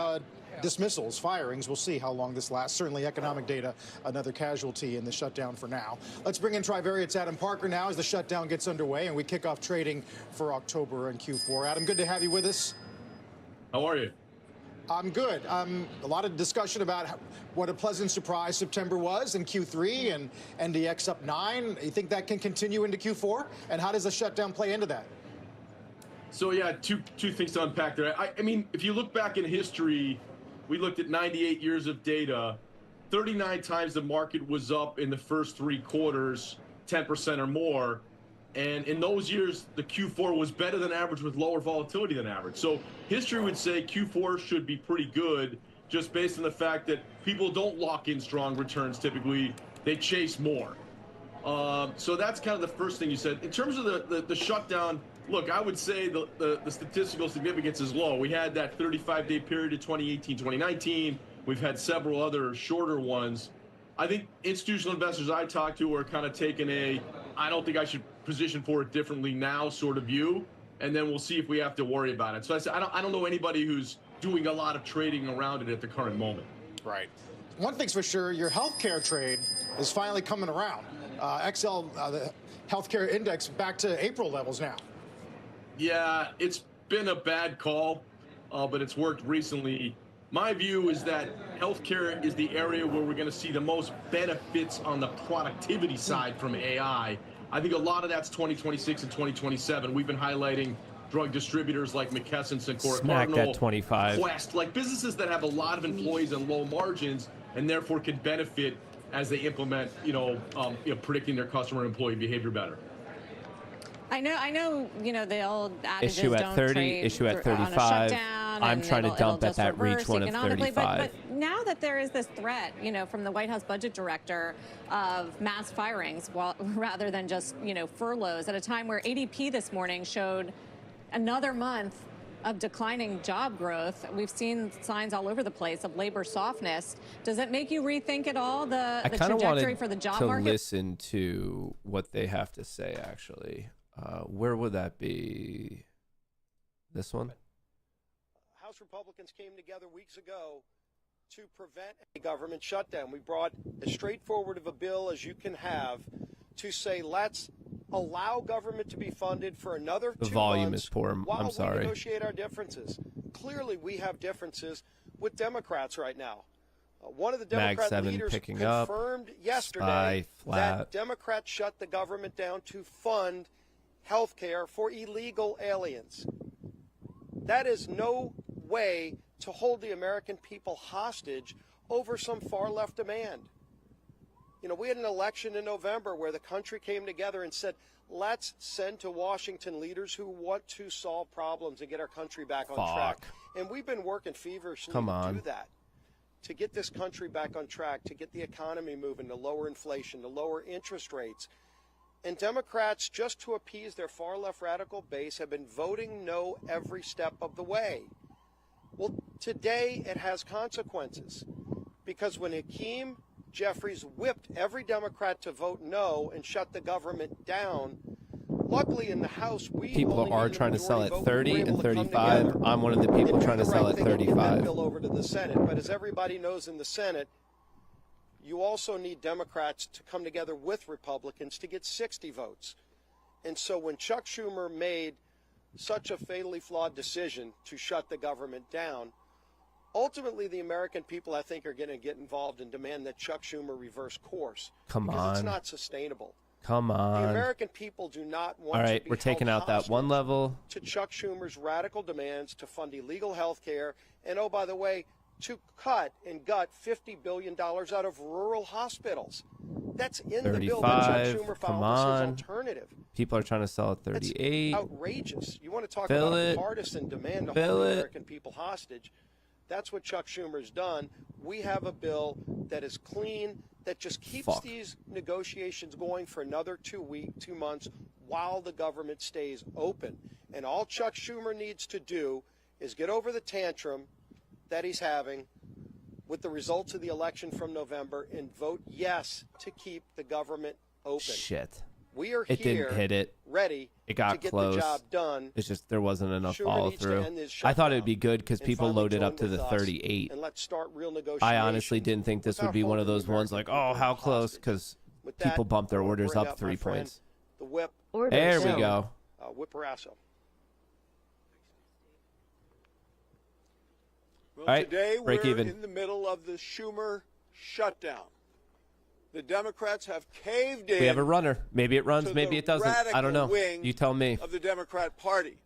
Speaker 8: dismissals, firings. We'll see how long this lasts. Certainly economic data, another casualty in the shutdown for now. Let's bring in Trivariate's Adam Parker now as the shutdown gets underway and we kick off trading for October and Q4. Adam, good to have you with us.
Speaker 12: How are you?
Speaker 8: I'm good. A lot of discussion about what a pleasant surprise September was in Q3 and NDX up 9. You think that can continue into Q4? And how does the shutdown play into that?
Speaker 12: So, yeah, two things to unpack there. I mean, if you look back in history, we looked at 98 years of data. 39 times the market was up in the first 3 quarters, 10% or more. And in those years, the Q4 was better than average with lower volatility than average. So history would say Q4 should be pretty good just based on the fact that people don't lock in strong returns typically. They chase more. So that's kind of the first thing you said. In terms of the shutdown, look, I would say the statistical significance is low. We had that 35-day period in 2018, 2019. We've had several other shorter ones. I think institutional investors I talk to are kind of taking I don't think I should position for it differently now sort of view, and then we'll see if we have to worry about it. So I said I don't know anybody who's doing a lot of trading around it at the current moment.
Speaker 8: Right. One thing's for sure, your healthcare trade is finally coming around. the healthcare index back to April levels now.
Speaker 12: Yeah, it's been a bad call, but it's worked recently. My view is that healthcare is the area where we're going to see the most benefits on the productivity side from AI. I think a lot of that's 2026 and 2027. We've been highlighting drug distributors like McKesson, Cencora,
Speaker 2: Smack
Speaker 12: Cardinal,
Speaker 2: that 25.
Speaker 12: Quest, like businesses that have a lot of employees and low margins, and therefore can benefit as they implement, predicting their customer and employee behavior better.
Speaker 7: I know, the old adage
Speaker 2: issue
Speaker 7: is
Speaker 2: at
Speaker 7: don't
Speaker 2: 30,
Speaker 7: trade
Speaker 2: issue at
Speaker 7: on a
Speaker 2: 35.
Speaker 7: shutdown,
Speaker 2: I'm trying to dump at that reach
Speaker 7: reverse
Speaker 2: one of
Speaker 7: economically,
Speaker 2: 35.
Speaker 7: But now that there is this threat, from the White House budget director of mass firings, rather than just, furloughs, at a time where ADP this morning showed another month of declining job growth. We've seen signs all over the place of labor softness. Does it make you rethink at all the trajectory for the job market?
Speaker 2: I listen to what they have to say, actually. Where would that be? This one?
Speaker 13: House Republicans came together weeks ago to prevent a government shutdown. We brought as straightforward of a bill as you can have to say, let's allow government to be funded for another 2 months.
Speaker 2: The volume is poor. I'm sorry.
Speaker 13: We negotiate our differences. Clearly, we have differences with Democrats right now. One of the Democrat leaders confirmed yesterday that Democrats shut the government down to fund health care for illegal aliens. That is no way to hold the American people hostage over some far-left demand. We had an election in November where the country came together and said, let's send to Washington leaders who want to solve problems and get our country back on track. And we've been working feverishly to do that, to get this country back on track, to get the economy moving, to lower inflation, to lower interest rates. And Democrats, just to appease their far-left radical base, have been voting no every step of the way. Well, today it has consequences, because when Hakeem Jeffries whipped every Democrat to vote no and shut the government down, luckily in the House,
Speaker 2: people are trying to sell at 30 and 35. I'm one of the people trying to sell at 35.
Speaker 13: Bill over to the Senate, but as everybody knows in the Senate, you also need Democrats to come together with Republicans to get 60 votes. And so when Chuck Schumer made such a fatally flawed decision to shut the government down, ultimately the American people, I think, are going to get involved and demand that Chuck Schumer reverse course.
Speaker 2: Come
Speaker 13: because
Speaker 2: on.
Speaker 13: it's not sustainable.
Speaker 2: Come on.
Speaker 13: The American people do not want
Speaker 2: All right,
Speaker 13: to be
Speaker 2: we're taking out that one level.
Speaker 13: to Chuck Schumer's radical demands to fund illegal health care and, oh, by the way, to cut and gut $50 billion out of rural hospitals. That's in the bill that Chuck Schumer filed as his alternative.
Speaker 2: People are trying to sell at 38.
Speaker 13: That's outrageous. You want to talk
Speaker 2: Fill
Speaker 13: about
Speaker 2: it.
Speaker 13: a partisan demand to hold the American people hostage. That's what Chuck Schumer's done. We have a bill that is clean, that just keeps these negotiations going for another 2 months while the government stays open. And all Chuck Schumer needs to do is get over the tantrum that he's having with the results of the election from November and vote yes to keep the government open.
Speaker 2: Shit.
Speaker 13: We are
Speaker 2: it
Speaker 13: here
Speaker 2: didn't hit it.
Speaker 13: ready
Speaker 2: it got
Speaker 13: to get
Speaker 2: close.
Speaker 13: the job done.
Speaker 2: It's just there wasn't enough
Speaker 13: Schumer
Speaker 2: follow
Speaker 13: needs to
Speaker 2: through.
Speaker 13: end his
Speaker 2: I thought it would
Speaker 13: shutdown
Speaker 2: be good because
Speaker 13: and
Speaker 2: people
Speaker 13: finally
Speaker 2: loaded
Speaker 13: join
Speaker 2: up to
Speaker 13: with
Speaker 2: the
Speaker 13: us
Speaker 2: 38.
Speaker 13: And let's start real negotiations.
Speaker 2: I honestly didn't think this would be one of those ones like, oh, how close, because people bump their orders
Speaker 13: bring
Speaker 2: up 3
Speaker 13: my friend,
Speaker 2: points.
Speaker 13: The whip.
Speaker 2: There we go.
Speaker 13: Whipsaw.
Speaker 14: Well,
Speaker 2: All right,
Speaker 14: today
Speaker 2: break
Speaker 14: we're
Speaker 2: even.
Speaker 14: in the middle of the Schumer shutdown. The Democrats have caved in.
Speaker 2: We have a runner. Maybe it runs, maybe it doesn't. I don't know.
Speaker 14: Wing
Speaker 2: You tell me.
Speaker 14: Of the Democrat Party.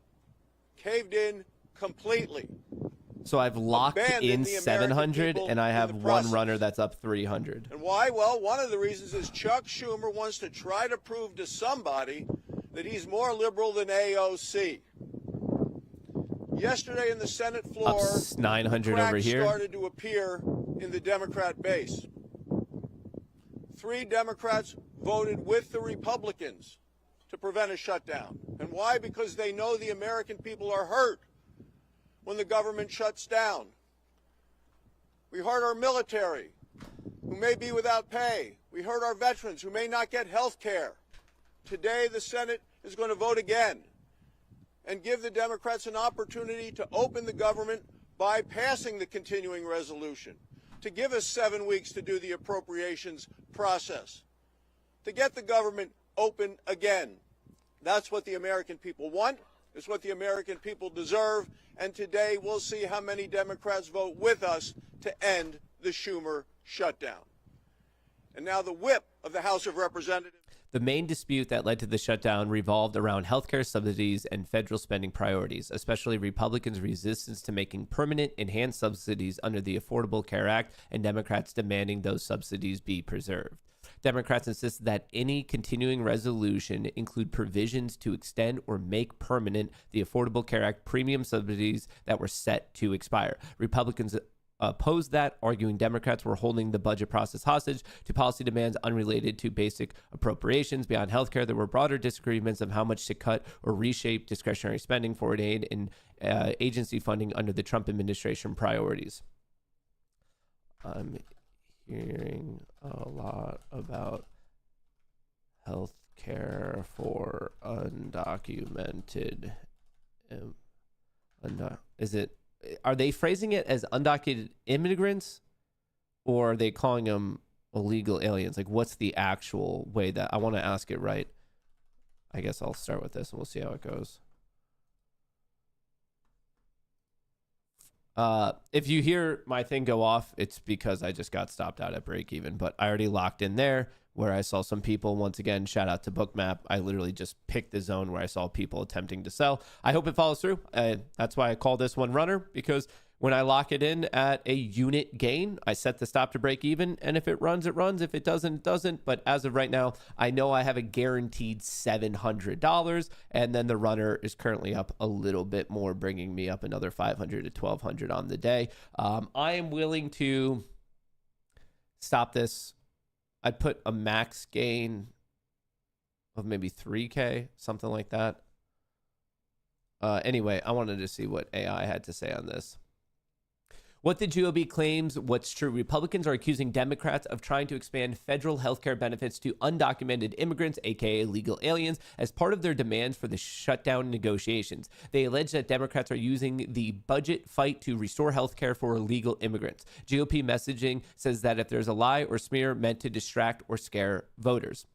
Speaker 14: Caved in completely.
Speaker 2: So I've locked in 700, and I have one runner that's up 300.
Speaker 14: And why? Well, one of the reasons is Chuck Schumer wants to try to prove to somebody that he's more liberal than AOC. Yesterday in the Senate floor,
Speaker 2: up 900
Speaker 14: cracks
Speaker 2: over here.
Speaker 14: started to appear in the Democrat base. 3 Democrats voted with the Republicans to prevent a shutdown. And why? Because they know the American people are hurt when the government shuts down. We hurt our military, who may be without pay. We hurt our veterans, who may not get health care. Today, the Senate is going to vote again and give the Democrats an opportunity to open the government by passing the continuing resolution, to give us 7 weeks to do the appropriations process, to get the government open again. That's what the American people want. It's what the American people deserve. And today we'll see how many Democrats vote with us to end the Schumer shutdown. And now the whip of the House of Representatives.
Speaker 2: The main dispute that led to the shutdown revolved around healthcare subsidies and federal spending priorities, especially Republicans' resistance to making permanent enhanced subsidies under the Affordable Care Act and Democrats demanding those subsidies be preserved. Democrats insisted that any continuing resolution include provisions to extend or make permanent the Affordable Care Act premium subsidies that were set to expire. Republicans opposed that, arguing Democrats were holding the budget process hostage to policy demands unrelated to basic appropriations. Beyond healthcare, there were broader disagreements of how much to cut or reshape discretionary spending, foreign aid, and agency funding under the Trump administration priorities. I'm hearing a lot about healthcare for undocumented. Are they phrasing it as undocumented immigrants, or are they calling them illegal aliens? Like, what's the actual way that I want to ask it right? I guess I'll start with this and we'll see how it goes. If you hear my thing go off, it's because I just got stopped out at break even, but I already locked in there where I saw some people. Once again, shout out to Bookmap. I literally just picked the zone where I saw people attempting to sell. I hope it follows through. That's why I call this one runner, because when I lock it in at a unit gain, I set the stop to break even. And if it runs, it runs. If it doesn't, it doesn't. But as of right now, I know I have a guaranteed $700. And then the runner is currently up a little bit more, bringing me up another $500 to $1,200 on the day. I am willing to stop this. I'd put a max gain of maybe 3K, something like that. Anyway, I wanted to see what AI had to say on this. What the GOP claims, what's true. Republicans are accusing Democrats of trying to expand federal health care benefits to undocumented immigrants, aka illegal aliens, as part of their demands for the shutdown negotiations. They allege that Democrats are using the budget fight to restore health care for illegal immigrants. GOP messaging says that if there's a lie or smear meant to distract or scare voters.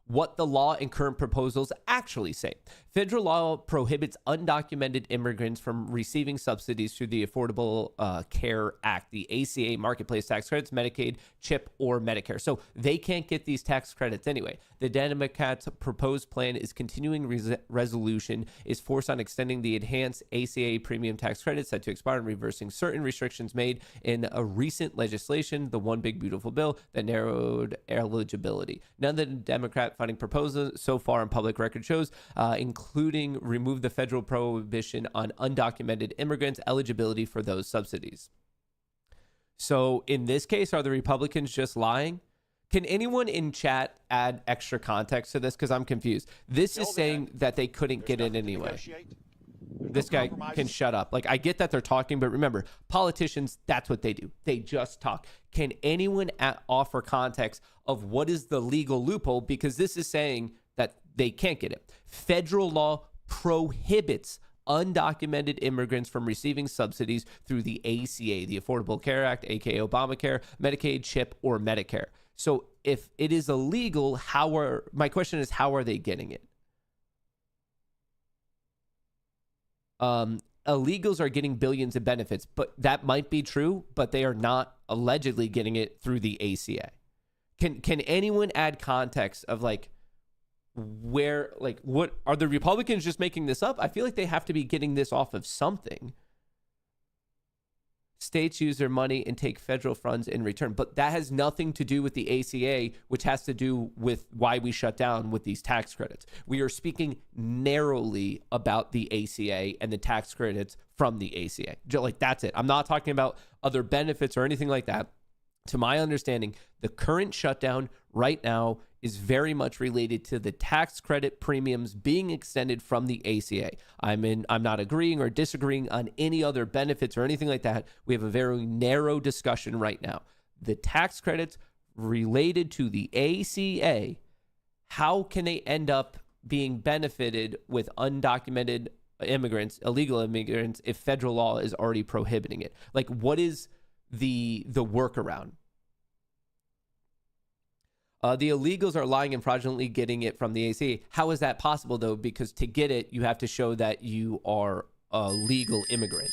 Speaker 2: What the law and current proposals actually say. Federal law prohibits undocumented immigrants from receiving subsidies through the Affordable Care Act, the ACA marketplace tax credits, Medicaid, CHIP, or Medicare. So they can't get these tax credits anyway. The Democrats' proposed plan is continuing resolution is forced on extending the enhanced ACA premium tax credits set to expire and reversing certain restrictions made in a recent legislation, the One Big Beautiful Bill, that narrowed eligibility. None of the Democrat funding proposals so far on public record shows, including remove the federal prohibition on undocumented immigrants' eligibility for those subsidies. So in this case, are the Republicans just lying? Can anyone in chat add extra context to this? Because I'm confused. This is saying that they couldn't get it anyway. This guy can shut up. Like, I get that they're talking, but remember, politicians, that's what they do. They just talk. Can anyone offer context of what is the legal loophole? Because this is saying that they can't get it. Federal law prohibits undocumented immigrants from receiving subsidies through the ACA, the Affordable Care Act, aka Obamacare, Medicaid, CHIP, or Medicare. So if it is illegal, my question is, how are they getting it? Illegals are getting billions in benefits, but that might be true, but they are not allegedly getting it through the ACA. Can anyone add context of like where, like, what are the Republicans just making this up? I feel like they have to be getting this off of something. States use their money and take federal funds in return, but that has nothing to do with the ACA, which has to do with why we shut down with these tax credits. We are speaking narrowly about the ACA and the tax credits from the ACA. Like, that's it. I'm not talking about other benefits or anything like that. To my understanding, the current shutdown right now is very much related to the tax credit premiums being extended from the ACA. I'm not agreeing or disagreeing on any other benefits or anything like that. We have a very narrow discussion right now. The tax credits related to the ACA, how can they end up being benefited with undocumented immigrants, illegal immigrants, if federal law is already prohibiting it? Like, what is the workaround? The illegals are lying and fraudulently getting it from the ACA. How is that possible, though? Because to get it, you have to show that you are a legal immigrant.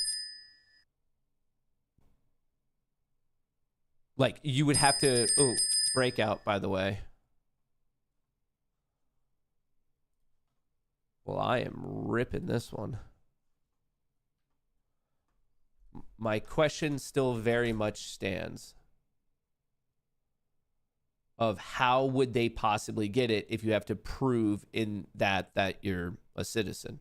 Speaker 2: Like, you would have to... Oh, breakout, by the way. Well, I am ripping this one. My question still very much stands. Of how would they possibly get it if you have to prove in that you're a citizen?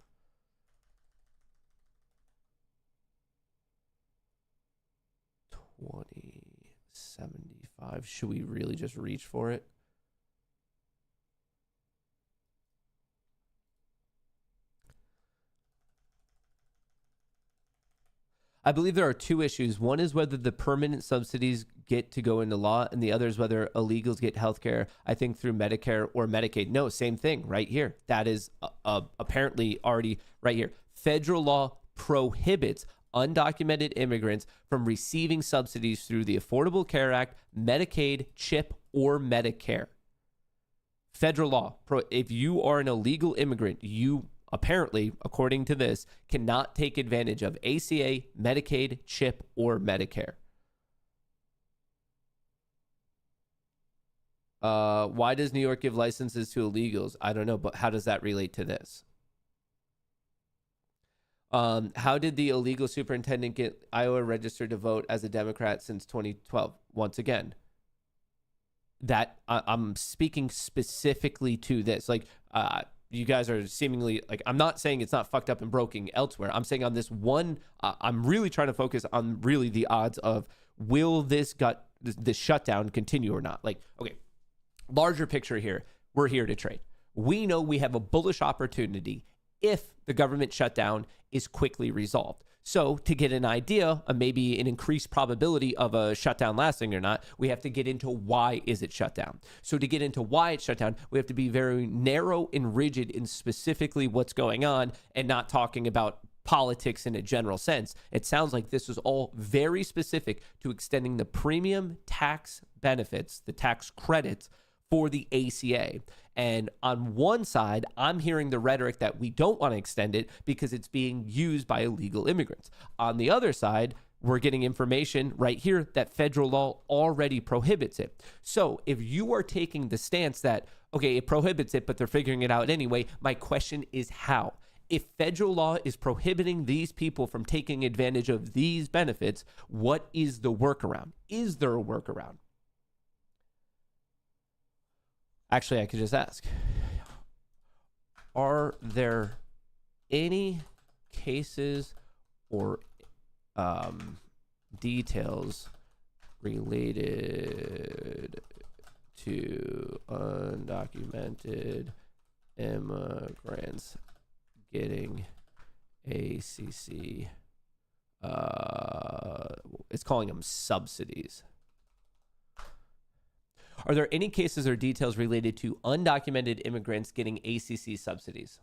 Speaker 2: $20.75. Should we really just reach for it? I believe there are two issues. One is whether the permanent subsidies get to go into law, and the other is whether illegals get health care, I think, through Medicare or Medicaid. No, same thing right here. That is apparently already right here. Federal law prohibits undocumented immigrants from receiving subsidies through the Affordable Care Act, Medicaid, CHIP, or Medicare. Federal law. If you are an illegal immigrant, you apparently, according to this, cannot take advantage of ACA, Medicaid, CHIP, or Medicare. Why does New York give licenses to illegals? I don't know, but how does that relate to this? How did the illegal superintendent get Iowa registered to vote as a Democrat since 2012? Once again, that I'm speaking specifically to this. Like, you guys are seemingly like, I'm not saying it's not fucked up and broken elsewhere. I'm saying on this one, I'm really trying to focus on really the odds of will this shutdown continue or not? Like, okay, larger picture here. We're here to trade. We know we have a bullish opportunity if the government shutdown is quickly resolved. So to get an idea of maybe an increased probability of a shutdown lasting or not, we have to get into why is it shut down. So to get into why it's shut down, we have to be very narrow and rigid in specifically what's going on and not talking about politics in a general sense. It sounds like this is all very specific to extending the premium tax benefits, the tax credits for the ACA. And on one side, I'm hearing the rhetoric that we don't want to extend it because it's being used by illegal immigrants. On the other side, we're getting information right here that federal law already prohibits it. So if you are taking the stance that, okay, it prohibits it, but they're figuring it out anyway, my question is how? If federal law is prohibiting these people from taking advantage of these benefits, what is the workaround? Is there a workaround? Actually, I could just ask, are there any cases or details related to undocumented immigrants getting ACC? It's calling them subsidies. Are there any cases or details related to undocumented immigrants getting ACC subsidies?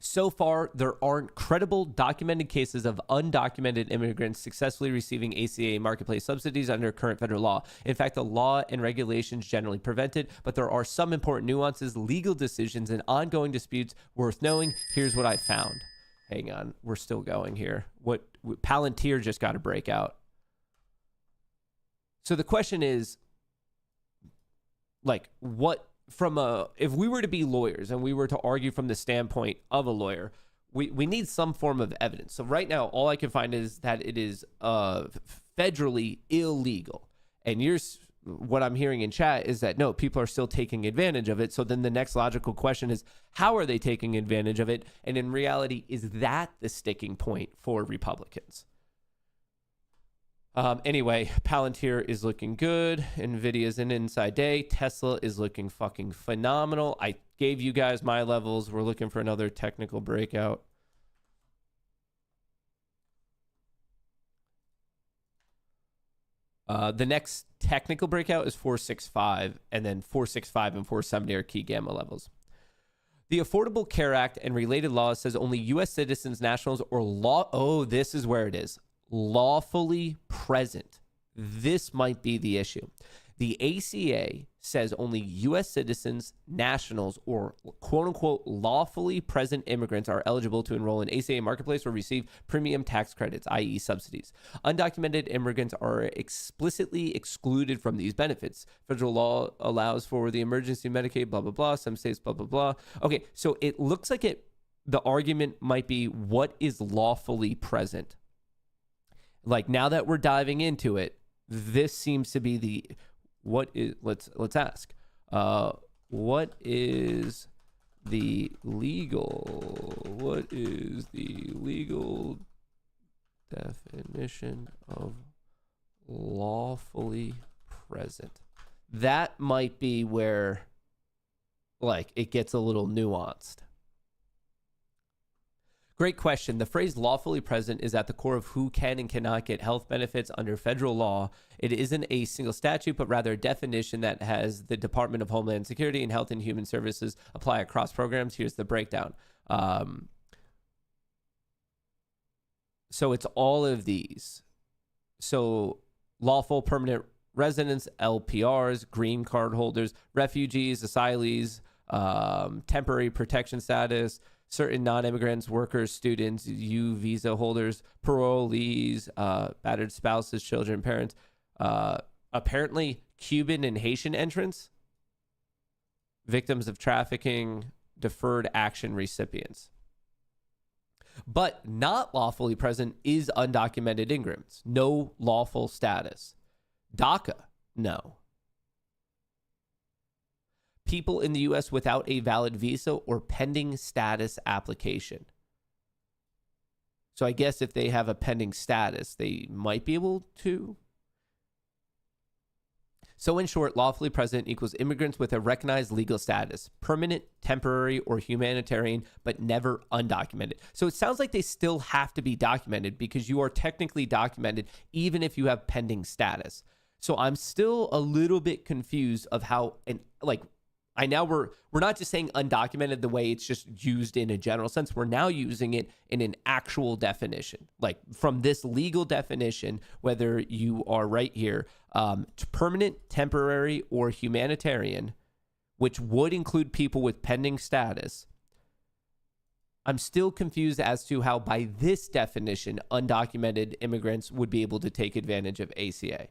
Speaker 2: So far, there aren't credible documented cases of undocumented immigrants successfully receiving ACA marketplace subsidies under current federal law. In fact, the law and regulations generally prevent it, but there are some important nuances, legal decisions, and ongoing disputes worth knowing. Here's what I found. Hang on, we're still going here. What Palantir just got a breakout. So the question is, like, what from a, if we were to be lawyers and we were to argue from the standpoint of a lawyer, we need some form of evidence. So right now, all I can find is that it is federally illegal. And what I'm hearing in chat is that no, people are still taking advantage of it. So then the next logical question is, how are they taking advantage of it? And in reality, is that the sticking point for Republicans? Anyway, Palantir is looking good. NVIDIA's an inside day. Tesla is looking fucking phenomenal. I gave you guys my levels. We're looking for another technical breakout. The next technical breakout is 465, and then 465 and 470 are key gamma levels. The Affordable Care Act and related laws says only U.S. citizens, nationals, or this is where it is. Lawfully present. This might be the issue. The ACA says only U.S. citizens, nationals, or quote-unquote lawfully present immigrants are eligible to enroll in ACA Marketplace or receive premium tax credits, i.e. subsidies. Undocumented immigrants are explicitly excluded from these benefits. Federal law allows for the emergency Medicaid, blah, blah, blah. Some states, blah, blah, blah. Okay, so it looks like the argument might be what is lawfully present. Like, now that we're diving into it, this seems to be let's ask. What is the legal definition of lawfully present? That might be where, like, it gets a little nuanced. Great question. The phrase lawfully present is at the core of who can and cannot get health benefits under federal law. It isn't a single statute, but rather a definition that has the Department of Homeland Security and Health and Human Services apply across programs. Here's the breakdown. So it's all of these. So lawful permanent residents, LPRs, green card holders, refugees, asylees, temporary protection status, certain non-immigrants, workers, students, U visa holders, parolees, battered spouses, children, parents, apparently Cuban and Haitian entrants, victims of trafficking, deferred action recipients. But not lawfully present is undocumented immigrants. No lawful status. DACA, no. People in the U.S. without a valid visa or pending status application. So I guess if they have a pending status, they might be able to. So in short, lawfully present equals immigrants with a recognized legal status, permanent, temporary, or humanitarian, but never undocumented. So it sounds like they still have to be documented because you are technically documented even if you have pending status. So I'm still a little bit confused of how, and like, we're not just saying undocumented the way it's just used in a general sense. We're now using it in an actual definition, like from this legal definition, whether you are right here, permanent, temporary, or humanitarian, which would include people with pending status. I'm still confused as to how, by this definition, undocumented immigrants would be able to take advantage of ACA.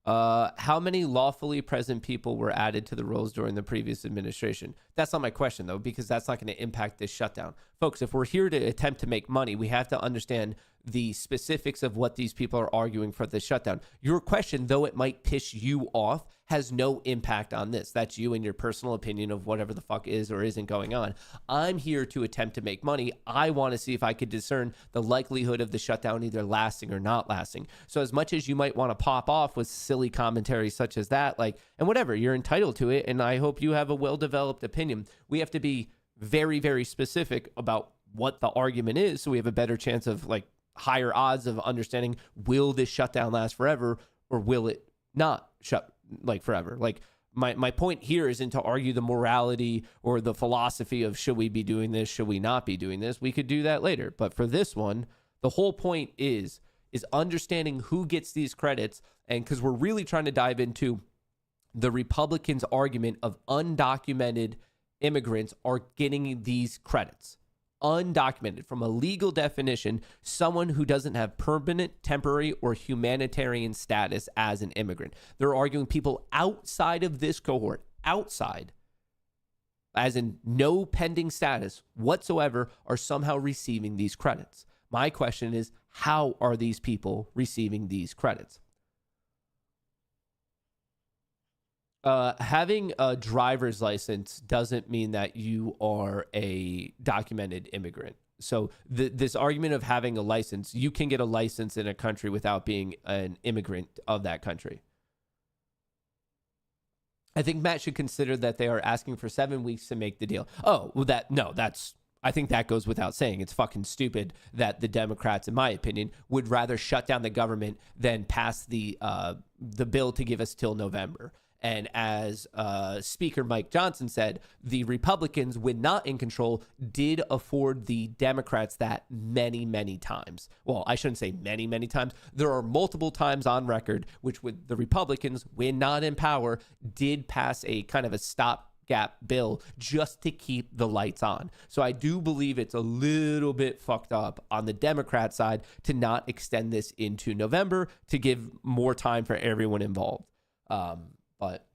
Speaker 2: How many lawfully present people were added to the rolls during the previous administration? That's not my question, though, because that's not going to impact this shutdown. Folks, if we're here to attempt to make money, we have to understand the specifics of what these people are arguing for the shutdown. Your question, though it might piss you off, has no impact on this. That's you and your personal opinion of whatever the fuck is or isn't going on. I'm here to attempt to make money. I want to see if I could discern the likelihood of the shutdown either lasting or not lasting. So as much as you might want to pop off with silly commentary such as that, like, and whatever, you're entitled to it, and I hope you have a well-developed opinion. We have to be very, very specific about what the argument is so we have a better chance of, like, higher odds of understanding, will this shutdown last forever or will it not shut like forever? Like my point here isn't to argue the morality or the philosophy of should we be doing this, should we not be doing this. We could do that later. But for this one, the whole point is understanding who gets these credits. And because we're really trying to dive into the Republicans' argument of undocumented immigrants are getting these credits. Undocumented, from a legal definition, someone who doesn't have permanent, temporary, or humanitarian status as an immigrant. They're arguing people outside of this cohort, outside, as in no pending status whatsoever, are somehow receiving these credits. My question is, how are these people receiving these credits? Having a driver's license doesn't mean that you are a documented immigrant. So this argument of having a license, you can get a license in a country without being an immigrant of that country. I think Matt should consider that they are asking for 7 weeks to make the deal. Oh, well, I think that goes without saying. It's fucking stupid that the Democrats, in my opinion, would rather shut down the government than pass the bill to give us till November. And as Speaker Mike Johnson said, the Republicans, when not in control, did afford the Democrats that many, many times. Well, I shouldn't say many, many times. There are multiple times on record which with the Republicans, when not in power, did pass a kind of a stopgap bill just to keep the lights on. So I do believe it's a little bit fucked up on the Democrat side to not extend this into November to give more time for everyone involved. But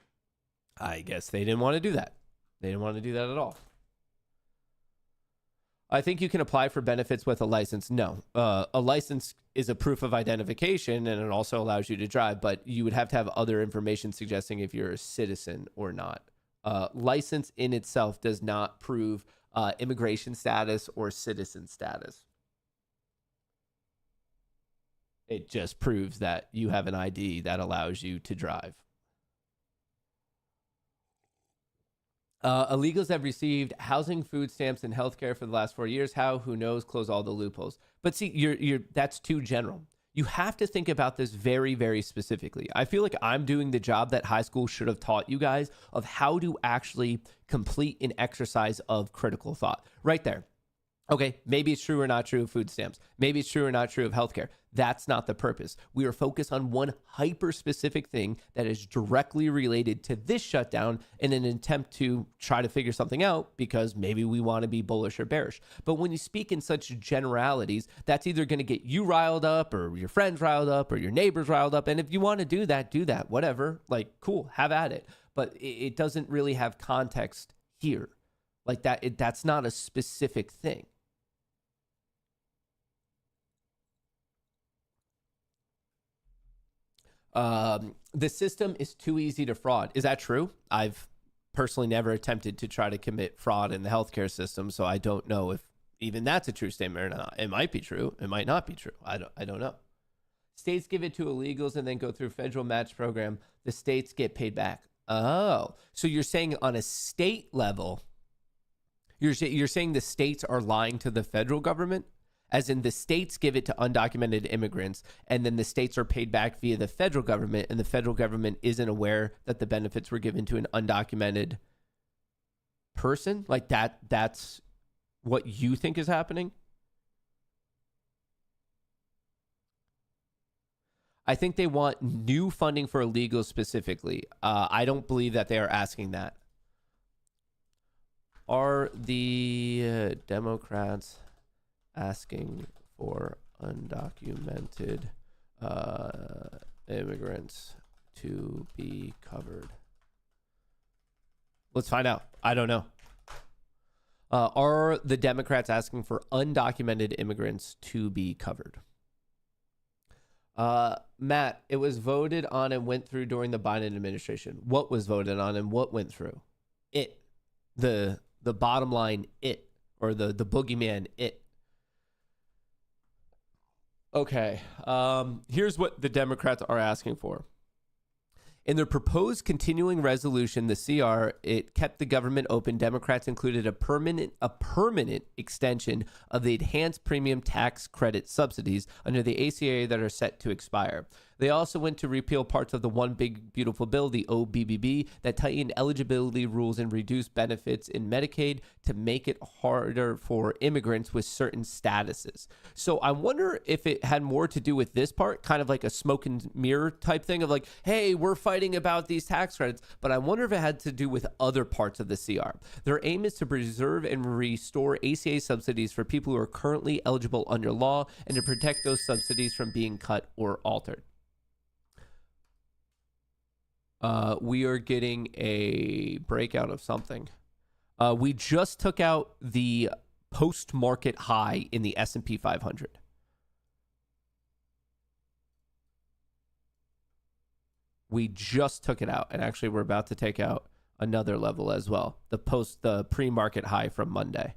Speaker 2: I guess they didn't want to do that. They didn't want to do that at all. I think you can apply for benefits with a license. No, a license is a proof of identification and it also allows you to drive, but you would have to have other information suggesting if you're a citizen or not. License in itself does not prove immigration status or citizen status. It just proves that you have an ID that allows you to drive. Illegals have received housing, food stamps, and healthcare for the last 4 years. How? Who knows? Close all the loopholes. But see, that's too general. You have to think about this very, very specifically. I feel like I'm doing the job that high school should have taught you guys of how to actually complete an exercise of critical thought. Right there. Okay, maybe it's true or not true of food stamps. Maybe it's true or not true of healthcare. That's not the purpose. We are focused on one hyper-specific thing that is directly related to this shutdown in an attempt to try to figure something out because maybe we want to be bullish or bearish. But when you speak in such generalities, that's either going to get you riled up or your friends riled up or your neighbors riled up. And if you want to do that, whatever. Like, cool, have at it. But it doesn't really have context here. Like that, that's not a specific thing. The system is too easy to fraud. Is that true? I've personally never attempted to try to commit fraud in the healthcare system, so I don't know if even that's a true statement or not. It might be true. It might not be true. I don't know. States give it to illegals and then go through federal match program. The states get paid back. Oh, so you're saying on a state level, you're saying the states are lying to the federal government? As in the states give it to undocumented immigrants, and then the states are paid back via the federal government, and the federal government isn't aware that the benefits were given to an undocumented person? Like that's what you think is happening? I think they want new funding for illegals specifically. I don't believe that they are asking that. Are the Democrats asking for undocumented immigrants to be covered? Let's find out. I don't know. Are the Democrats asking for undocumented immigrants to be covered? Matt, it was voted on and went through during the Biden administration. What was voted on and what went through? It. The bottom line, it. Or the boogeyman, it. Okay. Here's what the Democrats are asking for. In their proposed continuing resolution, the CR, it kept the government open. Democrats included a permanent extension of the enhanced premium tax credit subsidies under the ACA that are set to expire. They also went to repeal parts of the One Big Beautiful Bill, the OBBB, that tightened eligibility rules and reduced benefits in Medicaid to make it harder for immigrants with certain statuses. So I wonder if it had more to do with this part, kind of like a smoke and mirror type thing of like, hey, we're fighting about these tax credits. But I wonder if it had to do with other parts of the CR. Their aim is to preserve and restore ACA subsidies for people who are currently eligible under law and to protect those subsidies from being cut or altered. We are getting a breakout of something. We just took out the post-market high in the S&P 500. We just took it out, and actually we're about to take out another level as well. The pre-market high from Monday.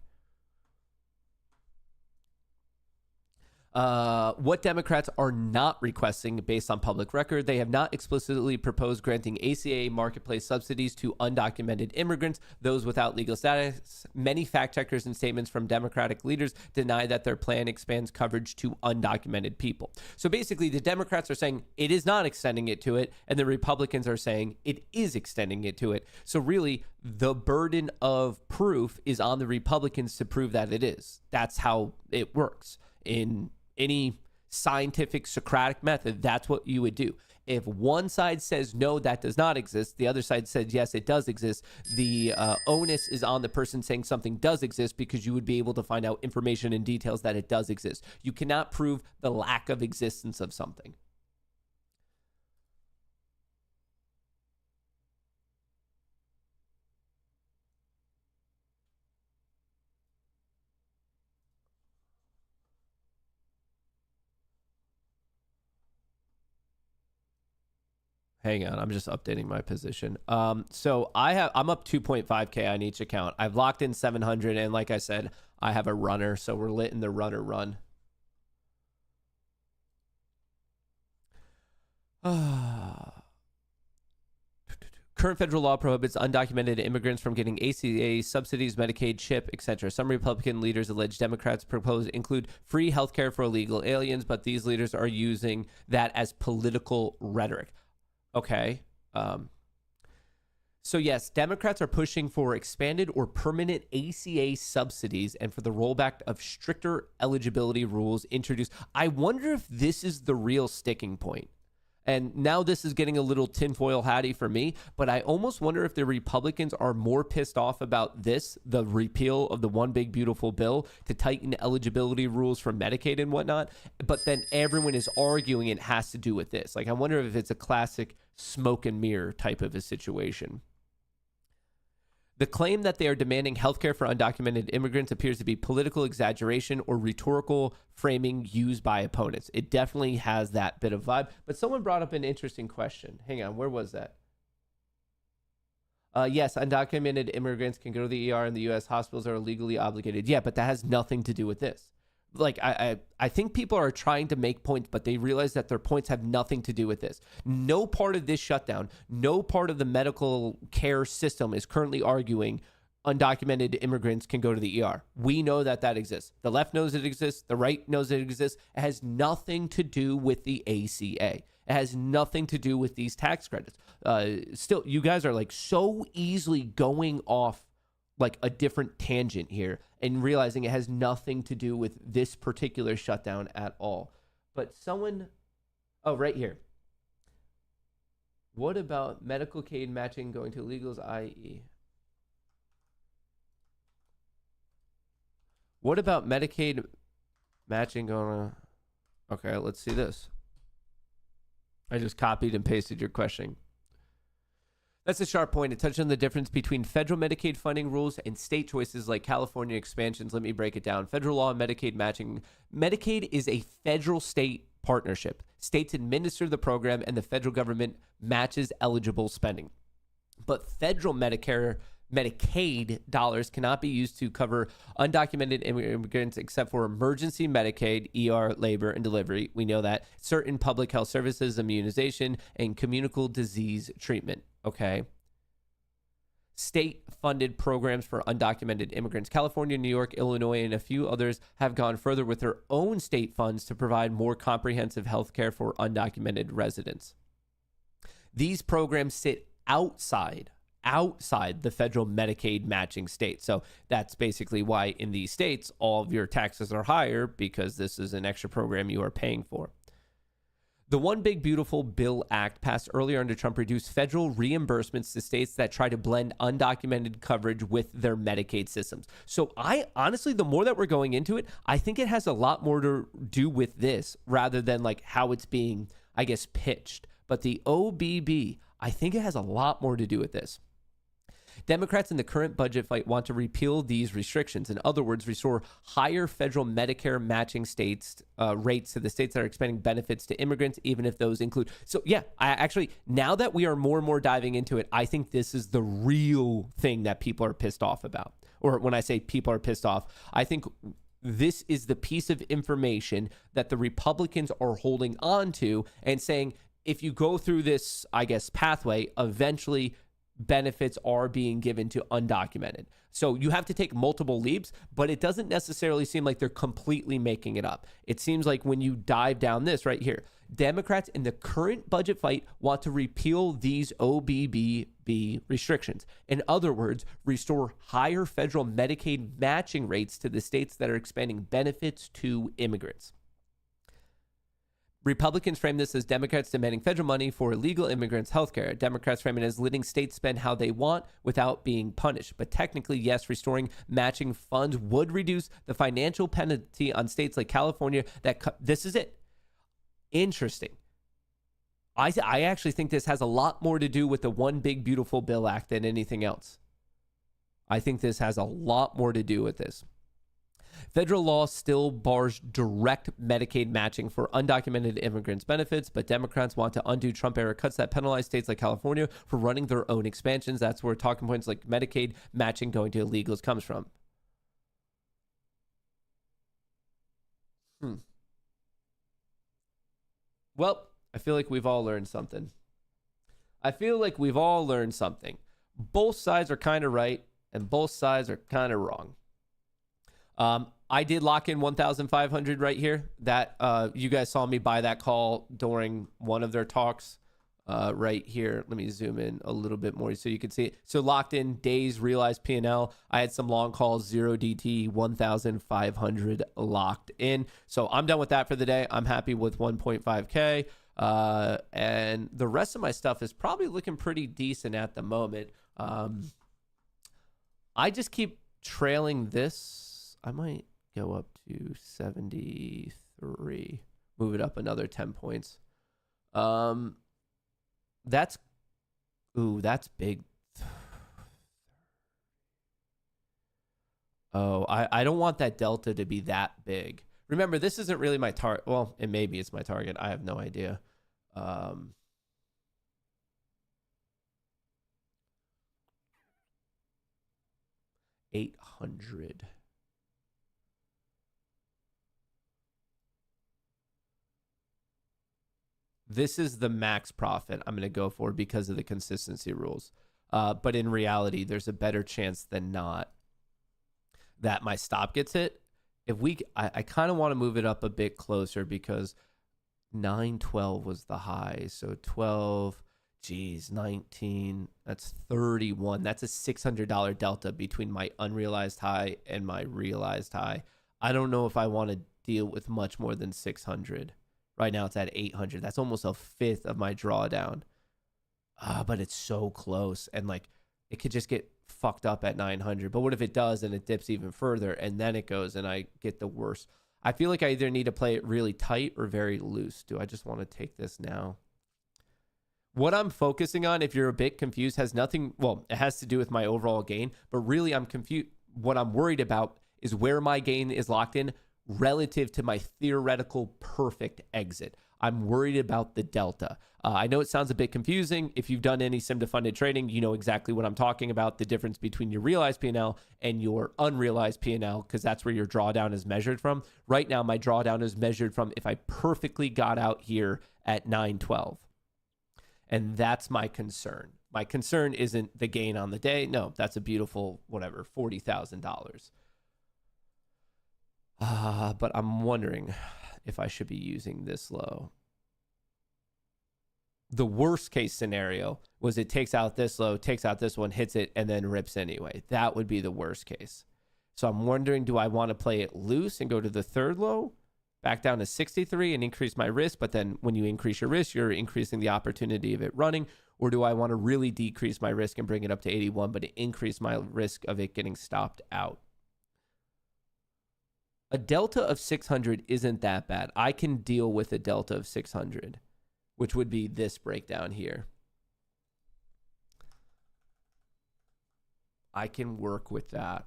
Speaker 2: What Democrats are not requesting based on public record, they have not explicitly proposed granting ACA marketplace subsidies to undocumented immigrants, those without legal status. Many fact checkers and statements from Democratic leaders deny that their plan expands coverage to undocumented people. So basically, the Democrats are saying it is not extending it to it, and the Republicans are saying it is extending it to it. So really, the burden of proof is on the Republicans to prove that it is. That's how it works. In any scientific Socratic method, that's what you would do. If one side says no, that does not exist, the other side says yes, it does exist, the onus is on the person saying something does exist because you would be able to find out information and details that it does exist. You cannot prove the lack of existence of something. Hang on, I'm just updating my position. So I'm up 2.5K on each account. I've locked in 700, and like I said, I have a runner, so we're lit in the runner run. Current federal law prohibits undocumented immigrants from getting ACA subsidies, Medicaid, CHIP, etc. Some Republican leaders allege Democrats propose include free health care for illegal aliens, but these leaders are using that as political rhetoric. Okay. So yes, Democrats are pushing for expanded or permanent ACA subsidies and for the rollback of stricter eligibility rules introduced. I wonder if this is the real sticking point. And now this is getting a little tinfoil hatty for me, but I almost wonder if the Republicans are more pissed off about this, the repeal of the One Big Beautiful Bill to tighten eligibility rules for Medicaid and whatnot, but then everyone is arguing it has to do with this. Like, I wonder if it's a classic smoke and mirror type of a situation. The claim that they are demanding healthcare for undocumented immigrants appears to be political exaggeration or rhetorical framing used by opponents. It definitely has that bit of vibe. But someone brought up an interesting question. Hang on, where was that? Yes, undocumented immigrants can go to the ER in the U.S. Hospitals are legally obligated. Yeah, but that has nothing to do with this. like I think people are trying to make points, but they realize that their points have nothing to do with this. No part of this shutdown, no part of the medical care system is currently arguing undocumented immigrants can go to the ER. We know that that exists. The left knows it exists. The right knows it exists. It has nothing to do with the ACA. It has nothing to do with these tax credits. Still, you guys are like so easily going off like a different tangent here and realizing it has nothing to do with this particular shutdown at all. But someone, oh, right here. What about medical aid matching going to illegals, i.e.? What about Medicaid matching going to... Okay, let's see this. I just copied and pasted your question. That's a sharp point. It touched on the difference between federal Medicaid funding rules and state choices like California expansions. Let me break it down. Federal law and Medicaid matching. Medicaid is a federal-state partnership. States administer the program and the federal government matches eligible spending. But federal Medicaid dollars cannot be used to cover undocumented immigrants except for emergency Medicaid, ER, labor, and delivery. We know that. Certain public health services, immunization, and communicable disease treatment. Okay. State-funded programs for undocumented immigrants. California, New York, Illinois, and a few others have gone further with their own state funds to provide more comprehensive health care for undocumented residents. These programs sit outside the federal Medicaid matching state. So that's basically why in these states, all of your taxes are higher because this is an extra program you are paying for. The One Big Beautiful Bill Act passed earlier under Trump reduced federal reimbursements to states that try to blend undocumented coverage with their Medicaid systems. So I honestly, the more that we're going into it, I think it has a lot more to do with this rather than like how it's being, I guess, pitched. But the OBB, I think it has a lot more to do with this. Democrats in the current budget fight want to repeal these restrictions. In other words, restore higher federal Medicare matching states rates to the states that are expanding benefits to immigrants, even if those include. So, yeah, I actually, now that we are more and more diving into it, I think this is the real thing that people are pissed off about. Or when I say people are pissed off, I think this is the piece of information that the Republicans are holding on to and saying, if you go through this, I guess, pathway, eventually benefits are being given to undocumented. So you have to take multiple leaps, but it doesn't necessarily seem like they're completely making it up. It seems like when you dive down this right here, Democrats in the current budget fight want to repeal these OBBB restrictions. In other words, restore higher federal Medicaid matching rates to the states that are expanding benefits to immigrants. Republicans frame this as Democrats demanding federal money for illegal immigrants' health care. Democrats frame it as letting states spend how they want without being punished. But technically, yes, restoring matching funds would reduce the financial penalty on states like California. This is it. Interesting. I actually think this has a lot more to do with the One Big Beautiful Bill Act than anything else. I think this has a lot more to do with this. Federal law still bars direct Medicaid matching for undocumented immigrants' benefits, but Democrats want to undo Trump-era cuts that penalize states like California for running their own expansions. That's where talking points like Medicaid matching going to illegals comes from. Well, I feel like we've all learned something. Both sides are kind of right, and both sides are kind of wrong. I did lock in 1,500 right here. That you guys saw me buy that call during one of their talks right here. Let me zoom in a little bit more so you can see it. So locked in days, realized P&L. I had some long calls, 0 DT, 1,500 locked in. So I'm done with that for the day. I'm happy with 1.5K. And the rest of my stuff is probably looking pretty decent at the moment. I just keep trailing this. I might go up to 73, move it up another 10 points. That's big. Oh, I don't want that delta to be that big. Remember, this isn't really my target. Well, maybe it's my target. I have no idea. 800. This is the max profit I'm going to go for because of the consistency rules. But in reality, there's a better chance than not that my stop gets hit. I kind of want to move it up a bit closer because 912 was the high. So 12, 19, that's 31. That's a $600 delta between my unrealized high and my realized high. I don't know if I want to deal with much more than 600. Right now it's at 800. That's almost a fifth of my drawdown. But it's so close. And like, it could just get fucked up at 900. But what if it does and it dips even further and then it goes and I get the worst? I feel like I either need to play it really tight or very loose. Do I just want to take this now? What I'm focusing on, if you're a bit confused, has nothing, well, it has to do with my overall gain, but really I'm confused. What I'm worried about is where my gain is locked in relative to my theoretical perfect exit. I'm worried about the delta. I know it sounds a bit confusing. If you've done any sim to funded trading, you know exactly what I'm talking about, the difference between your realized P&L and your unrealized P&L, because that's where your drawdown is measured from. Right now, my drawdown is measured from if I perfectly got out here at 912. And that's my concern. My concern isn't the gain on the day. No, that's a beautiful, whatever, $40,000. But I'm wondering if I should be using this low. The worst case scenario was it takes out this low, takes out this one, hits it, and then rips anyway. That would be the worst case. So I'm wondering, do I want to play it loose and go to the third low, back down to 63 and increase my risk? But then when you increase your risk, you're increasing the opportunity of it running. Or do I want to really decrease my risk and bring it up to 81, but increase my risk of it getting stopped out? A delta of 600 isn't that bad. I can deal with a delta of 600, which would be this breakdown here. I can work with that.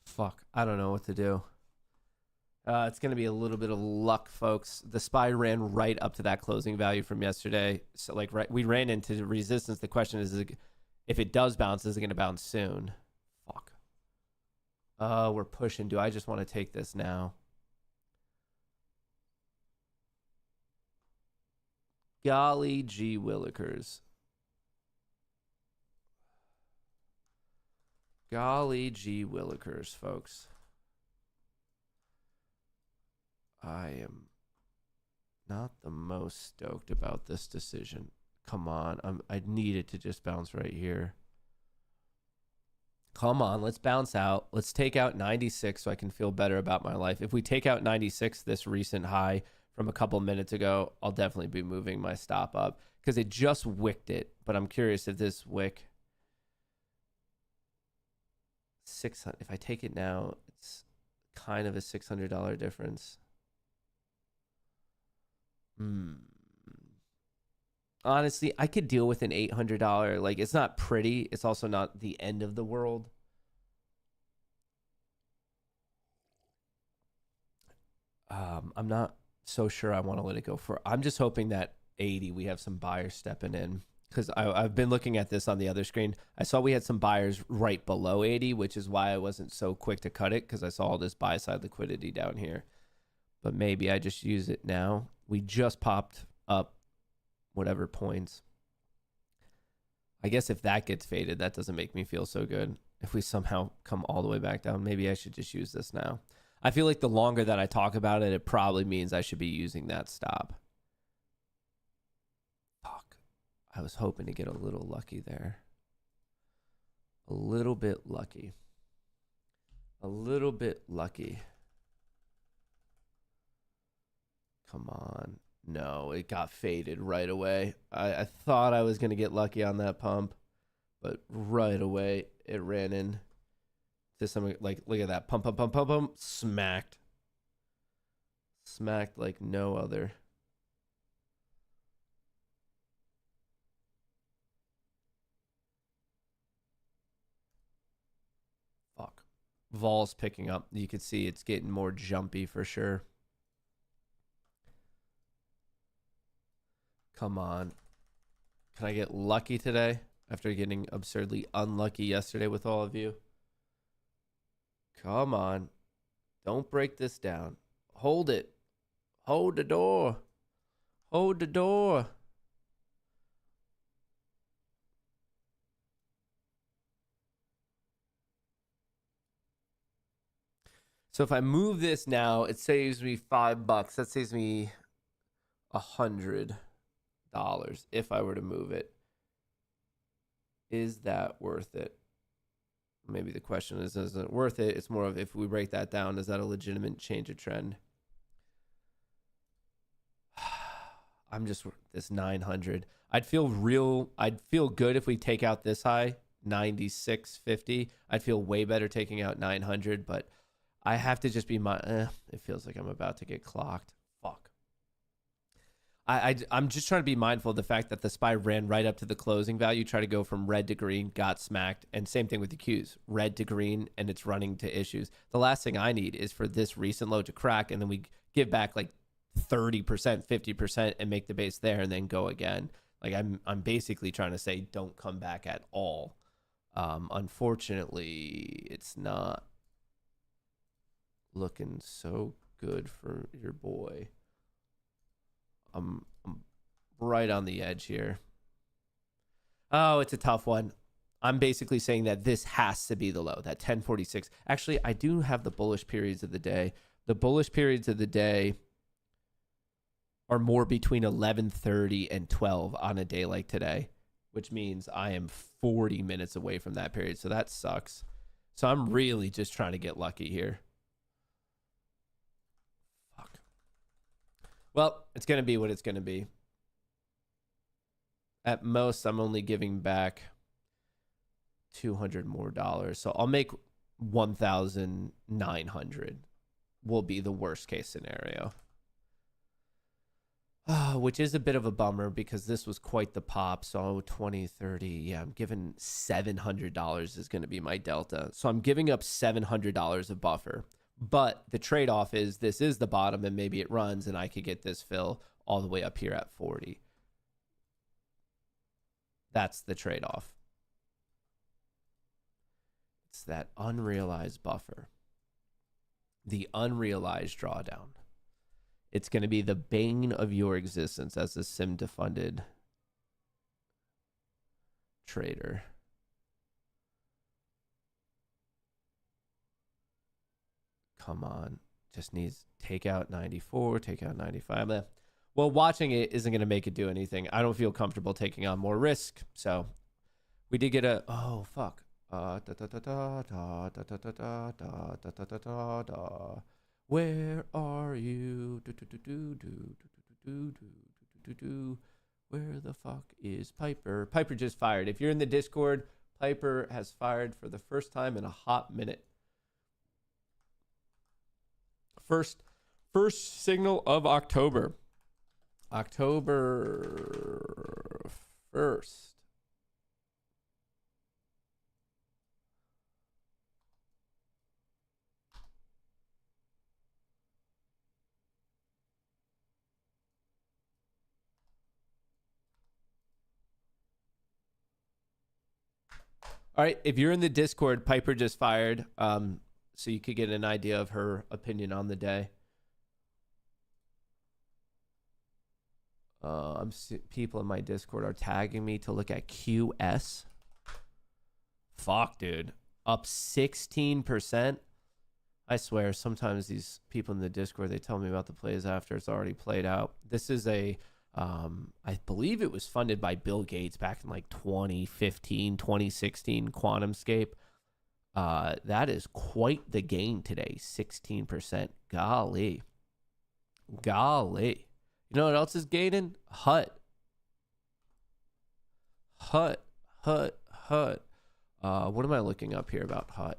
Speaker 2: Fuck, I don't know what to do. It's going to be a little bit of luck, folks. The SPY ran right up to that closing value from yesterday. So, like, right, we ran into resistance. The question is if it does bounce, is it going to bounce soon? Fuck. We're pushing. Do I just want to take this now? Golly gee willikers. Golly gee willikers, folks. I am not the most stoked about this decision. Come on. I need it to just bounce right here. Come on, let's bounce out. Let's take out 96 so I can feel better about my life. If we take out 96, this recent high from a couple minutes ago, I'll definitely be moving my stop up because it just wicked it. But I'm curious if this wick 600, if I take it now, it's kind of a $600 difference. Honestly, I could deal with an $800. Like, it's not pretty. It's also not the end of the world. I'm not so sure I want to let it go for. I'm just hoping that 80, we have some buyers stepping in. Because I've been looking at this on the other screen. I saw we had some buyers right below 80, which is why I wasn't so quick to cut it, because I saw all this buy-side liquidity down here. But maybe I just use it now. We just popped up whatever points. I guess if that gets faded, that doesn't make me feel so good. If we somehow come all the way back down, maybe I should just use this now. I feel like the longer that I talk about it, it probably means I should be using that stop. Fuck. I was hoping to get a little lucky there. A little bit lucky. A little bit lucky. Come on. No, it got faded right away. I thought I was going to get lucky on that pump, but right away it ran in to some, like, look at that. Pump, pump, pump, pump, pump. Smacked. Smacked like no other. Fuck. Vol's picking up. You can see it's getting more jumpy for sure. Come on. Can I get lucky today after getting absurdly unlucky yesterday with all of you? Come on. Don't break this down. Hold it. Hold the door. Hold the door. So if I move this now, it saves me $5. That saves me $100 if I were to move it. Is that worth it? Maybe the question is it worth it? It's more of if we break that down, is that a legitimate change of trend? I'm just this 900. I'd feel good if we take out this high, 96.50. I'd feel way better taking out 900, but I have to just be it feels like I'm about to get clocked. Fuck. I'm just trying to be mindful of the fact that the SPY ran right up to the closing value, try to go from red to green, got smacked, and same thing with the Qs, red to green, and it's running to issues. The last thing I need is for this recent low to crack, and then we give back like 30%, 50%, and make the base there, and then go again. Like I'm basically trying to say, don't come back at all. Unfortunately, it's not looking so good for your boy. I'm right on the edge here. Oh, it's a tough one. I'm basically saying that this has to be the low, that 1046. Actually, I do have the bullish periods of the day. The bullish periods of the day are more between 11:30 and 12 on a day like today, which means I am 40 minutes away from that period. So that sucks. So I'm really just trying to get lucky here. Well, it's going to be what it's going to be. At most, I'm only giving back $200 more. So I'll make 1,900 will be the worst case scenario. Which is a bit of a bummer because this was quite the pop. So 20, 30. Yeah, I'm giving $700 is going to be my delta. So I'm giving up $700 of buffer. But the trade-off is this is the bottom and maybe it runs and I could get this fill all the way up here at 40. That's the trade-off. It's that unrealized buffer. The unrealized drawdown. It's going to be the bane of your existence as a sim-defunded trader. Come on. Just needs take out 94, take out 95. Well, watching it isn't going to make it do anything. I don't feel comfortable taking on more risk. So we did get a, oh, fuck. Where are you? Where the fuck is Piper? Piper just fired. If you're in the Discord, Piper has fired for the first time in a hot minute. First signal of October. October 1st. All right, if you're in the Discord, Piper just fired. So you could get an idea of her opinion on the day. People in my Discord are tagging me to look at QS. Fuck, dude. Up 16%. I swear, sometimes these people in the Discord, they tell me about the plays after it's already played out. This is a, I believe it was funded by Bill Gates back in like 2015, 2016, QuantumScape. That is quite the gain today, 16%. Golly. You know what else is gaining? HUT. What am I looking up here about HUT?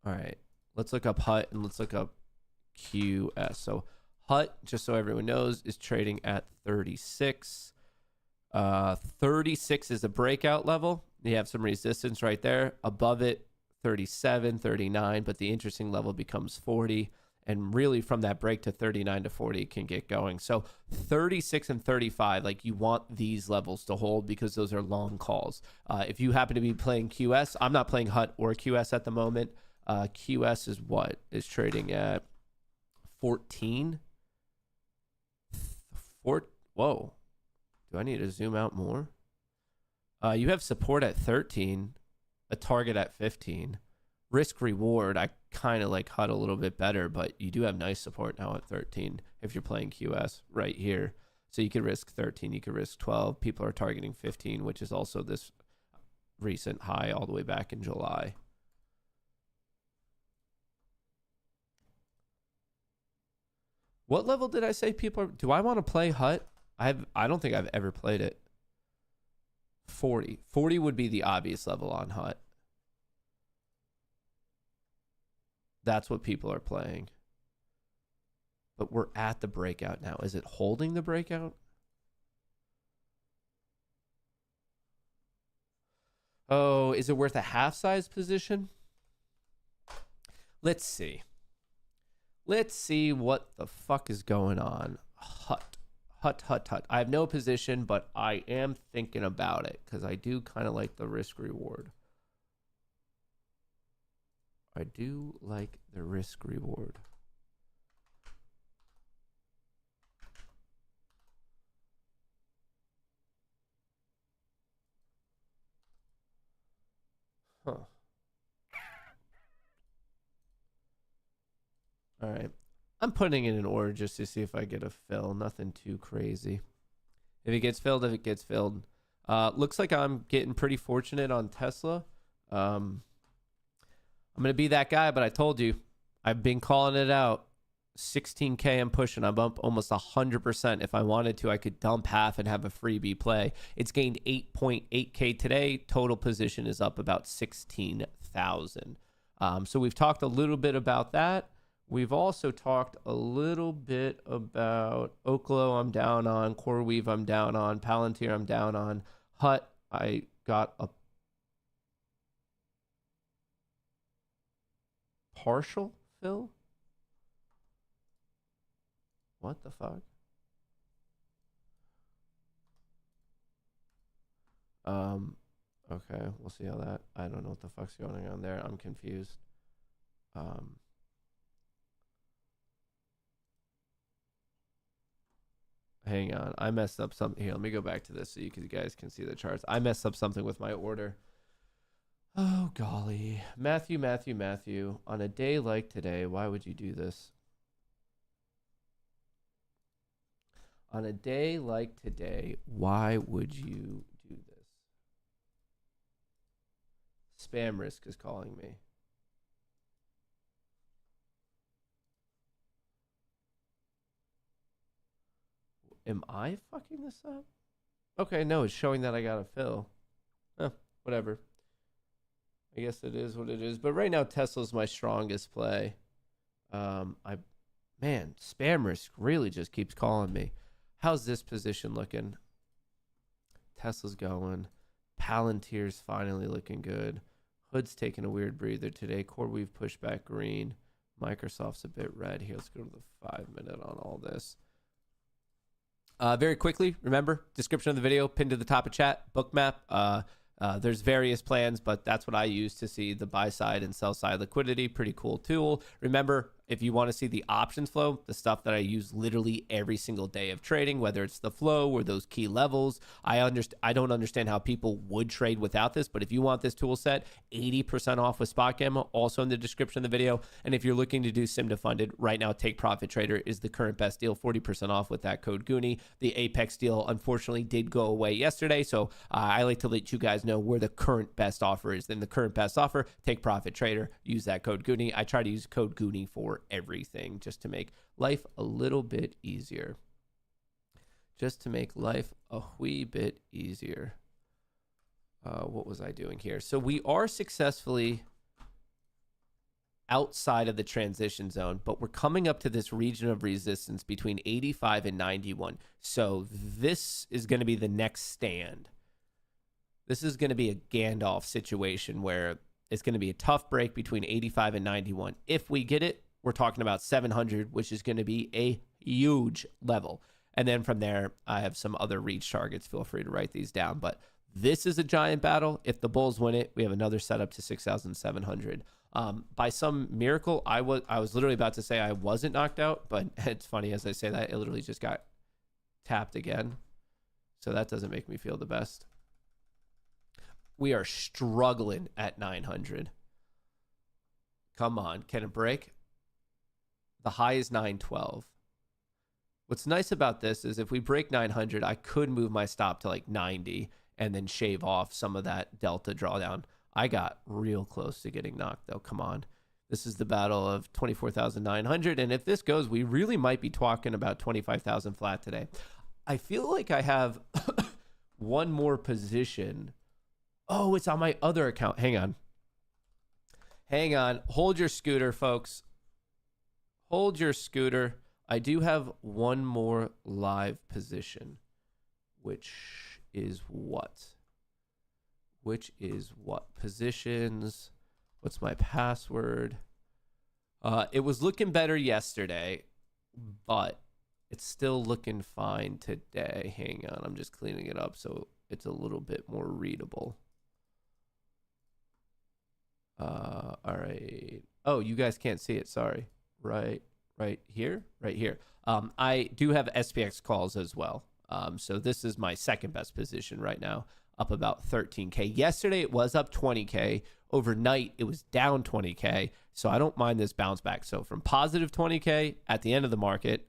Speaker 2: All right, let's look up HUT and let's look up QS. So HUT, just so everyone knows, is trading at 36. 36 is a breakout level. You have some resistance right there. Above it, 37, 39, but the interesting level becomes 40. And really from that break to 39 to 40 can get going. So 36 and 35, like you want these levels to hold because those are long calls. If you happen to be playing QS, I'm not playing HUT or QS at the moment. QS is what? Is trading at 14. Whoa. Do I need to zoom out more? You have support at 13, a target at 15. Risk reward, I kind of like HUD a little bit better, but you do have nice support now at 13 if you're playing QS right here. So you could risk 13, you could risk 12. People are targeting 15, which is also this recent high all the way back in July. What level did I say people are? Do I want to play HUT? I don't think I've ever played it. 40. 40 would be the obvious level on HUT. That's what people are playing. But we're at the breakout now. Is it holding the breakout? Oh, is it worth a half-size position? Let's see. Let's see what the fuck is going on. HUT. I have no position, but I am thinking about it because I do kind of like the risk reward. I do like the risk reward. Huh. All right. I'm putting it in order just to see if I get a fill. Nothing too crazy. If it gets filled, if it gets filled. Looks like I'm getting pretty fortunate on Tesla. I'm going to be that guy, but I told you. I've been calling it out. 16K I'm pushing. I'm up almost 100%. If I wanted to, I could dump half and have a freebie play. It's gained 8.8K today. Total position is up about 16,000. So we've talked a little bit about that. We've also talked a little bit about Oklo I'm down on, CoreWeave I'm down on, Palantir I'm down on, HUT I got a partial fill? What the fuck? Okay, we'll see how that, I don't know what the fuck's going on there. I'm confused. Hang on, I messed up something here. Let me go back to this so you guys can see the charts. I messed up something with my order. Oh, golly. Matthew. On a day like today, why would you do this? On a day like today, why would you do this? Spam risk is calling me. Am I fucking this up? Okay, no, it's showing that I got a fill. Whatever. I guess it is what it is. But right now, Tesla's my strongest play. Man, spam risk really just keeps calling me. How's this position looking? Tesla's going. Palantir's finally looking good. Hood's taking a weird breather today. CoreWeave pushed back green. Microsoft's a bit red. Here, let's go to the 5-minute on all this. Very quickly, remember, description of the video, pinned to the top of chat, bookmap. There's various plans, but that's what I use to see the buy side and sell side liquidity. Pretty cool tool. Remember, if you want to see the options flow, the stuff that I use literally every single day of trading, whether it's the flow or those key levels, I don't understand how people would trade without this, but if you want this tool set, 80% off with Spot Gamma, also in the description of the video. And if you're looking to do sim to funded, right now, Take Profit Trader is the current best deal, 40% off with that code Goonie. The Apex deal, unfortunately, did go away yesterday, so I like to let you guys know where the current best offer is. Then the current best offer, Take Profit Trader, use that code Goonie. I try to use code Goonie for everything just to make life a little bit easier. Just to make life a wee bit easier. What was I doing here? So we are successfully outside of the transition zone, but we're coming up to this region of resistance between 85 and 91. So this is going to be the next stand. This is going to be a Gandalf situation where it's going to be a tough break between 85 and 91. If we get it, we're talking about 700, which is going to be a huge level. And then from there, I have some other reach targets. Feel free to write these down. But this is a giant battle. If the bulls win it, we have another setup to 6,700. By some miracle, I was literally about to say I wasn't knocked out, but it's funny as I say that, it literally just got tapped again. So that doesn't make me feel the best. We are struggling at 900. Come on, can it break? The high is 912. What's nice about this is if we break 900, I could move my stop to like 90 and then shave off some of that delta drawdown. I got real close to getting knocked, though. Come on. This is the battle of 24,900. And if this goes, we really might be talking about 25,000 flat today. I feel like I have one more position. Oh, it's on my other account. Hang on. Hang on. Hold your scooter, folks. Hold your scooter. I do have one more live position, which is what? Which is what? Positions. What's my password? It was looking better yesterday, but it's still looking fine today. Hang on. I'm just cleaning it up so it's a little bit more readable. All right. Oh, you guys can't see it. Sorry. Right here. I do have SPX calls as well. So this is my second best position right now, up about 13K. Yesterday it was up 20K. Overnight it was down 20K. So I don't mind this bounce back. So from positive 20K at the end of the market,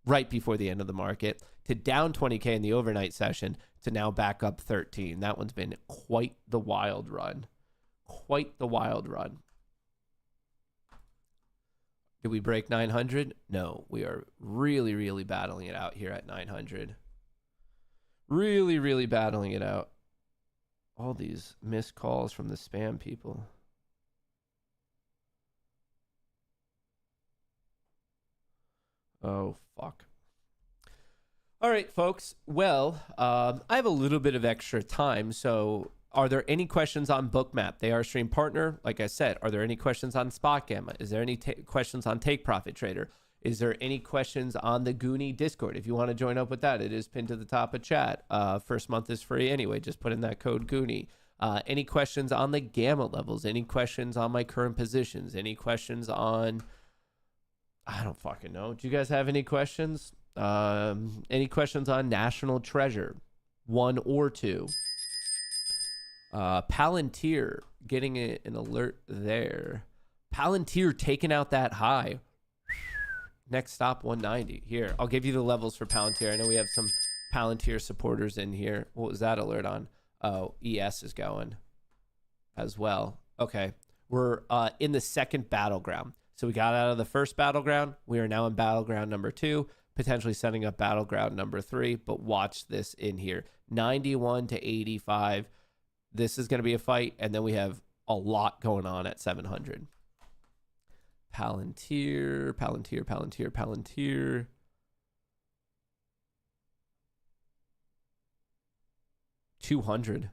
Speaker 2: right before the end of the market, to down 20K in the overnight session, to now back up 13. That one's been quite the wild run. Quite the wild run. Did we break 900? No, we are really, really battling it out here at 900. Really, really battling it out. All these missed calls from the spam people. Oh, fuck. All right, folks. Well, I have a little bit of extra time, so are there any questions on Bookmap? They are a stream partner. Like I said, are there any questions on Spot Gamma? Is there any questions on Take Profit Trader? Is there any questions on the Goonie Discord? If you want to join up with that, it is pinned to the top of chat. First month is free anyway. Just put in that code Goonie. Any questions on the Gamma levels? Any questions on my current positions? Any questions on... I don't fucking know. Do you guys have any questions? Any questions on National Treasure? 1 or 2? Palantir getting an alert there. Palantir taking out that high. Next stop 190. Here, I'll give you the levels for Palantir. I know we have some Palantir supporters in here. What was that alert on? Oh, ES is going as well. Okay, we're in the second battleground. So we got out of the first battleground. We are now in battleground number 2, potentially setting up battleground number 3. But watch this in here. 91 to 85. This is going to be a fight, and then we have a lot going on at 700. Palantir. 200.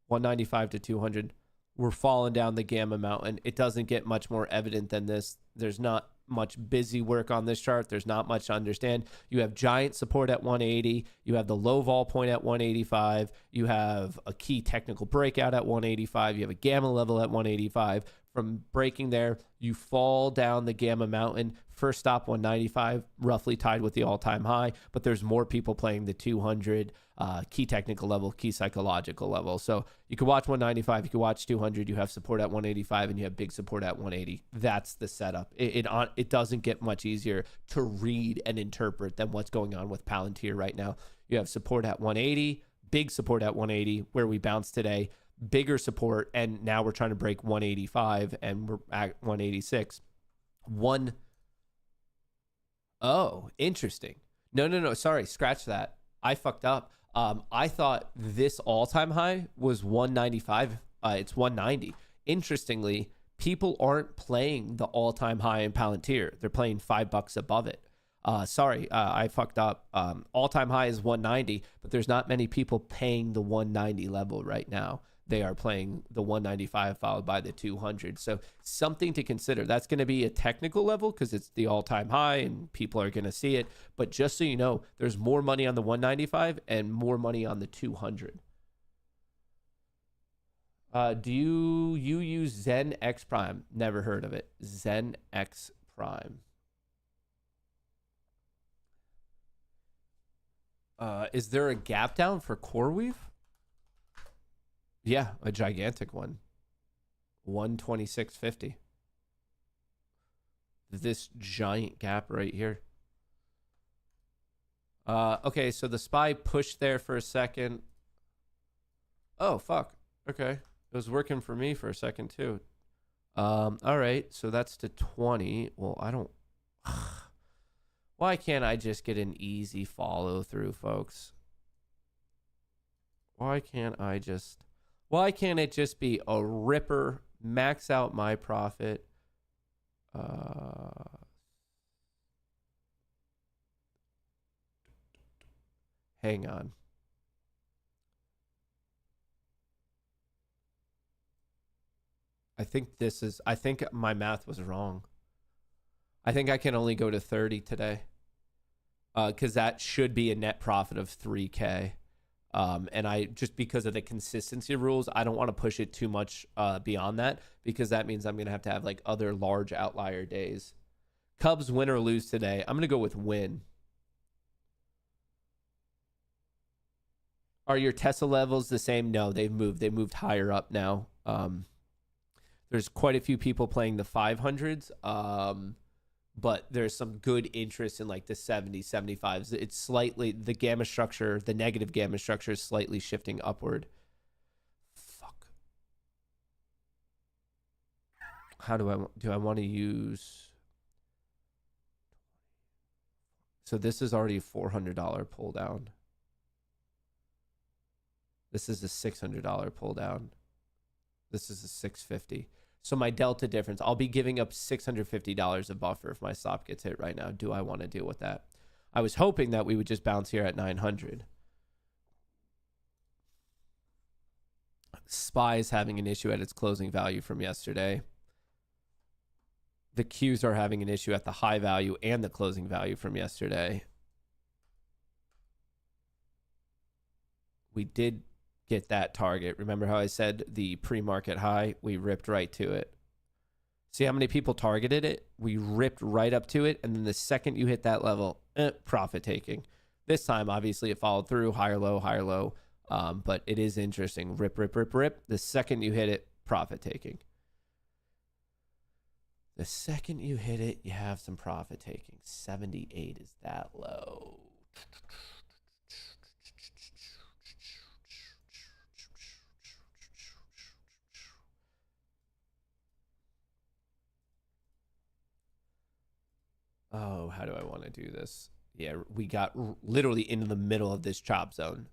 Speaker 2: 195 to 200. We're falling down the Gamma Mountain. It doesn't get much more evident than this. There's not much busy work on this chart. There's not much to understand. You have giant support at 180. You have the low vol point at 185. You have a key technical breakout at 185. You have a Gamma level at 185. From breaking there, you fall down the Gamma Mountain. First stop 195, roughly tied with the all-time high, but there's more people playing the 200 key technical level, key psychological level. So you could watch 195, you could watch 200, you have support at 185, and you have big support at 180. That's the setup. It doesn't get much easier to read and interpret than what's going on with Palantir right now. You have support at 180, big support at 180, where we bounced today, bigger support, and now we're trying to break 185, and we're at 186. Oh, interesting. No, sorry, scratch that. I fucked up. I thought this all-time high was 195. It's 190. Interestingly, people aren't playing the all-time high in Palantir. They're playing $5 above it. Sorry, I fucked up. All-time high is 190, but there's not many people paying the 190 level right now. they are playing the 195 followed by the 200. So something to consider. That's going to be a technical level because it's the all-time high and people are going to see it. But just so you know, there's more money on the 195 and more money on the 200. Do you use Zen X Prime? Never heard of it. Zen X Prime. Is there a gap down for CoreWeave? Yeah, a gigantic one. 126.50. This giant gap right here. Okay, so the SPY pushed there for a second. Oh, fuck. Okay. It was working for me for a second, too. All right, so that's to 20. Well, I don't... Why can't I just get an easy follow through, folks? Why can't it just be a ripper, max out my profit? Hang on. I think my math was wrong. I think I can only go to 30 today. Because that should be a net profit of 3K. And I, just because of the consistency rules, I don't want to push it too much beyond that, because that means I'm going to have like other large outlier days. Cubs win or lose today. I'm going to go with win. Are your Tesla levels the same? No, they've moved. They moved higher up now. There's quite a few people playing the 500s. But there's some good interest in like the 70s, 75s. It's slightly, the gamma structure, the negative gamma structure is slightly shifting upward. Fuck. How do I want to use? So this is already a $400 pull down. This is a $600 pull down. This is a $650. So my delta difference, I'll be giving up $650 of buffer if my stop gets hit right now. Do I want to deal with that? I was hoping that we would just bounce here at 900. SPY is having an issue at its closing value from yesterday. The Qs are having an issue at the high value and the closing value from yesterday. We did get that target. Remember how I said the pre-market high? We ripped right to it. See how many people targeted it? We ripped right up to it, and then the second you hit that level, profit taking. This time, obviously, it followed through, higher low, but it is interesting. Rip, rip, rip, rip. The second you hit it, profit taking. The second you hit it, you have some profit taking. 78 is that low. Oh, how do I want to do this? Yeah, we got literally into the middle of this chop zone.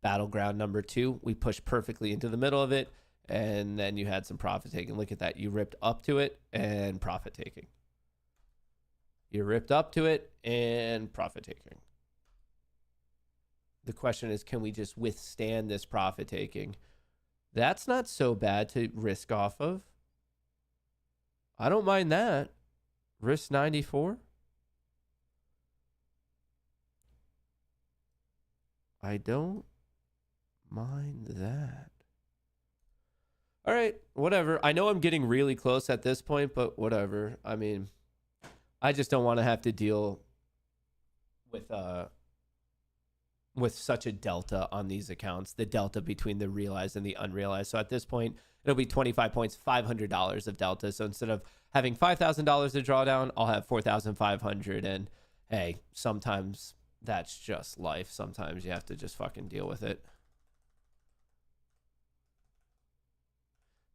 Speaker 2: Battleground number 2, we pushed perfectly into the middle of it, and then you had some profit taking. Look at that. You ripped up to it and profit taking. You ripped up to it and profit taking. The question is, can we just withstand this profit taking? That's not so bad to risk off of. I don't mind that. Risk 94. I don't mind that. All right, whatever. I know I'm getting really close at this point, but whatever. I mean, I just don't want to have to deal with such a delta on these accounts, the delta between the realized and the unrealized. So at this point, it'll be 25 points, $500 of delta. So instead of having $5,000 to draw down, I'll have $4,500. And hey, sometimes that's just life. Sometimes you have to just fucking deal with it.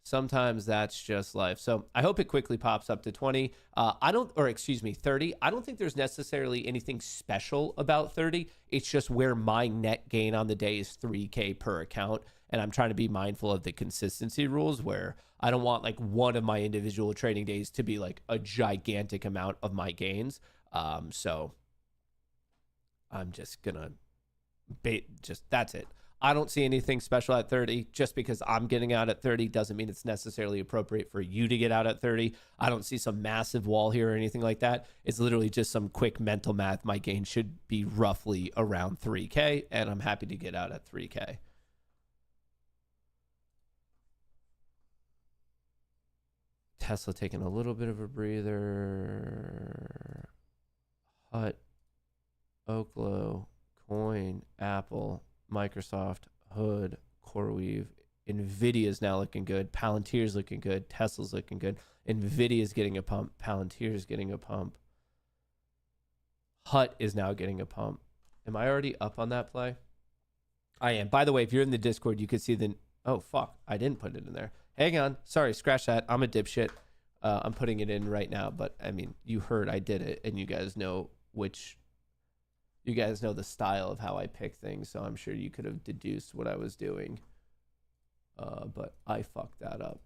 Speaker 2: Sometimes that's just life. So I hope it quickly pops up to 20. 30. I don't think there's necessarily anything special about 30. It's just where my net gain on the day is 3K per account. And I'm trying to be mindful of the consistency rules where I don't want like one of my individual trading days to be like a gigantic amount of my gains. So I'm just gonna that's it. I don't see anything special at 30. Just because I'm getting out at 30 doesn't mean it's necessarily appropriate for you to get out at 30. I don't see some massive wall here or anything like that. It's literally just some quick mental math. My gain should be roughly around 3K, and I'm happy to get out at 3K. Tesla taking a little bit of a breather. Hut, Oklo, Coin, Apple, Microsoft, Hood, CoreWeave. Nvidia's now looking good. Palantir's looking good. Tesla's looking good. Nvidia's getting a pump. Palantir's getting a pump. Hut is now getting a pump. Am I already up on that play? I am. By the way, if you're in the Discord, you can see the... Oh, fuck. I didn't put it in there. Hang on. Sorry, scratch that. I'm a dipshit. I'm putting it in right now, but I mean, you heard I did it, and you guys know you guys know the style of how I pick things, so I'm sure you could have deduced what I was doing. But I fucked that up.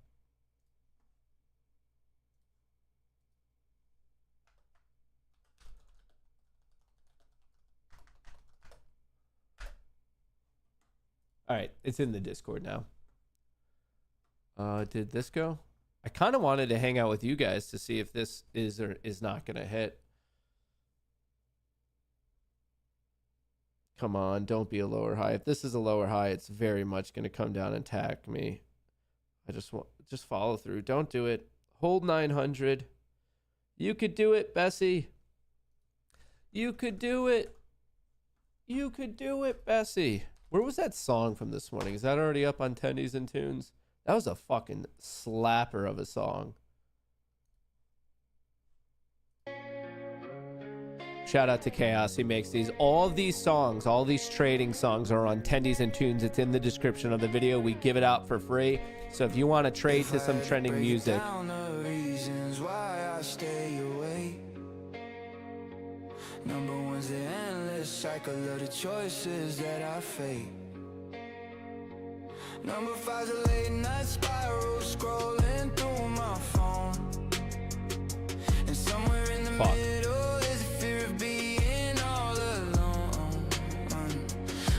Speaker 2: All right, it's in the Discord now. Did this go? I kind of wanted to hang out with you guys to see if this is or is not going to hit. Come on, don't be a lower high. If this is a lower high, it's very much going to come down and attack me. I just follow through. Don't do it. Hold 900. You could do it, Bessie. You could do it. You could do it, Bessie. Where was that song from this morning? Is that already up on Tendies and Tunes? That was a fucking slapper of a song. Shout out to Chaos. He makes these. All of these songs, all these trading songs are on Tendies and Tunes. It's in the description of the video. We give it out for free. So if you want to trade to some trending music.
Speaker 1: Number one's the endless cycle of the choices that I fake. Number five's a late night spiral scrolling through my phone. And somewhere in the middle is a fear of being all alone.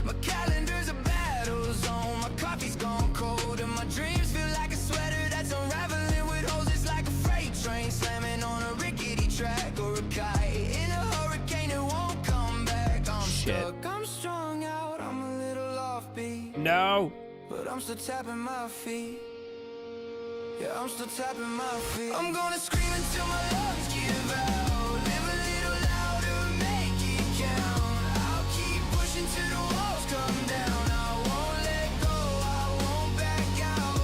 Speaker 1: My calendar's a battle zone. My coffee's gone cold and my dreams feel like a sweater that's unraveling with holes. It's like a freight train slamming on a rickety track or a kite in a hurricane. It won't come back. I'm stuck. I'm strung out. I'm a little offbeat.
Speaker 2: No.
Speaker 1: But I'm still tapping my feet. Yeah, I'm still tapping my feet. I'm gonna scream until my lungs give out. Live a little louder, make it count. I'll keep pushing till the walls come down. I won't let go, I won't back out.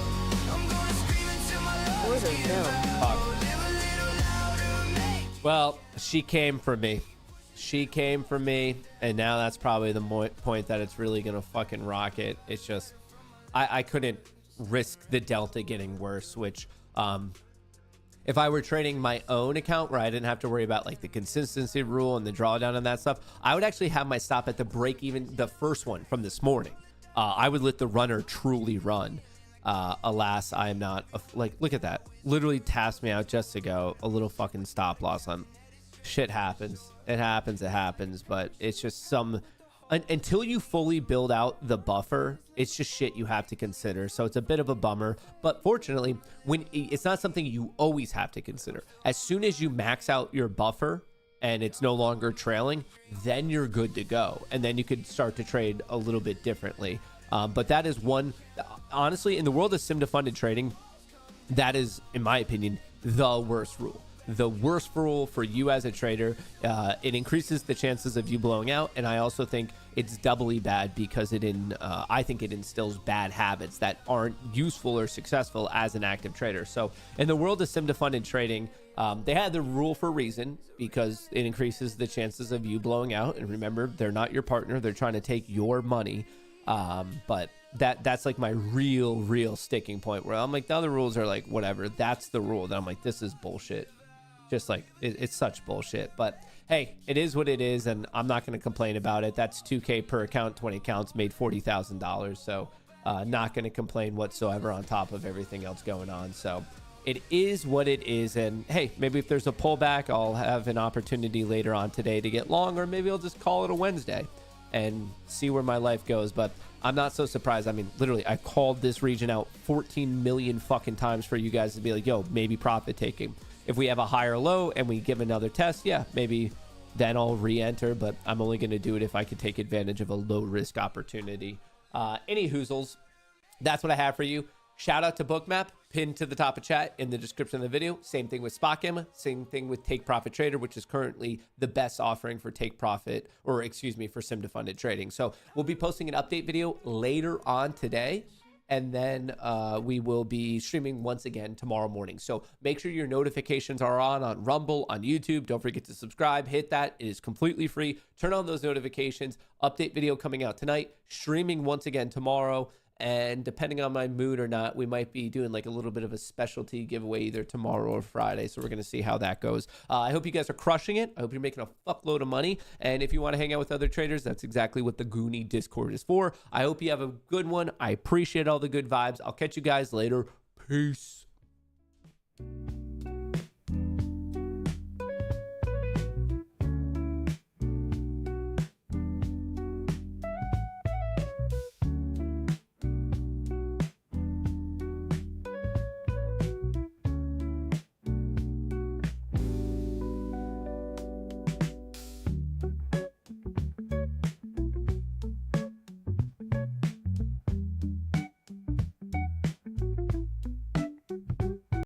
Speaker 1: I'm gonna scream until my lungs give out. Live a little louder, make.
Speaker 2: Well, she came for me. She came for me, and now that's probably the point that it's really gonna fucking rocket. It's just I couldn't risk the delta getting worse, which if I were trading my own account where I didn't have to worry about like the consistency rule and the drawdown and that stuff, I would actually have my stop at the break even, the first one from this morning. I would let the runner truly run. Alas, I am not. Like, look at that. Literally tasked me out just to go a little fucking stop loss on. Shit happens. It happens. But it's just some... Until you fully build out the buffer, it's just shit you have to consider. So it's a bit of a bummer. But fortunately, when it's not something you always have to consider. As soon as you max out your buffer and it's no longer trailing, then you're good to go. And then you could start to trade a little bit differently. But that is one, honestly, in the world of sim-to-funded trading, that is, in my opinion, the worst rule. The worst rule for you as a trader. It increases the chances of you blowing out, and I also think it's doubly bad because I think it instills bad habits that aren't useful or successful as an active trader. So in the world of sim-to-funded trading, they had the rule for a reason, because it increases the chances of you blowing out. And remember, they're not your partner; they're trying to take your money. But that's like my real sticking point, where I'm like, the other rules are like whatever. That's the rule that I'm like, this is bullshit. Just like it's such bullshit. But hey, it is what it is, and I'm not going to complain about it. That's $2K per account, 20 accounts, made $40,000. So not going to complain whatsoever on top of everything else going on. So it is what it is. And hey, maybe if there's a pullback, I'll have an opportunity later on today to get long, or maybe I'll just call it a Wednesday. and see where my life goes. But I'm not so surprised. I mean, literally, I called this region out 14 million fucking times for you guys to be like, yo, maybe profit taking. If we have a higher low and we give another test, yeah, maybe then I'll re-enter, but I'm only going to do it if I could take advantage of a low risk opportunity. Any hoozles, that's what I have for you. Shout out to Bookmap, pinned to the top of chat in the description of the video. Same thing with SpotGamma, same thing with Take Profit Trader, which is currently the best offering for Take Profit, or excuse me, for sim to funded trading. So we'll be posting an update video later on today, and then we will be streaming once again tomorrow morning. So make sure your notifications are on Rumble, on YouTube. Don't forget to subscribe, hit that. It is completely free. Turn on those notifications. Update video coming out tonight, streaming once again tomorrow. And depending on my mood or not, we might be doing like a little bit of a specialty giveaway either tomorrow or Friday. So we're going to see how that goes. I hope you guys are crushing it. I hope you're making a fuckload of money. And if you want to hang out with other traders, that's exactly what the Goonie Discord is for. I hope you have a good one. I appreciate all the good vibes. I'll catch you guys later. Peace.